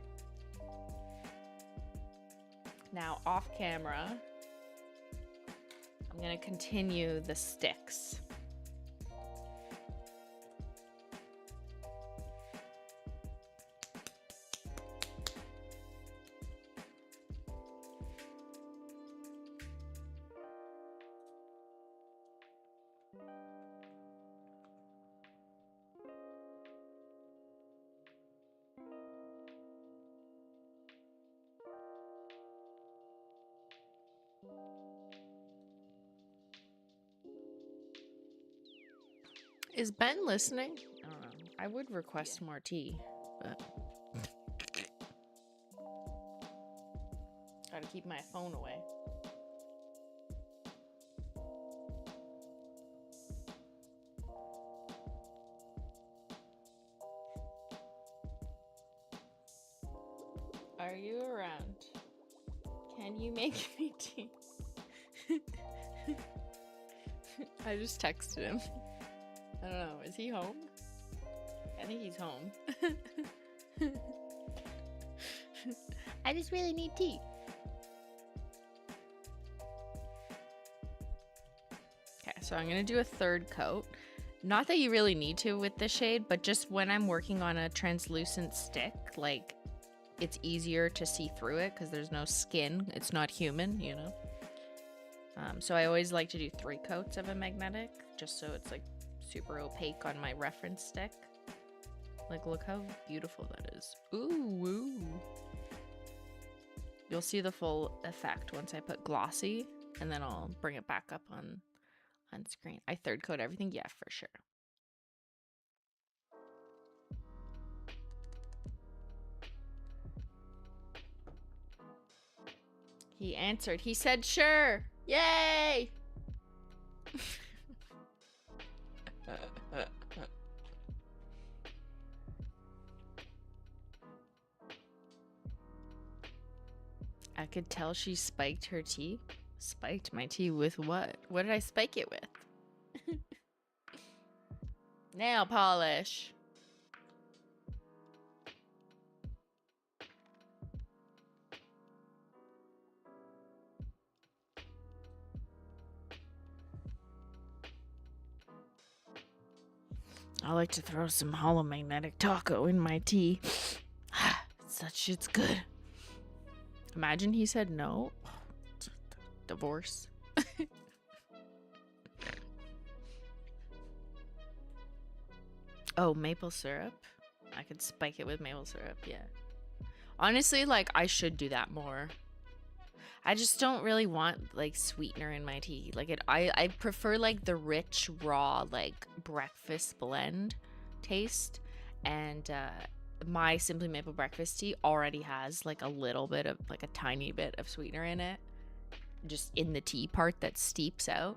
Now off camera, I'm going to continue the sticks. Is Ben listening? I don't know. I would request more tea, but gotta keep my phone away. Are you around? Can you make me tea? I just texted him. I don't know. Is he home? I think he's home. I just really need tea. Okay, so I'm going to do a third coat. Not that you really need to with this shade, but just when I'm working on a translucent stick, like, it's easier to see through it because there's no skin. It's not human, you know? So I always like to do 3 coats of a magnetic, just so it's, like, super opaque on my reference stick. Like, look how beautiful that is. Ooh, woo. You'll see the full effect once I put glossy, and then I'll bring it back up on screen. I third coat everything? Yeah, for sure. He answered. He said, sure. Yay! I could tell she spiked her tea. Spiked my tea with what? What did I spike it with? Nail polish. I like to throw some Holo Taco in my tea. Such shit's good. Imagine he said no. Divorce. Oh, maple syrup. I could spike it with maple syrup, yeah. Honestly, like, I should do that more. I just don't really want, like, sweetener in my tea. Like, I prefer, like, the rich, raw, like, breakfast blend taste. And my Simply Maple breakfast tea already has, like, a little bit of, like, a tiny bit of sweetener in it. Just in the tea part that steeps out.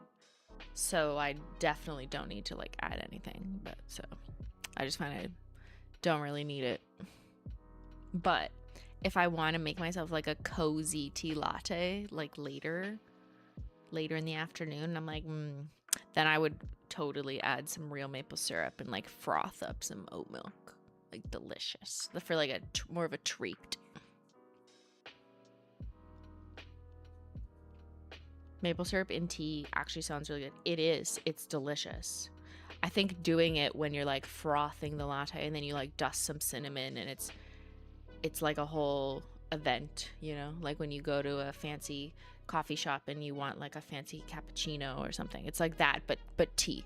So I definitely don't need to, like, add anything. But, so, I just kind of don't really need it. But if I want to make myself like a cozy tea latte, like later in the afternoon, I'm like, then I would totally add some real maple syrup and like froth up some oat milk. Like delicious. For like more of a treat. Maple syrup in tea actually sounds really good. It is. It's delicious. I think doing it when you're like frothing the latte and then you like dust some cinnamon and it's like a whole event, you know, like when you go to a fancy coffee shop and you want like a fancy cappuccino or something. It's like that, but tea.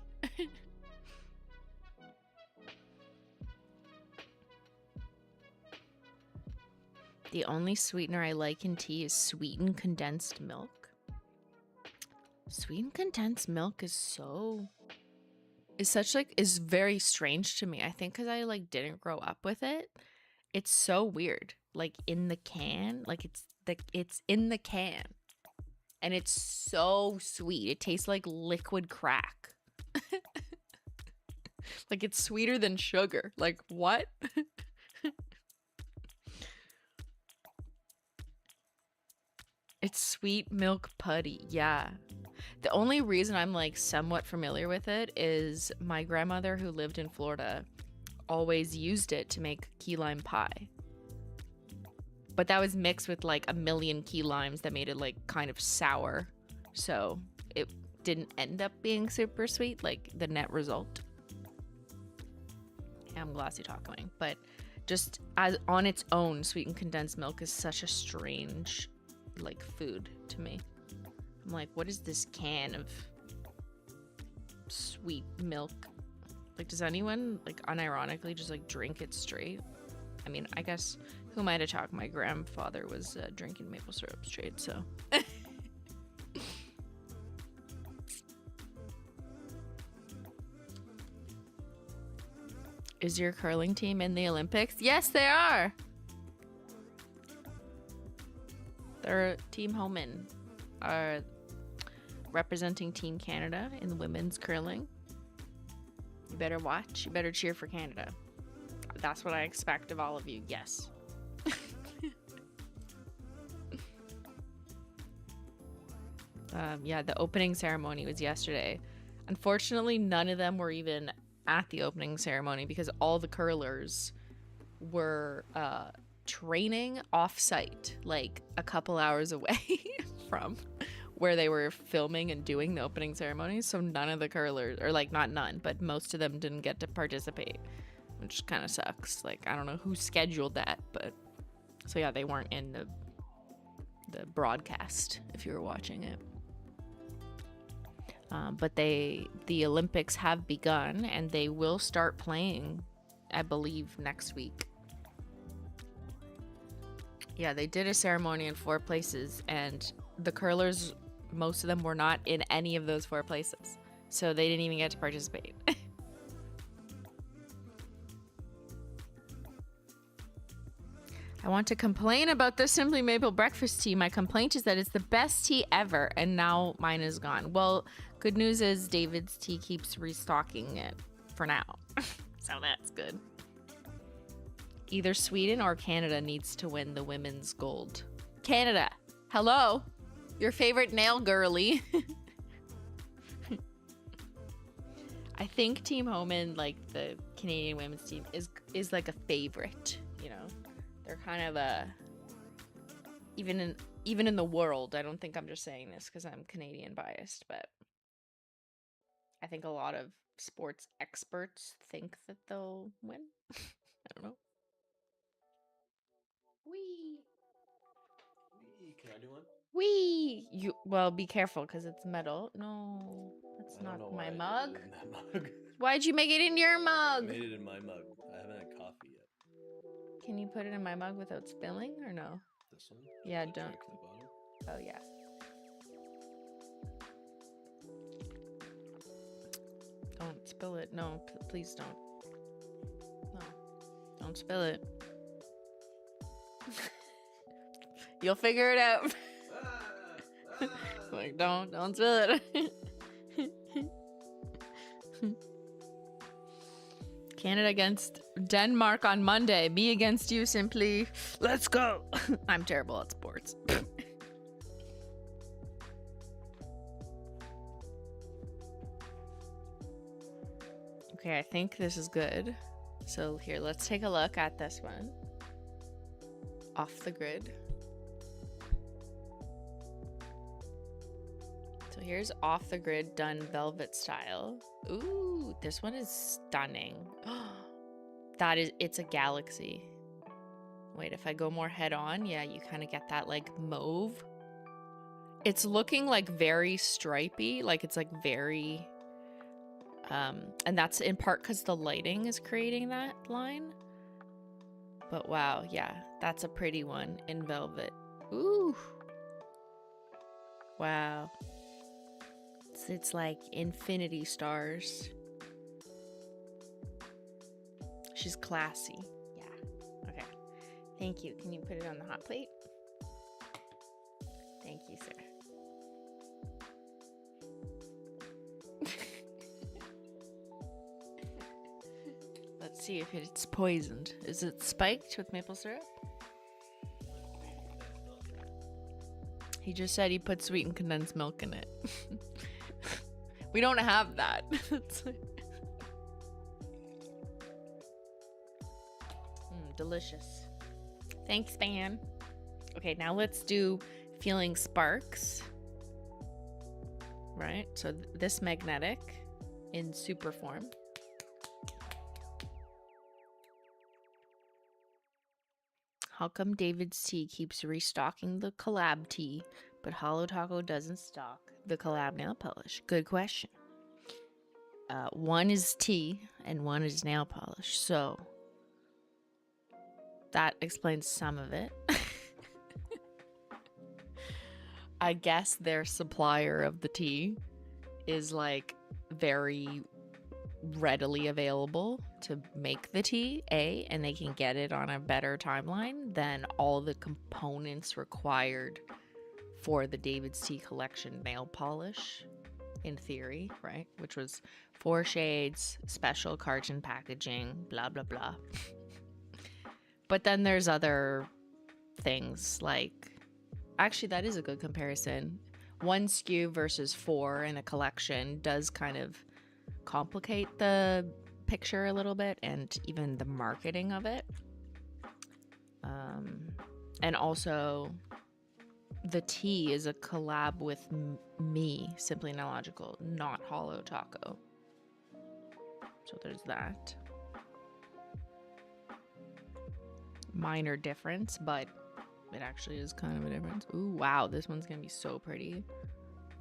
The only sweetener I like in tea is sweetened condensed milk. Sweetened condensed milk is very strange to me. I think because I like didn't grow up with it. It's so weird. Like in the can, like it's in the can, and it's so sweet. It tastes like liquid crack. Like it's sweeter than sugar. Like what? It's sweet milk putty. Yeah. The only reason I'm like somewhat familiar with it is my grandmother who lived in Florida always used it to make key lime pie. But that was mixed with like a million key limes that made it like kind of sour. So it didn't end up being super sweet, like the net result. I'm glassy tacoing, but just as on its own, sweetened condensed milk is such a strange like food to me. I'm like, what is this can of sweet milk? Like, does anyone like unironically just like drink it straight? I mean, I guess who am I to talk? My grandfather was drinking maple syrup straight, so. Is your curling team in the Olympics? Yes, they are. They're Team Homan are representing Team Canada in women's curling. You better watch. You better cheer for Canada. That's what I expect of all of you. Yes. Yeah, the opening ceremony was yesterday. Unfortunately, none of them were even at the opening ceremony because all the curlers were training off-site, like a couple hours away from where they were filming and doing the opening ceremony. So none of the curlers, or like not none, but most of them didn't get to participate, which kind of sucks. Like, I don't know who scheduled that, but so yeah, they weren't in the broadcast if you were watching it. But the Olympics have begun and they will start playing, I believe, next week. Yeah, they did a ceremony in 4 places and the curlers, most of them were not in any of those 4 places. So they didn't even get to participate. I want to complain about the Simply Maple breakfast tea. My complaint is that it's the best tea ever, and now mine is gone. Well, good news is David's tea keeps restocking it for now. So that's good. Either Sweden or Canada needs to win the women's gold. Canada, hello, your favorite nail girly. I think Team Homan, like the Canadian women's team, is like a favorite, you know. They're kind of a even in the world. I don't think I'm just saying this because I'm Canadian biased, but I think a lot of sports experts think that they'll win. I don't know. Wee. Can I do one? Wee. You well, be careful because it's metal. No, that's I don't know not why my I did mug. it in that mug. Why'd you make it in your I mug? made it in my mug. I haven't had coffee yet. Can you put it in my mug without spilling or no? This one? Yeah, The don't. drink to the bottom? Oh yeah. Don't spill it. No, please don't. No, don't spill it. You'll figure it out. Like, don't spill it. Canada against Denmark on Monday. Me against you, Simply. Let's go. I'm terrible at sports. Okay, I think this is good. So here, let's take a look at this one. Off the grid. So here's off the grid done velvet style. Ooh, this one is stunning. It's a galaxy. Wait, if I go more head on, yeah, you kind of get that like mauve. It's looking like very stripy, like it's like very, and that's in part because the lighting is creating that line. But wow, yeah, that's a pretty one in velvet. Ooh. Wow. It's like infinity stars. She's classy. Yeah. Okay. Thank you. Can you put it on the hot plate? Thank you, sir. Let's see if it's poisoned. Is it spiked with maple syrup? He just said he put sweetened condensed milk in it. We don't have that. Delicious. Thanks, Beyyyn. Okay, now let's do feeling sparks. Right? So this magnetic in super form. How come David's Tea keeps restocking the collab tea, but Holo Taco doesn't stock the collab nail polish? Good question. One is tea and one is nail polish, so that explains some of it. I guess their supplier of the tea is like very readily available to make the tea, and they can get it on a better timeline than all the components required for the David's Tea collection nail polish, in theory, right? Which was 4 shades, special carton packaging, blah, blah, blah. But then there's other things like, actually, that is a good comparison. 1 SKU versus 4 in a collection does kind of complicate the picture a little bit and even the marketing of it. And also, the tea is a collab with me, Simply Logical, not Holo Taco. So there's that. Minor difference, but it actually is kind of a difference. Ooh, wow, this one's gonna be so pretty.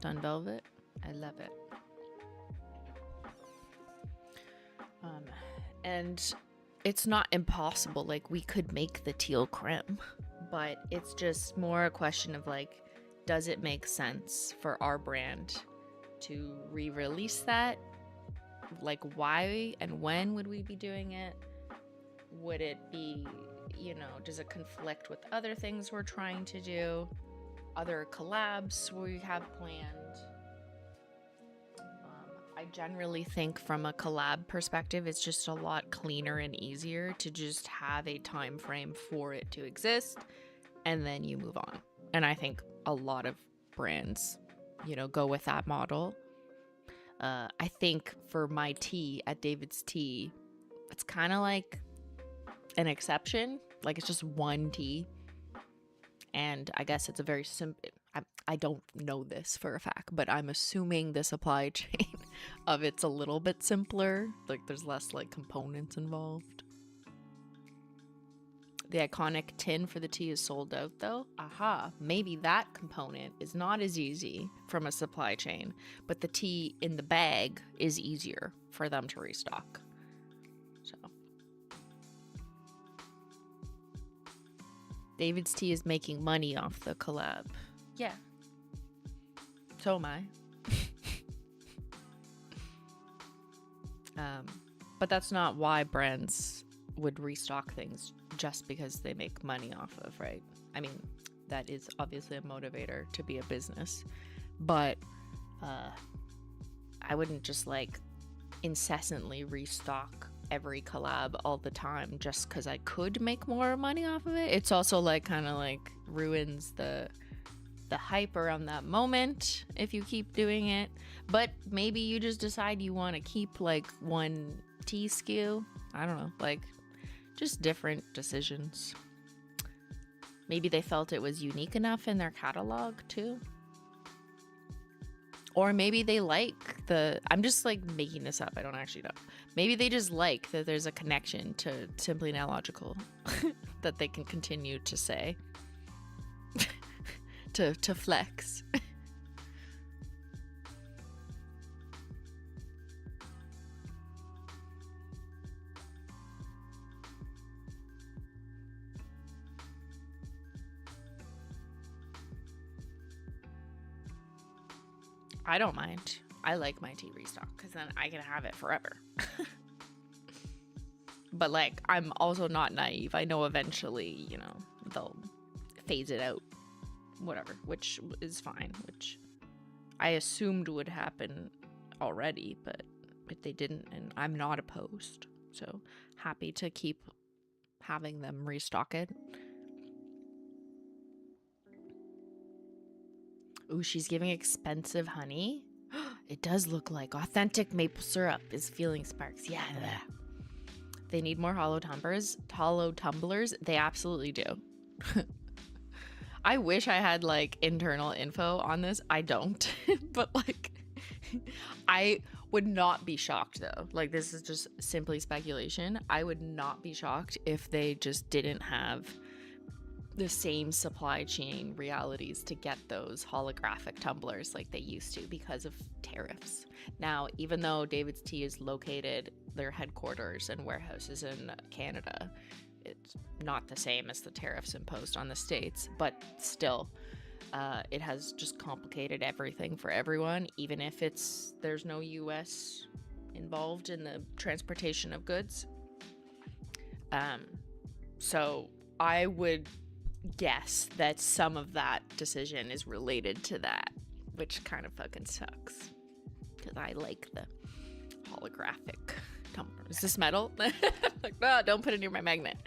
Done velvet. I love it. And it's not impossible. Like, we could make the teal creme, but it's just more a question of like, does it make sense for our brand to re-release that? Like, why and when would we be doing it? Would it be, you know, does it conflict with other things we're trying to do? Other collabs we have planned? I generally think from a collab perspective, it's just a lot cleaner and easier to just have a time frame for it to exist and then you move on. And I think a lot of brands, you know, go with that model. I think for my tea at David's Tea, it's kind of like an exception. Like, it's just one tea. And I guess it's a very simple, I don't know this for a fact, but I'm assuming the supply chain of it's a little bit simpler. Like there's less like components involved. The iconic tin for the tea is sold out though. Aha, maybe that component is not as easy from a supply chain, but the tea in the bag is easier for them to restock. So David's Tea is making money off the collab. Yeah. So am I. But that's not why brands would restock things just because they make money off of, right? I mean, that is obviously a motivator to be a business, but I wouldn't just like incessantly restock every collab all the time just because I could make more money off of it. It's also like kind of like ruins the hype around that moment if you keep doing it. But maybe you just decide you want to keep like one tea SKU. I don't know, like just different decisions. Maybe they felt it was unique enough in their catalog too. Or maybe they like I'm just like making this up, I don't actually know. Maybe they just like that there's a connection to Simply Logical that they can continue to say. to flex. I don't mind. I like my tea restock because then I can have it forever. But like, I'm also not naive. I know eventually, you know, they'll phase it out. Whatever, which is fine, which I assumed would happen already, but they didn't, and I'm not opposed. So happy to keep having them restock it. Ooh, she's giving expensive honey. It does look like authentic maple syrup is feeling sparks. Yeah. They need more hollow tumblers. Hollow tumblers. They absolutely do. I wish I had like internal info on this. I don't. But like I would not be shocked though. Like this is just simply speculation. I would not be shocked if they just didn't have the same supply chain realities to get those holographic tumblers like they used to because of tariffs. Now, even though David's Tea is located, their headquarters and warehouses in Canada, it's not the same as the tariffs imposed on the States, but still, it has just complicated everything for everyone, even if there's no US involved in the transportation of goods. So I would guess that some of that decision is related to that, which kind of fucking sucks because I like the holographic tumbler. Is this metal? Like, no, don't put it near my magnet.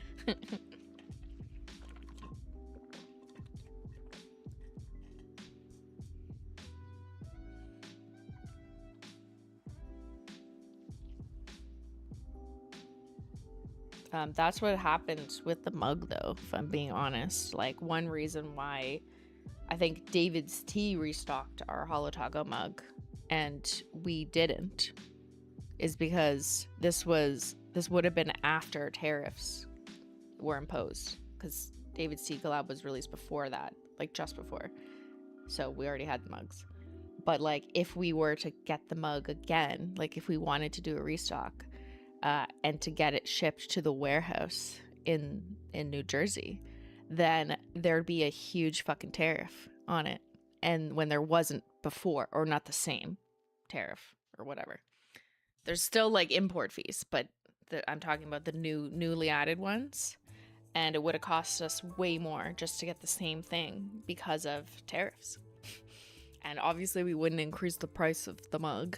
That's what happens with the mug though, if I'm being honest. Like one reason why I think David's Tea restocked our Holo Taco mug and we didn't is because this would have been after tariffs were imposed, because David's Tea collab was released before that, like just before. So we already had the mugs. But like if we were to get the mug again, like if we wanted to do a restock, and to get it shipped to the warehouse in New Jersey, then there'd be a huge fucking tariff on it. And when there wasn't before, or not the same tariff or whatever. There's still like import fees, but I'm talking about the newly added ones. And it would have cost us way more just to get the same thing because of tariffs. And obviously we wouldn't increase the price of the mug,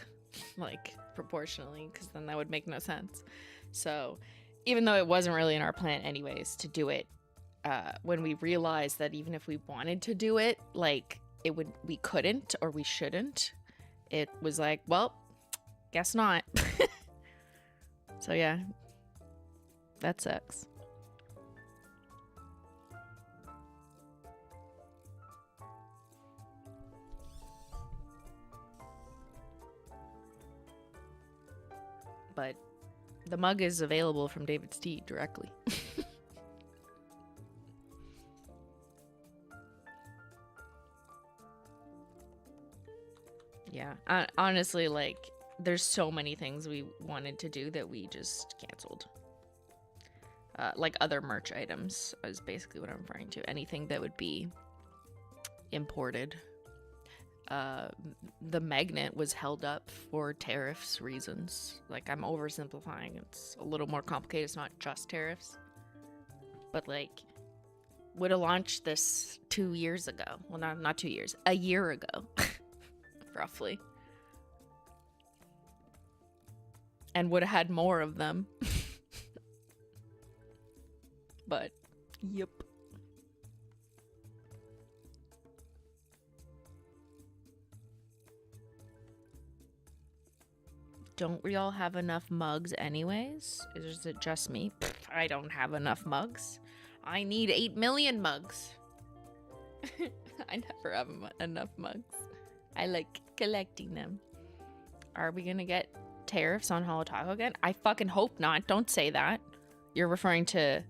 like proportionally, because then that would make no sense. So even though it wasn't really in our plan anyways to do it, when we realized that even if we wanted to do it, like we couldn't or we shouldn't, it was like, well, guess not. So yeah, that sucks. but the mug is available from David's Tea directly. Yeah, honestly, like, there's so many things we wanted to do that we just canceled. Like other merch items is basically what I'm referring to. Anything that would be imported. The magnet was held up for tariffs reasons. Like, I'm oversimplifying. It's a little more complicated. It's not just tariffs. But, like, would have launched this 2 years ago. Well, not 2 years. A year ago. Roughly. And would have had more of them. But, yep. Don't we all have enough mugs anyways? Is it just me? I don't have enough mugs. I need 8 million mugs. I never have enough mugs. I like collecting them. Are we gonna get tariffs on Holo Taco again? I fucking hope not. Don't say that. You're referring to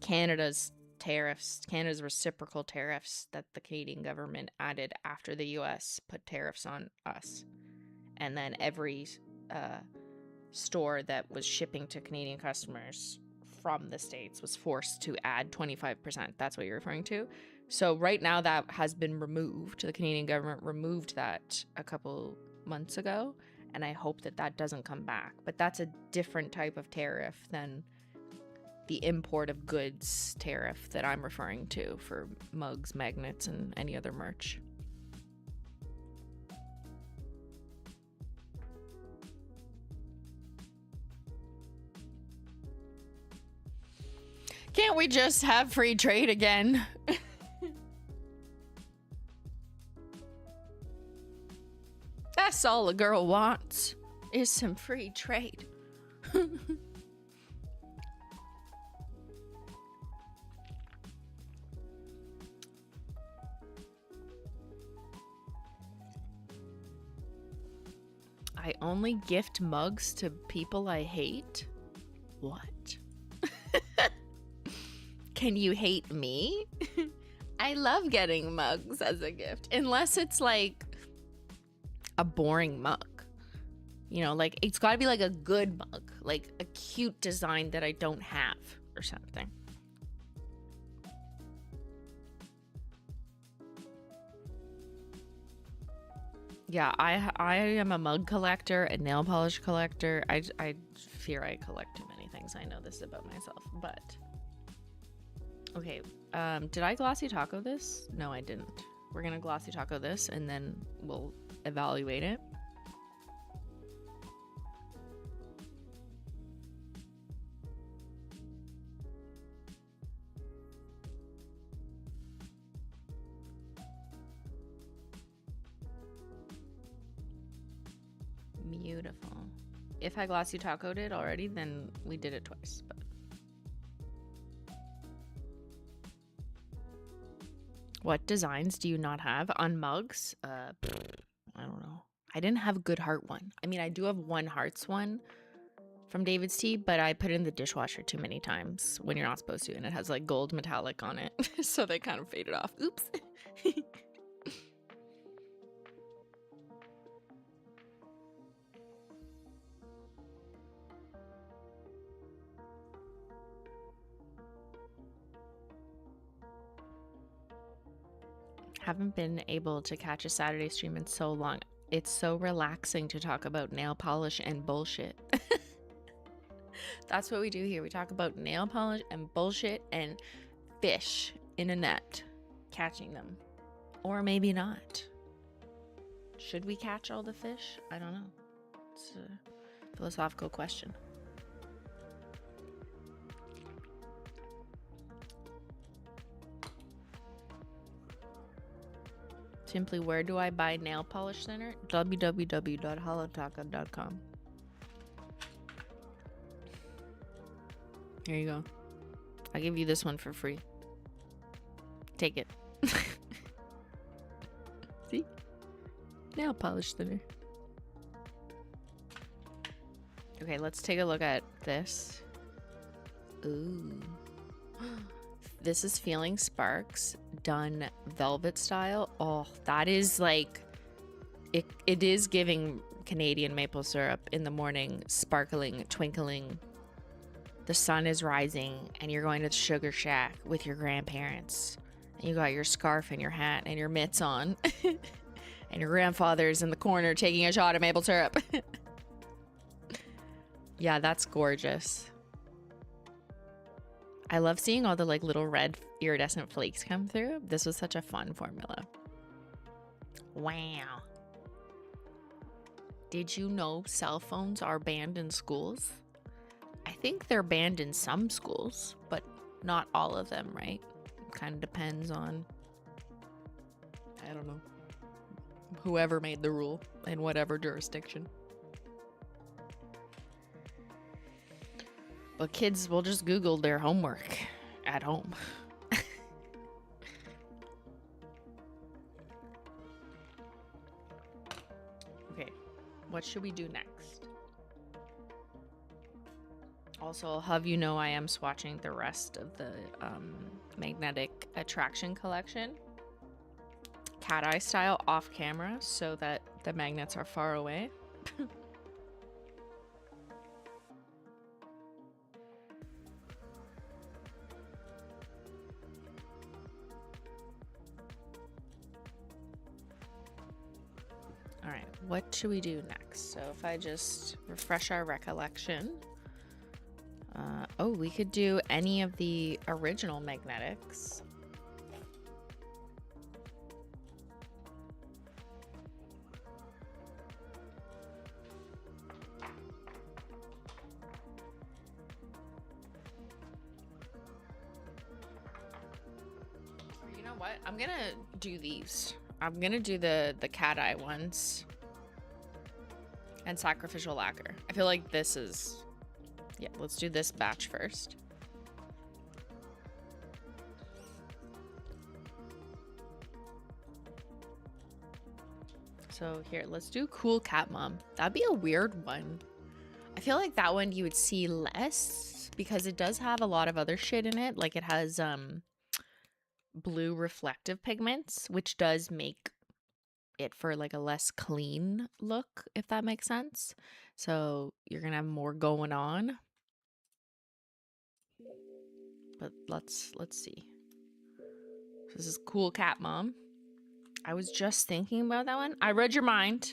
Canada's tariffs, Canada's reciprocal tariffs that the Canadian government added after the US put tariffs on us. And then every store that was shipping to Canadian customers from the States was forced to add 25%. That's what you're referring to. So right now that has been removed. The Canadian government removed that a couple months ago, and I hope that that doesn't come back. But that's a different type of tariff than the import of goods tariff that I'm referring to for mugs, magnets, and any other merch. Can't we just have free trade again? That's all a girl wants, is some free trade. I only gift mugs to people I hate? What? Can you hate me? I love getting mugs as a gift. Unless it's like a boring mug. You know, like it's gotta be like a good mug. Like a cute design that I don't have or something. Yeah, I am a mug collector, a nail polish collector. I fear I collect too many things. I know this about myself, but... Okay, did I glossy taco this? No, I didn't. We're gonna glossy taco this, and then we'll evaluate it. Beautiful. If I glossy tacoed it already, then we did it twice, but... What designs do you not have on mugs? I don't know. I didn't have a good heart one. I mean, I do have one hearts one from David's Tea, but I put it in the dishwasher too many times when you're not supposed to, and it has like gold metallic on it. So they kind of faded off. Oops. Haven't been able to catch a Saturday stream in so long. It's so relaxing to talk about nail polish and bullshit. That's what we do here. We talk about nail polish and bullshit and fish in a net. Catching them. Or maybe not. Should we catch all the fish? I don't know. It's a philosophical question. Simply, where do I buy nail polish center? www.holotaco.com. Here you go. I'll give you this one for free. Take it. See? Nail polish center. Okay, let's take a look at this. Ooh. This is Feeling Sparks, done velvet style. Oh, that is like, it is giving Canadian maple syrup in the morning, sparkling, twinkling. The sun is rising and you're going to the sugar shack with your grandparents. And you got your scarf and your hat and your mitts on. And your grandfather's in the corner taking a shot of maple syrup. Yeah, that's gorgeous. I love seeing all the like little red iridescent flakes come through. This was such a fun formula. Wow. Did you know cell phones are banned in schools? I think they're banned in some schools, but not all of them, right? Kind of depends on, I don't know, whoever made the rule in whatever jurisdiction. But kids will just Google their homework at home. Okay, what should we do next? Also, I'll have you know I am swatching the rest of the magnetic attraction collection. Cat eye style off camera so that the magnets are far away. All right, what should we do next? So if I just refresh our recollection. Oh, we could do any of the original magnetics. You know what? I'm gonna do these. I'm gonna do the cat eye ones and sacrificial lacquer. I feel like this is, yeah, let's do this batch first. So here, let's do Cool Cat Mom. That'd be a weird one. I feel like that one you would see less because it does have a lot of other shit in it. Like it has blue reflective pigments, which does make it for like a less clean look, if that makes sense. So you're gonna have more going on. But let's see. This is Cool Cat Mom. I was just thinking about that one. I read your mind.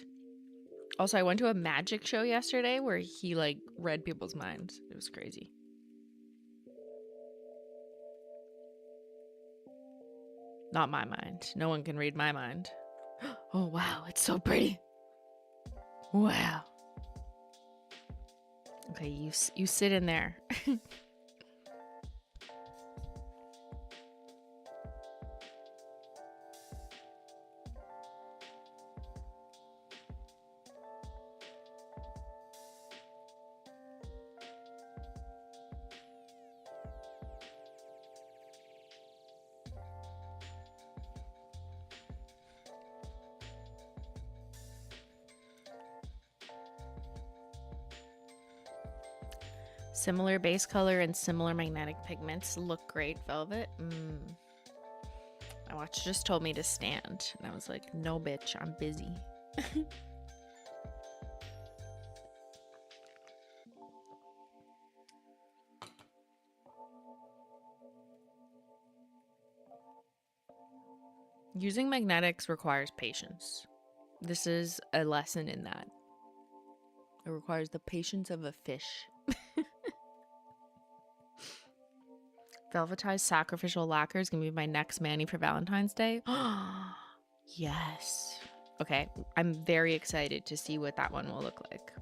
Also, I went to a magic show yesterday where he like read people's minds. It was crazy. Not my mind. No one can read my mind. Oh wow, it's so pretty. Wow. Okay, you sit in there. Similar base color and similar magnetic pigments look great, velvet. My watch just told me to stand, and I was like, no, bitch, I'm busy. Using magnetics requires patience. This is a lesson in that. It requires the patience of a fish. Velvetized sacrificial lacquer is gonna be my next mani for Valentine's Day. Yes. Okay, I'm very excited to see what that one will look like.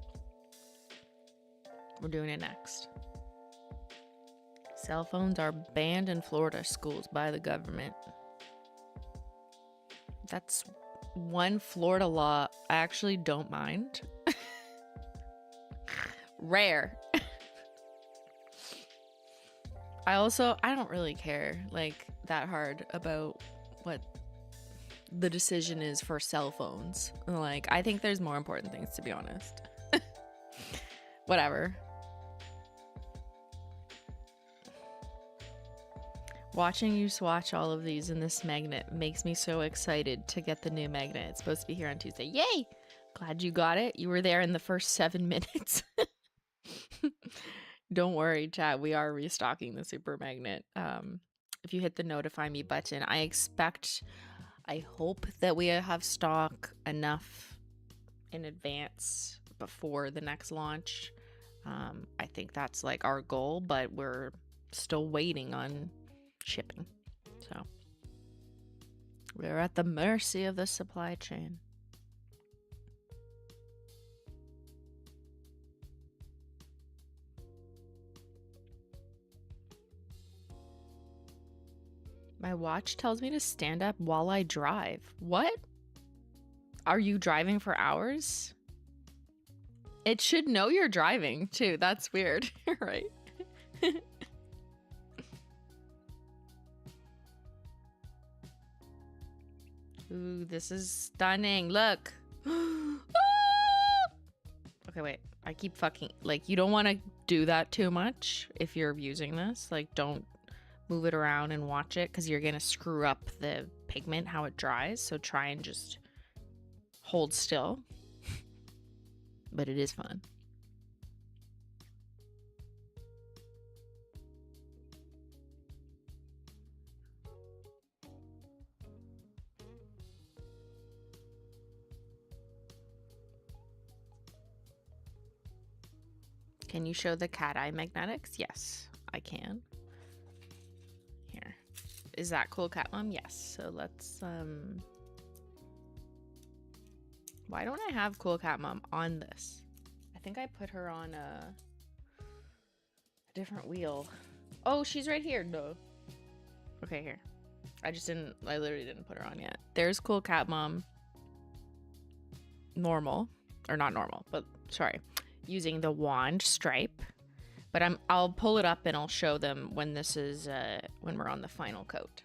We're doing it next. Cell phones are banned in Florida schools by the government. That's one Florida law I actually don't mind. Rare. I don't really care like that hard about what the decision is for cell phones. Like, I think there's more important things, to be honest. Whatever. Watching you swatch all of these in this magnet makes me so excited to get the new magnet. It's supposed to be here on Tuesday. Yay! Glad you got it. You were there in the first 7 minutes. Don't worry, chat. We are restocking the super magnet. If you hit the notify me button, I hope that we have stock enough in advance before the next launch. I think that's like our goal, but we're still waiting on shipping. So we're at the mercy of the supply chain. My watch tells me to stand up while I drive. What? Are you driving for hours? It should know you're driving too. That's weird, right? Ooh, this is stunning. Look. Okay, wait. I keep fucking... Like, you don't want to do that too much if you're using this. Like, don't move it around and watch it because you're going to screw up the pigment, how it dries. So try and just hold still. But it is fun. Can you show the cat eye magnetics? Yes, I can. Here. Is that cool, cat mom? Yes. So let's why don't I have cool cat mom on this? I think I put her on a different wheel. Oh, she's right here. No. Okay, here. I literally didn't put her on yet. There's cool cat mom. Normal. Or not normal, but sorry. Using the wand stripe, but I'll pull it up and I'll show them when this is when we're on the final coat.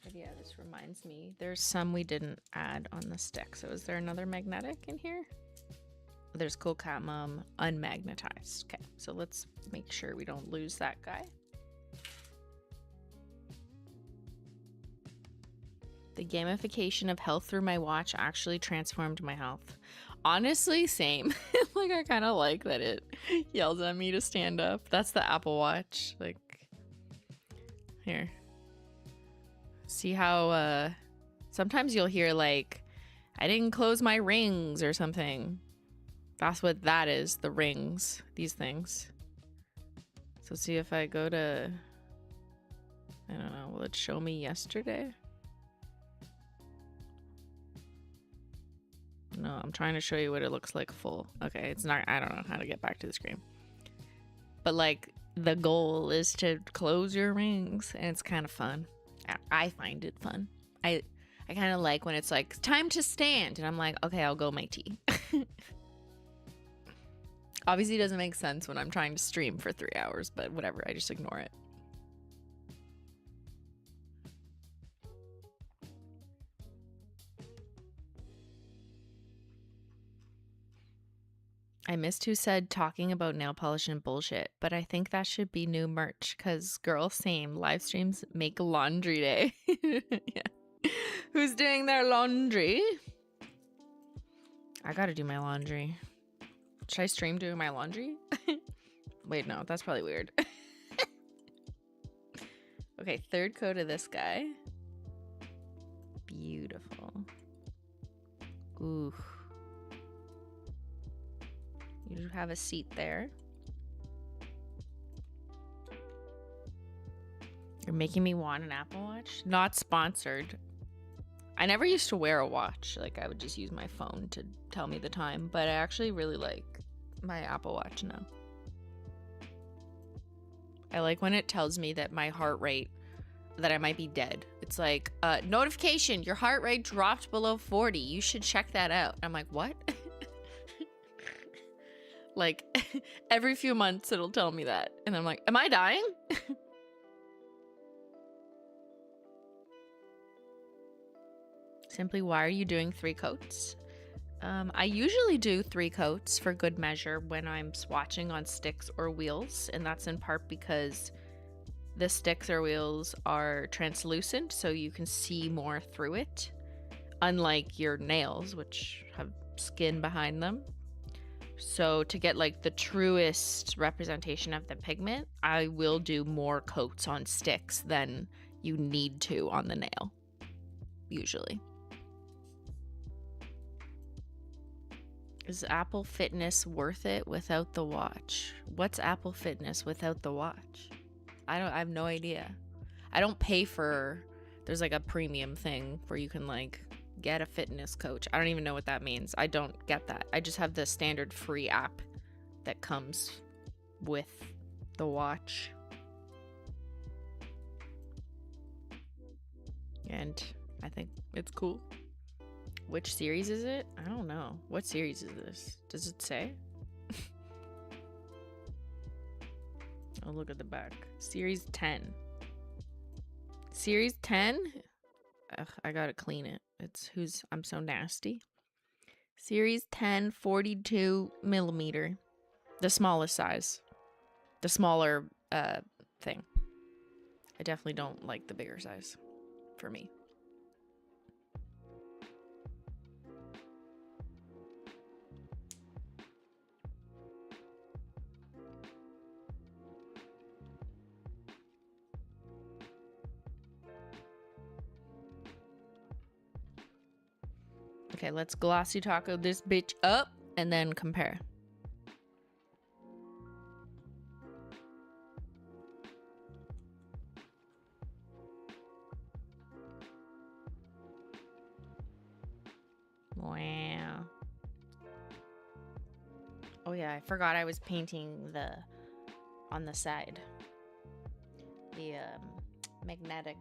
But yeah, this reminds me there's some we didn't add on the stick. So is there another magnetic in here? There's cool cat mom unmagnetized. Okay, so let's make sure we don't lose that guy. The gamification of health through my watch actually transformed my health. Honestly, same. Like, I kind of like that it yells at me to stand up. That's the Apple Watch. Like, here. See how, sometimes you'll hear, like, I didn't close my rings or something. That's what that is, the rings, these things. So see if I go to, I don't know, will it show me yesterday? No, I'm trying to show you what it looks like full. Okay, it's not, I don't know how to get back to the screen. But like, the goal is to close your rings, and it's kind of fun. I find it fun. I kind of like when it's like, time to stand, and I'm like, okay, I'll go make tea. Obviously, it doesn't make sense when I'm trying to stream for 3 hours, but whatever, I just ignore it. I missed who said talking about nail polish and bullshit, but I think that should be new merch because girl, same. Live streams make laundry day. Yeah. Who's doing their laundry? I gotta do my laundry. Should I stream doing my laundry? Wait, no, that's probably weird. Okay, third coat of this guy. Beautiful. Ooh. You have a seat there. You're making me want an Apple Watch? Not sponsored. I never used to wear a watch. Like, I would just use my phone to tell me the time. But I actually really like my Apple Watch now. I like when it tells me that my heart rate, that I might be dead. It's like, notification, your heart rate dropped below 40. You should check that out. I'm like, what? Like, every few months it'll tell me that. And I'm like, am I dying? Simply, why are you doing 3 coats? I usually do 3 coats for good measure when I'm swatching on sticks or wheels, and that's in part because the sticks or wheels are translucent, so you can see more through it, unlike your nails, which have skin behind them. So to get like the truest representation of the pigment, I will do more coats on sticks than you need to on the nail, usually. Is Apple Fitness worth it without the watch? What's Apple Fitness without the watch? I have no idea. I don't pay for, there's like a premium thing where you can like get a fitness coach. I don't even know what that means. I don't get that. I just have the standard free app that comes with the watch. And I think it's cool. Which series is it? I don't know. What series is this? Does it say? Oh, look at the back. Series 10. Series 10? Ugh, I gotta clean it. I'm so nasty. Series 10, 42 millimeter. The smallest size. The smaller thing. I definitely don't like the bigger size for me. Okay, let's glossy taco this bitch up and then compare. Wow. Oh yeah, I forgot I was painting on the side. The magnetic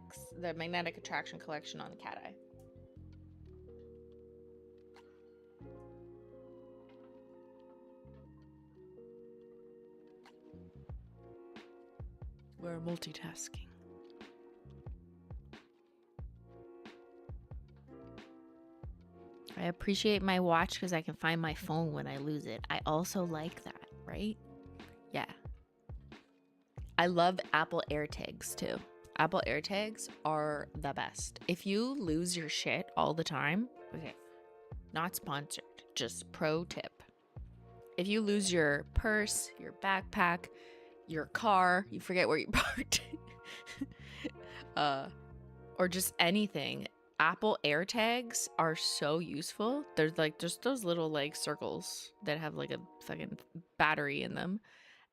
attraction collection on the cat eye. We're multitasking. I appreciate my watch because I can find my phone when I lose it. I also like that, right? Yeah. I love Apple AirTags too. Apple AirTags are the best. If you lose your shit all the time, okay, not sponsored, just pro tip. If you lose your purse, your backpack, your car, you forget where you parked, or just anything, Apple AirTags are so useful. There's like just those little like circles that have like a fucking battery in them,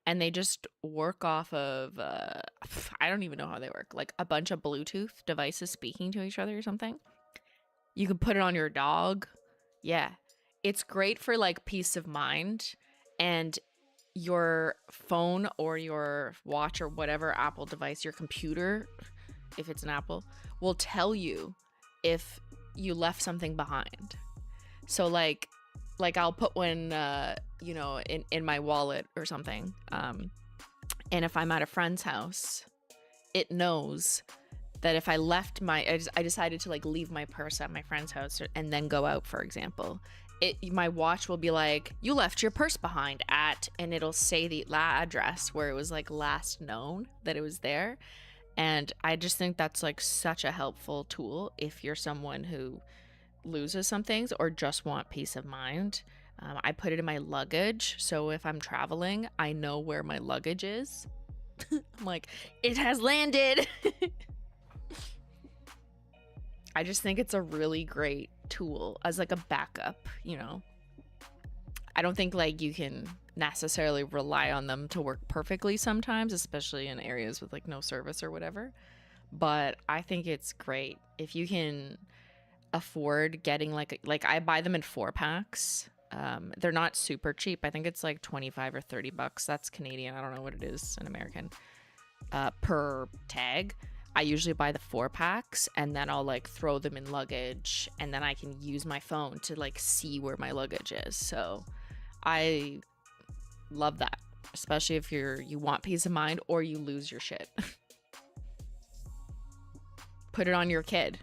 and they just work off of I don't even know how they work, like a bunch of Bluetooth devices speaking to each other or something. You can put it on your dog. Yeah, it's great for like peace of mind. And your phone or your watch or whatever Apple device, your computer, if it's an Apple, will tell you if you left something behind. So like I'll put one in my wallet or something, and if I'm at a friend's house, it knows that if I left I decided to like leave my purse at my friend's house and then go out, for example, my watch will be like, you left your purse behind at, and it'll say the address where it was like last known that it was there. And I just think that's like such a helpful tool if you're someone who loses some things or just want peace of mind. I put it in my luggage, so if I'm traveling, I know where my luggage is. I'm like, it has landed. I just think it's a really great tool as like a backup, you know. I don't think like you can necessarily rely on them to work perfectly sometimes, especially in areas with like no service or whatever. But I think it's great if you can afford getting like I buy them in 4-packs. They're not super cheap. I think it's like 25 or 30 bucks. That's Canadian. I don't know what it is in American. Per tag. I usually buy the 4-packs and then I'll like throw them in luggage, and then I can use my phone to like see where my luggage is. So I love that, especially if you want peace of mind or you lose your shit. Put it on your kid.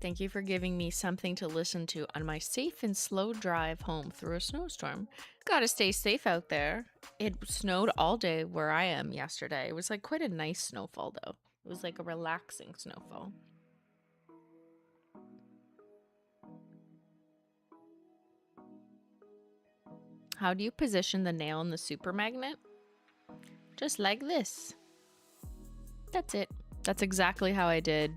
Thank you for giving me something to listen to on my safe and slow drive home through a snowstorm. Gotta stay safe out there. It snowed all day where I am yesterday. It was like quite a nice snowfall though. It was like a relaxing snowfall. How do you position the nail in the super magnet? Just like this. That's it. That's exactly how I did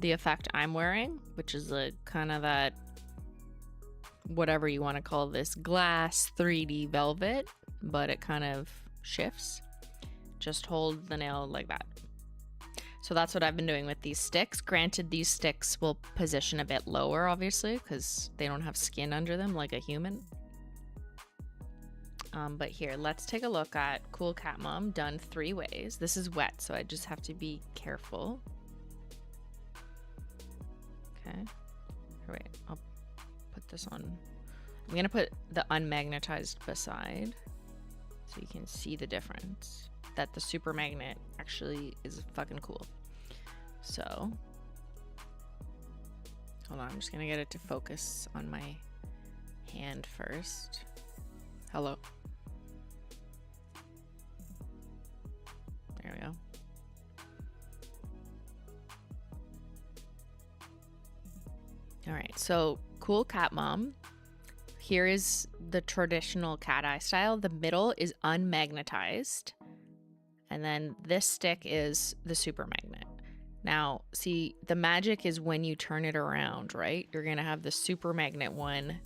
the effect I'm wearing, which is a kind of that, whatever you want to call this, glass 3D velvet, but it kind of shifts. Just hold the nail like that. So that's what I've been doing with these sticks. Granted, these sticks will position a bit lower, obviously, because they don't have skin under them like a human. But here, let's take a look at Cool Cat Mom done 3 ways. This is wet, so I just have to be careful. Okay. Wait, I'll put this on. I'm gonna put the unmagnetized beside so you can see the difference. That the super magnet actually is fucking cool. So, hold on, I'm just gonna get it to focus on my hand first. Hello. There we go. All right, so Cool Cat Mom. Here is the traditional cat eye style. The middle is unmagnetized. And then this stick is the super magnet. Now, see, the magic is when you turn it around, right? You're gonna have the super magnet one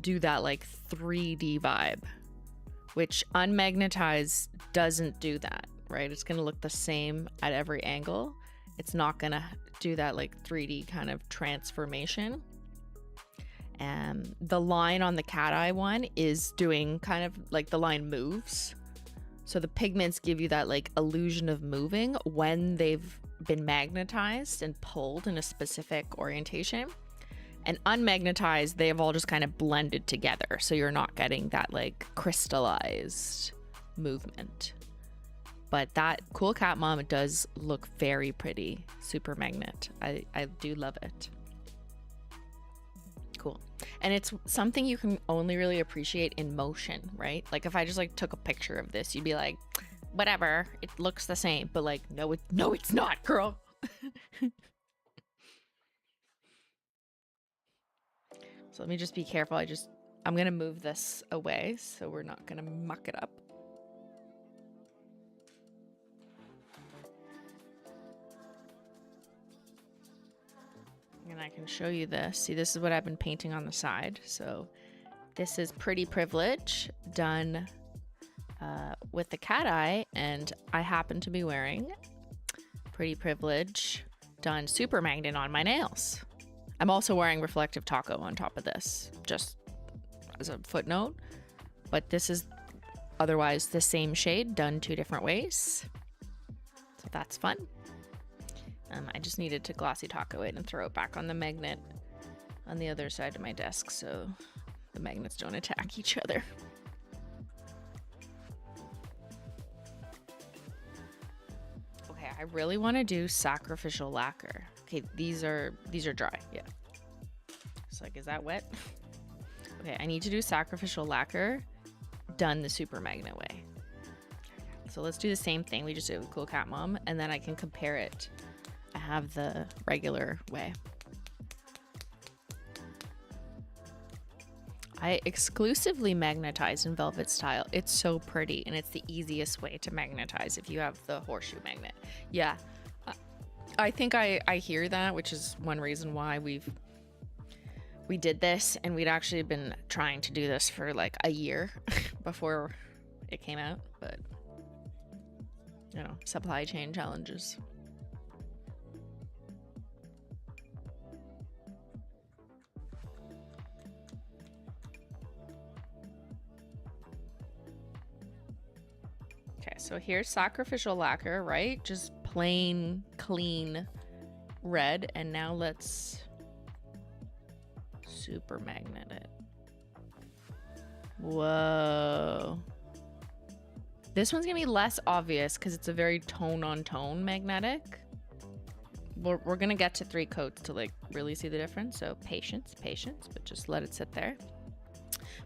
do that like 3D vibe, which unmagnetized doesn't do that, right? It's gonna look the same at every angle. It's not gonna do that like 3D kind of transformation. And the line on the cat eye one is doing kind of like the line moves. So the pigments give you that like illusion of moving when they've been magnetized and pulled in a specific orientation. And unmagnetized, they have all just kind of blended together. So you're not getting that like crystallized movement. But that Cool Cat Mom, it does look very pretty. Super magnet. I do love it. Cool. And it's something you can only really appreciate in motion, right? Like if I just like took a picture of this, you'd be like, whatever, it looks the same. But like, no, it's not, girl. So let me just be careful. I'm gonna move this away so we're not gonna muck it up. And I can show you this. See, this is what I've been painting on the side. So this is Pretty Privilege done with the cat eye, and I happen to be wearing Pretty Privilege done super magnet on my nails. I'm also wearing Reflective Taco on top of this, just as a footnote. But this is otherwise the same shade done 2 different ways. So that's fun. I just needed to glossy taco it and throw it back on the magnet on the other side of my desk so the magnets don't attack each other. Okay, I really want to do sacrificial lacquer. Okay, these are dry, yeah. It's like, is that wet? Okay, I need to do sacrificial lacquer done the super magnet way. So let's do the same thing we just did with Cool Cat Mom, and then I can compare it. I have the regular way. I exclusively magnetize in velvet style. It's so pretty, and it's the easiest way to magnetize if you have the horseshoe magnet. Yeah, I think I hear that, which is one reason why we did this, and we'd actually been trying to do this for like a year before it came out, but you know, supply chain challenges. Okay, so here's sacrificial lacquer, right? Just plain, clean red. And now let's super magnet it. Whoa. This one's gonna be less obvious because it's a very tone-on-tone magnetic. we're gonna get to 3 coats to like really see the difference. So patience, but just let it sit there.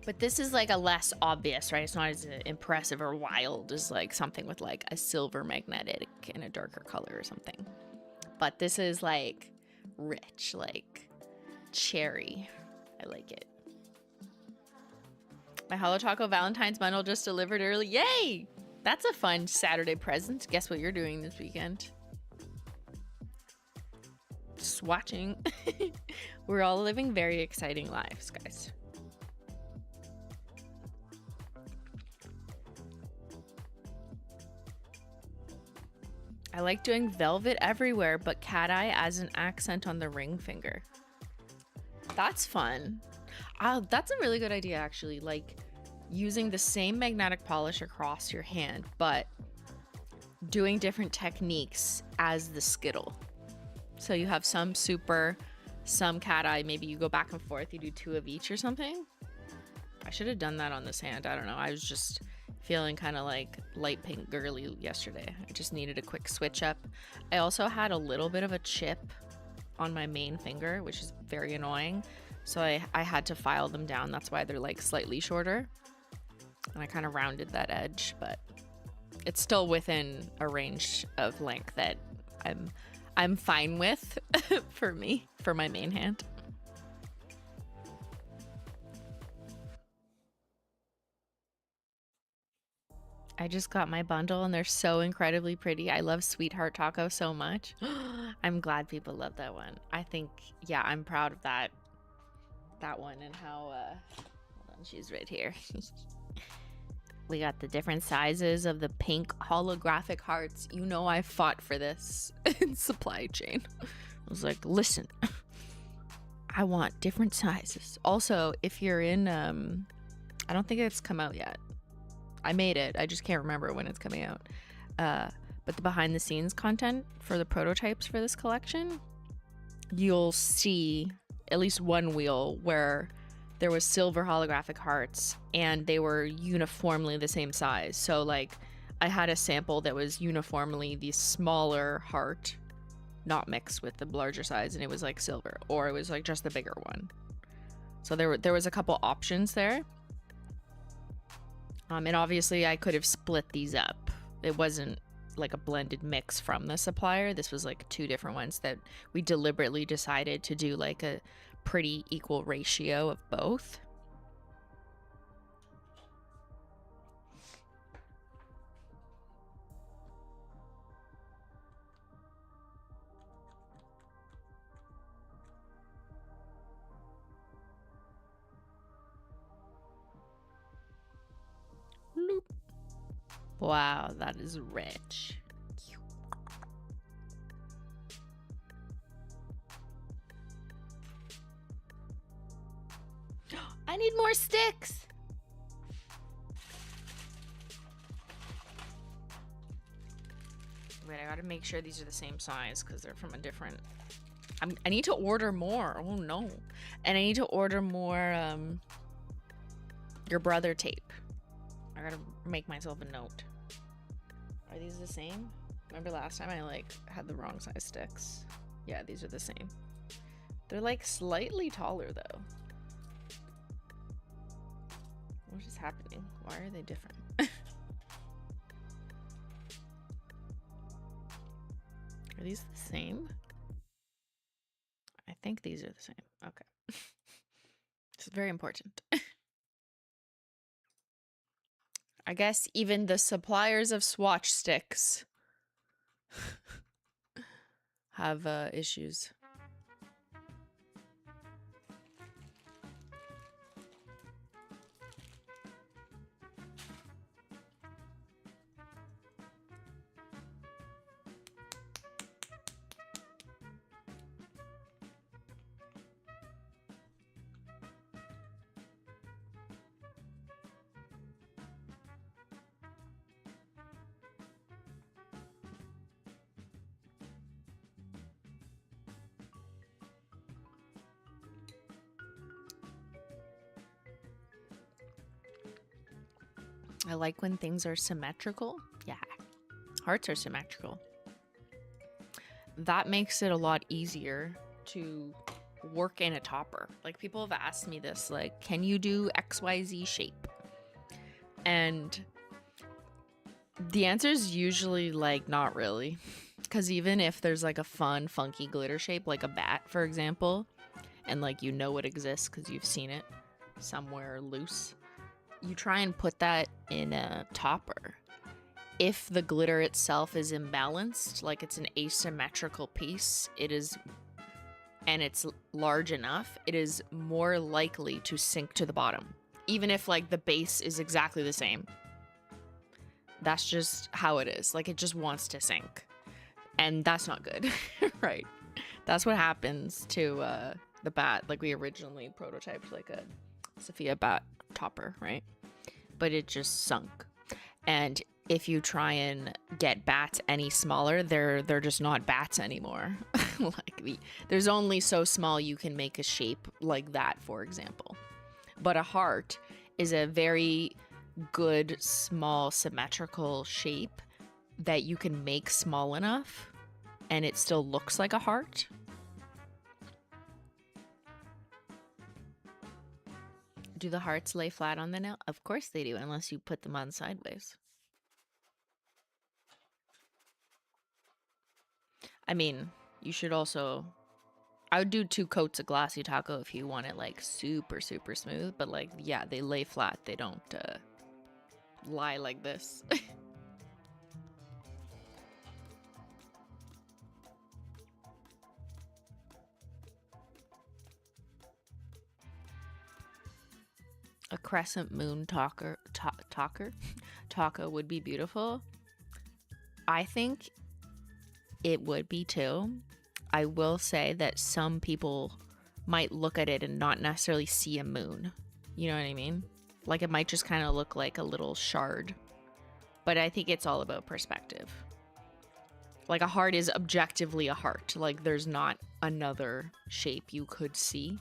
But this is like a less obvious, right? It's not as impressive or wild as like something with like a silver magnetic in a darker color or something. But this is like rich, like cherry. I like it. My Holo Taco Valentine's bundle just delivered early. Yay! That's a fun Saturday present. Guess what you're doing this weekend? Swatching. We're all living very exciting lives, guys. I like doing velvet everywhere, but cat eye as an accent on the ring finger. That's fun. That's a really good idea, actually. Like using the same magnetic polish across your hand, but doing different techniques as the skittle. So you have some super, some cat eye. Maybe you go back and forth. You do 2 of each or something. I should have done that on this hand. I don't know. I was just feeling kind of like light pink girly yesterday. I just needed a quick switch up. I also had a little bit of a chip on my main finger, which is very annoying. So I had to file them down. That's why they're like slightly shorter. And I kind of rounded that edge, but it's still within a range of length that I'm fine with for me, for my main hand. I just got my bundle and they're so incredibly pretty. I love Sweetheart Taco so much. I'm glad people love that one. I think, yeah, I'm proud of that one and how, hold on, she's right here. We got the different sizes of the pink holographic hearts. You know I fought for this in supply chain. I was like, listen, I want different sizes. Also, if you're in, I don't think it's come out yet. I made it. I just can't remember when it's coming out. But the behind the scenes content for the prototypes for this collection, you'll see at least one wheel where there was silver holographic hearts and they were uniformly the same size. So like I had a sample that was uniformly the smaller heart, not mixed with the larger size, and it was like silver, or it was like just the bigger one. So there was a couple options there. And obviously I could have split these up. It wasn't like a blended mix from the supplier. This was like 2 different ones that we deliberately decided to do like a pretty equal ratio of both. Wow, that is rich. I need more sticks. Wait, I gotta make sure these are the same size because they're from a different... I need to order more. Oh no. And I need to order more your brother tape. I gotta make myself a note. Are these the same? Remember last time I like had the wrong size sticks? Yeah, these are the same. They're like slightly taller though. What is happening? Why are they different? Are these the same? I think these are the same. Okay. This is very important. I guess even the suppliers of Swatch sticks have issues. I like when things are symmetrical. Yeah, hearts are symmetrical. that makes it a lot easier to work in a topper. Like, people have asked me this, like, can you do XYZ shape? And the answer is usually like, not really. Because even if there's like a fun, funky glitter shape, like a bat, for example, and like you know it exists because you've seen it somewhere loose, you try and put that in a topper. If the glitter itself is imbalanced, like it's an asymmetrical piece, and it's large enough, it is more likely to sink to the bottom, even if like the base is exactly the same. That's just how it is. Like, it just wants to sink. And that's not good, right? That's what happens to the bat. Like, we originally prototyped like a Sophia bat topper, right? But it just sunk. And if you try and get bats any smaller, they're just not bats anymore. Like, there's only so small you can make a shape like that, for example. But a heart is a very good, small, symmetrical shape that you can make small enough and it still looks like a heart. Do the hearts lay flat on the nail? Of course they do, unless you put them on sideways. I mean, you should also... I would do 2 coats of glossy taco if you want it like super, super smooth. But like, yeah, they lay flat. They don't lie like this. A crescent moon taco would be beautiful. I think it would be too. I will say that some people might look at it and not necessarily see a moon. You know what I mean? Like, it might just kind of look like a little shard. But I think it's all about perspective. Like, a heart is objectively a heart. Like, there's not another shape you could see.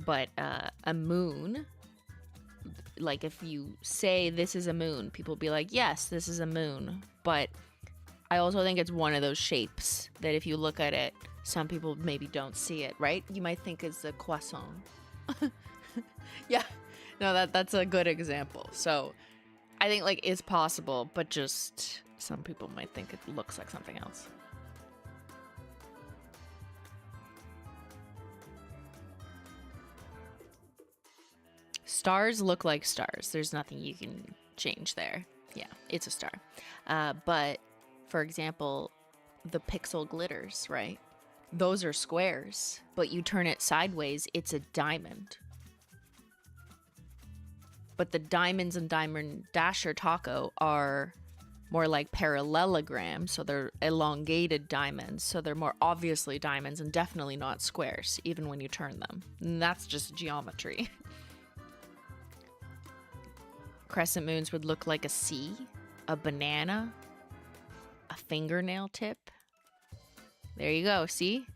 But a moon, like, if you say this is a moon, people will be like, yes, this is a moon. But I also think it's one of those shapes that if you look at it, some people maybe don't see it, right? You might think it's a croissant. Yeah, no, that's a good example. So I think, like, it's possible, but just some people might think it looks like something else. Stars look like stars. There's nothing you can change there. Yeah, it's a star. But, for example, the pixel glitters, right? Those are squares, but you turn it sideways, it's a diamond. But the diamonds in Diamond Dasher Taco are more like parallelograms, so they're elongated diamonds, so they're more obviously diamonds and definitely not squares, even when you turn them. And that's just geometry. Crescent moons would look like a C, a banana, a fingernail tip. There you go, see?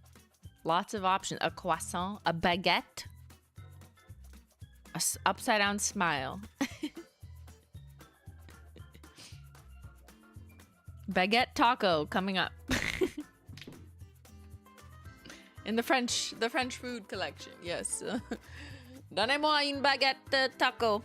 Lots of options. A croissant, a baguette, a upside down smile. Baguette taco coming up. In the French food collection, yes. Donnez-moi une baguette taco.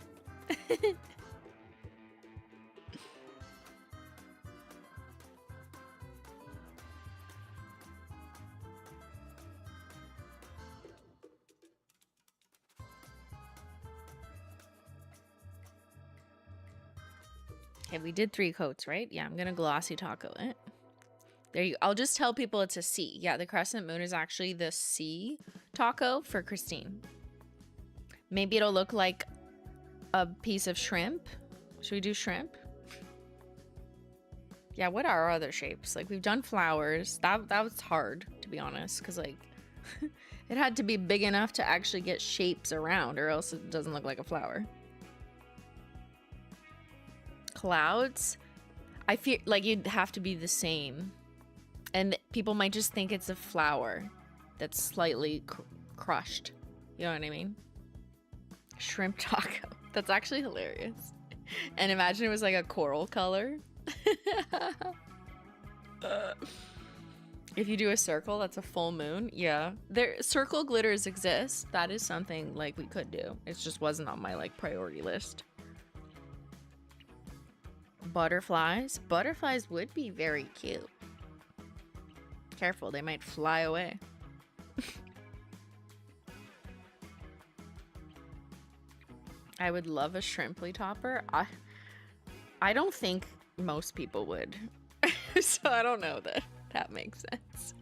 Okay, we did 3 coats, right? Yeah, I'm gonna glossy taco it. There you go. I'll just tell people it's a C. Yeah, the crescent moon is actually the C taco for Christine. Maybe it'll look like a piece of shrimp. Should we do shrimp? Yeah, what are our other shapes? Like, we've done flowers. That was hard, to be honest, because, like, it had to be big enough to actually get shapes around, or else it doesn't look like a flower. Clouds, I feel like you'd have to be the same, and people might just think it's a flower that's slightly crushed. You know what I mean? Shrimp taco. That's actually hilarious. And imagine it was like a coral color. If you do a circle, that's a full moon. Yeah. There circle glitters exist. That is something like we could do. It just wasn't on my like priority list. Butterflies. Butterflies would be very cute. Careful, they might fly away. I would love a shrimply topper. I don't think most people would. So I don't know that that makes sense.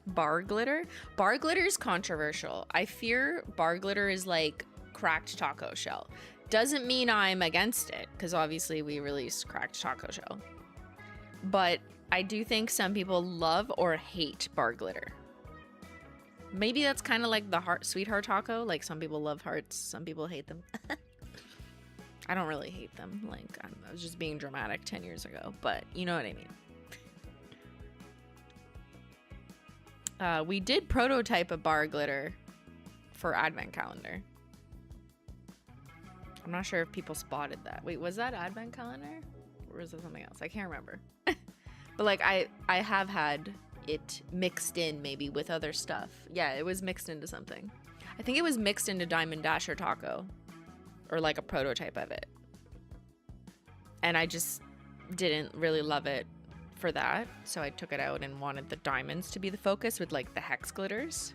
Bar glitter? Bar glitter is controversial. I fear bar glitter is like cracked taco shell. Doesn't mean I'm against it, because obviously we released cracked taco shell. But I do think some people love or hate bar glitter. Maybe that's kind of like the sweetheart taco. Like some people love hearts, some people hate them. I don't really hate them. Like I was just being dramatic 10 years ago, but you know what I mean. We did prototype a bar glitter for advent calendar. I'm not sure if people spotted that. Wait, was that advent calendar? Or was it something else? I can't remember. But like I have had it mixed in maybe with other stuff. Yeah, it was mixed into something. I think it was mixed into Diamond Dasher taco, or like a prototype of it. And I just didn't really love it for that, so I took it out and wanted the diamonds to be the focus with like the hex glitters.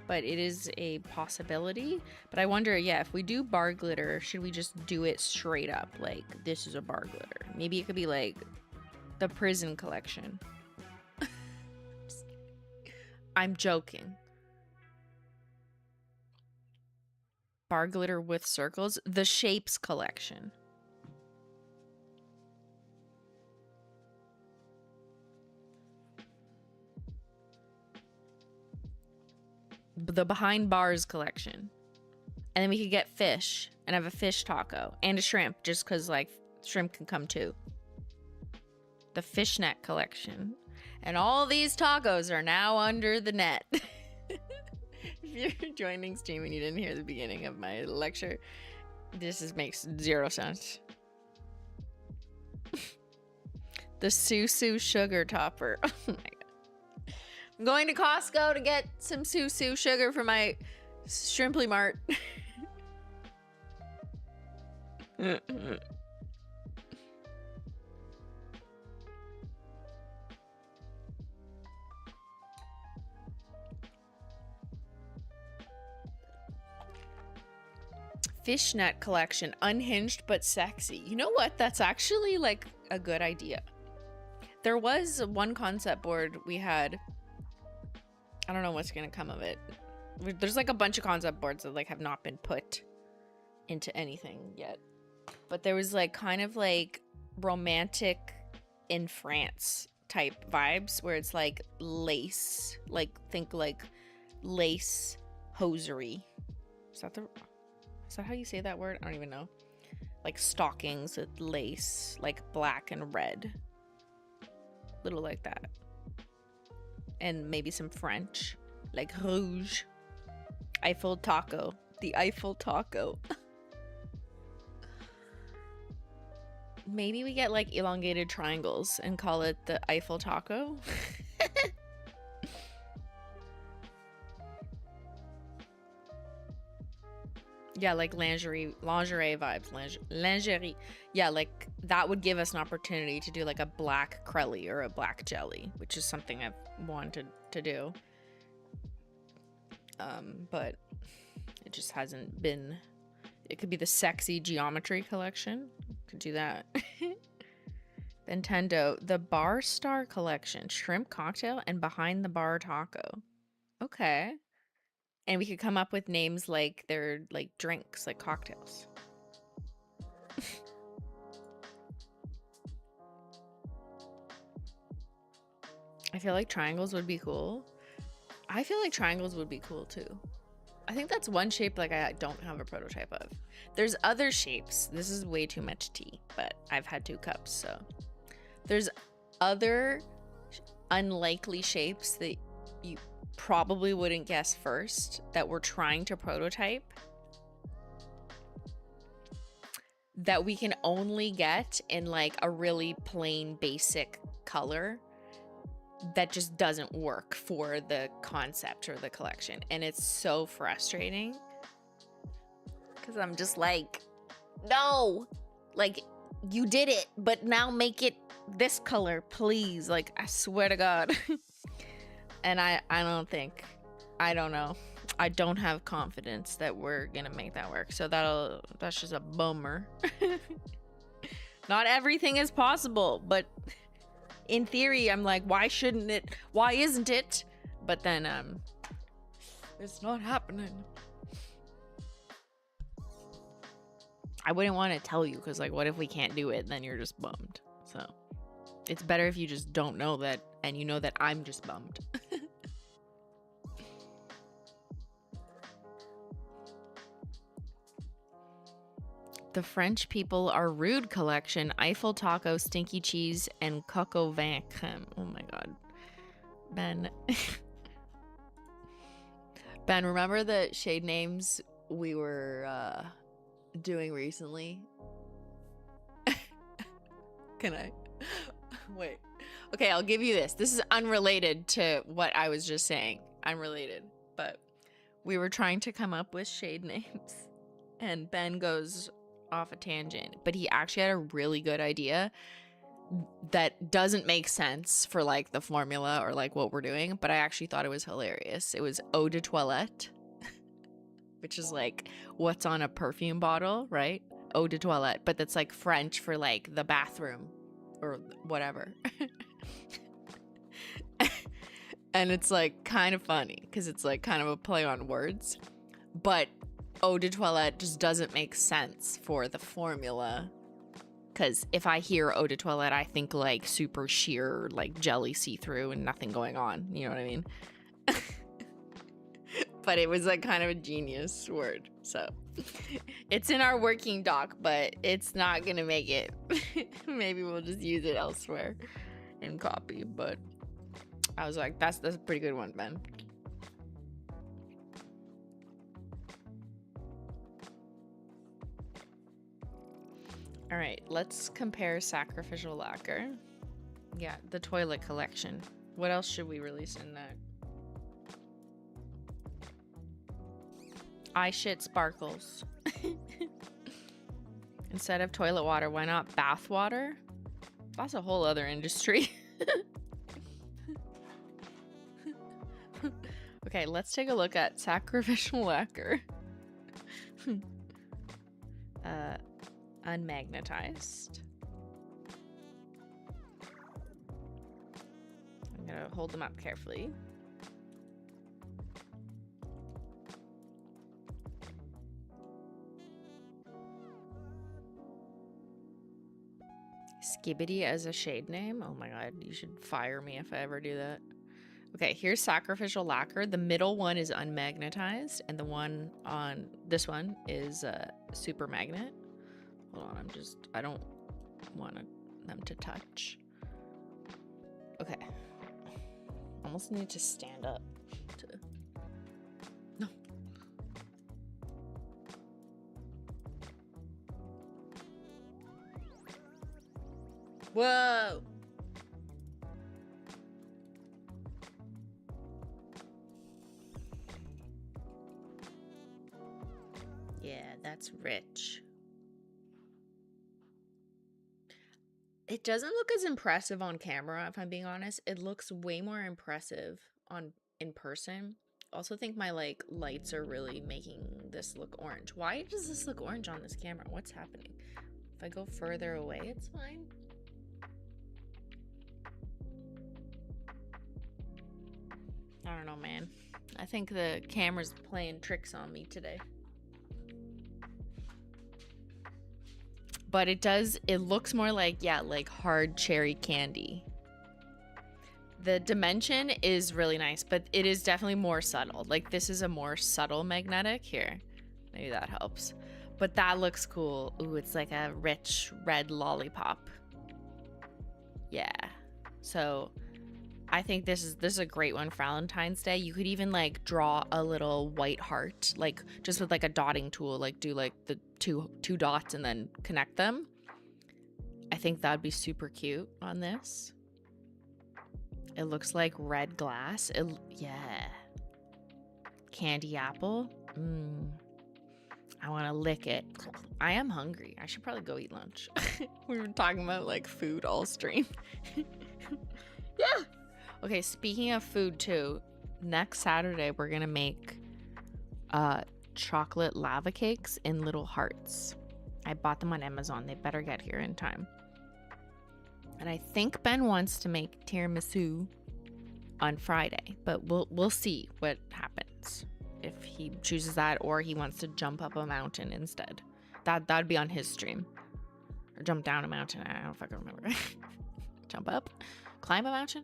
But it is a possibility. But I wonder, yeah, if we do bar glitter, should we just do it straight up? Like, this is a bar glitter. Maybe it could be like the prison collection. I'm joking. Bar glitter with circles. The shapes collection. The behind bars collection. And then we could get fish and have a fish taco and a shrimp, just because like shrimp can come too. The fishnet collection. And all these tacos are now under the net. If you're joining stream and you didn't hear the beginning of my lecture, this makes zero sense. The Susu sugar topper. Oh my god. I'm going to Costco to get some Susu sugar for my Shrimply Mart. Fishnet collection, unhinged but sexy. You know what? That's actually like a good idea. There was one concept board we had. I don't know what's gonna come of it. There's like a bunch of concept boards that like have not been put into anything yet. But there was like kind of like romantic in France type vibes where it's like lace, like think like lace hosiery. Is that how you say that word? I don't even know. Like stockings with lace, like black and red. Little like that. And maybe some French, like rouge. Eiffel taco. The Eiffel taco. Maybe we get like elongated triangles and call it the Eiffel taco. Yeah, like lingerie vibes. Lingerie. Yeah, like that would give us an opportunity to do like a black crelly or a black jelly, which is something I've wanted to do. But it just hasn't been. It could be the sexy geometry collection. Could do that. Nintendo, the Bar Star collection, shrimp cocktail and behind the bar taco. Okay. And we could come up with names like they're like drinks, like cocktails. I feel like triangles would be cool. I feel like triangles would be cool too. I think that's one shape like I don't have a prototype of. There's other shapes. This is way too much tea, but I've had 2 cups, so. There's other unlikely shapes that you probably wouldn't guess first that we're trying to prototype that we can only get in like a really plain basic color that just doesn't work for the concept or the collection. And it's so frustrating because I'm just like, no, like you did it, but now make it this color, please. Like, I swear to God. And I don't know. I don't have confidence that we're gonna make that work. So that's just a bummer. Not everything is possible, but in theory, I'm like, why shouldn't it? Why isn't it? But then, it's not happening. I wouldn't want to tell you because, like, what if we can't do it? Then you're just bummed. So it's better if you just don't know that and you know that I'm just bummed. The French people are rude collection, Eiffel Taco, Stinky Cheese, and Coco Vin Creme. Oh my God. Ben. Ben, remember the shade names we were doing recently? Can I? Wait. Okay, I'll give you this. This is unrelated to what I was just saying. Unrelated. But we were trying to come up with shade names. And Ben goes off a tangent, but he actually had a really good idea that doesn't make sense for like the formula or like what we're doing, but I actually thought it was hilarious. It was eau de toilette, which is like what's on a perfume bottle, right? Eau de toilette, but that's like French for like the bathroom or whatever. And it's like kind of funny because it's like kind of a play on words, but eau de toilette just doesn't make sense for the formula. Because if I hear eau de toilette, I think like super sheer, like jelly see-through and nothing going on. You know what I mean? But it was like kind of a genius word. So it's in our working doc, but it's not going to make it. Maybe we'll just use it elsewhere and copy. But I was like, that's a pretty good one, Ben. All right, let's compare sacrificial lacquer. Yeah, the toilet collection. What else should we release in that? Eye shit sparkles. Instead of toilet water, why not bath water? That's a whole other industry. Okay, let's take a look at sacrificial lacquer. Unmagnetized. I'm gonna hold them up carefully. Skibbity as a shade name? Oh my God, you should fire me if I ever do that. Okay, here's sacrificial lacquer. The middle one is unmagnetized, and the one on this one is super magnet. Hold on, I don't want them to touch. Okay. Almost need to stand up to... No. Whoa! Yeah, that's rich. It doesn't look as impressive on camera, if I'm being honest. It looks way more impressive in person. Also think my like lights are really making this look orange. Why does this look orange on this camera? What's happening? If I go further away, it's fine. I don't know, man. I think the camera's playing tricks on me today. But it looks more like, yeah, like hard cherry candy. The dimension is really nice, but it is definitely more subtle. Like this is a more subtle magnetic here. Maybe that helps. But that looks cool. Ooh, it's like a rich red lollipop. Yeah. So I think this is a great one for Valentine's Day. You could even like draw a little white heart, like just with like a dotting tool, like do like the two dots and then connect them. I think that'd be super cute on this. It looks like red glass. Yeah. Candy apple. I want to lick it. I am hungry. I should probably go eat lunch. We were talking about like food all stream. Yeah. Okay, speaking of food too, next Saturday we're gonna make chocolate lava cakes in little hearts. I bought them on Amazon. They better get here in time. And I think Ben wants to make tiramisu on Friday, but we'll see what happens if he chooses that or he wants to jump up a mountain instead. That'd be on his stream. Or jump down a mountain. I don't fucking remember. Jump up? Climb a mountain?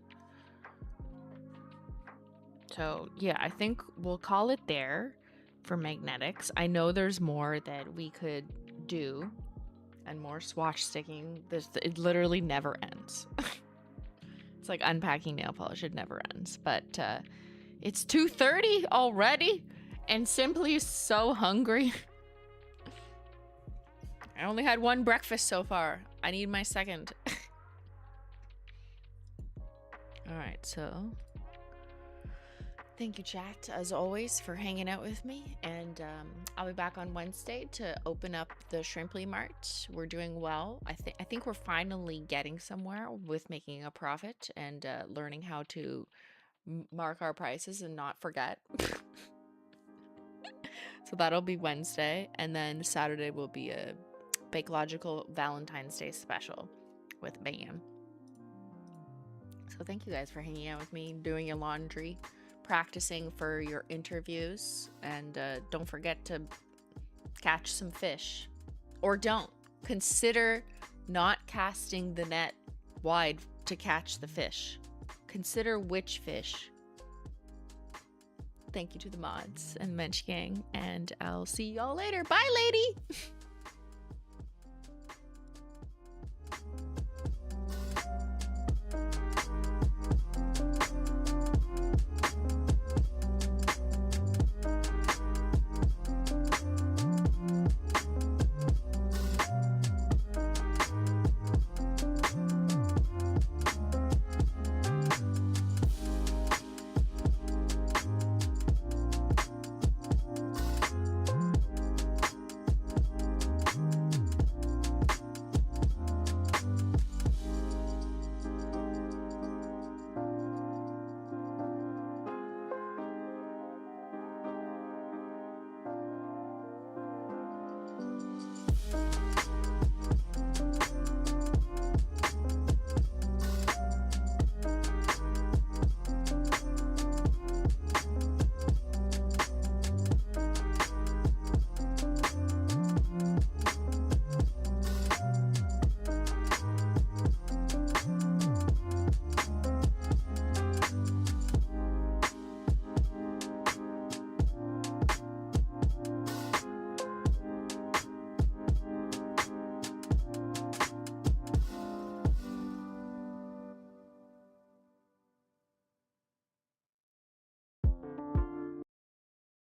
So yeah, I think we'll call it there for magnetics. I know there's more that we could do and more swatch sticking. It literally never ends. It's like unpacking nail polish. It never ends. But it's 2:30 already and Simply is so hungry. I only had one breakfast so far. I need my second. All right, so thank you, chat, as always, for hanging out with me. And I'll be back on Wednesday to open up the Shrimply Mart. We're doing well. I think we're finally getting somewhere with making a profit and learning how to mark our prices and not forget. So that'll be Wednesday. And then Saturday will be a Bakelogical Valentine's Day special with Beyyyn. So thank you guys for hanging out with me, doing your laundry, practicing for your interviews, and don't forget to catch some fish. Or don't. Consider not casting the net wide to catch the fish. Consider which fish. Thank you to the mods and Mensch Gang, and I'll see y'all later. Bye, lady!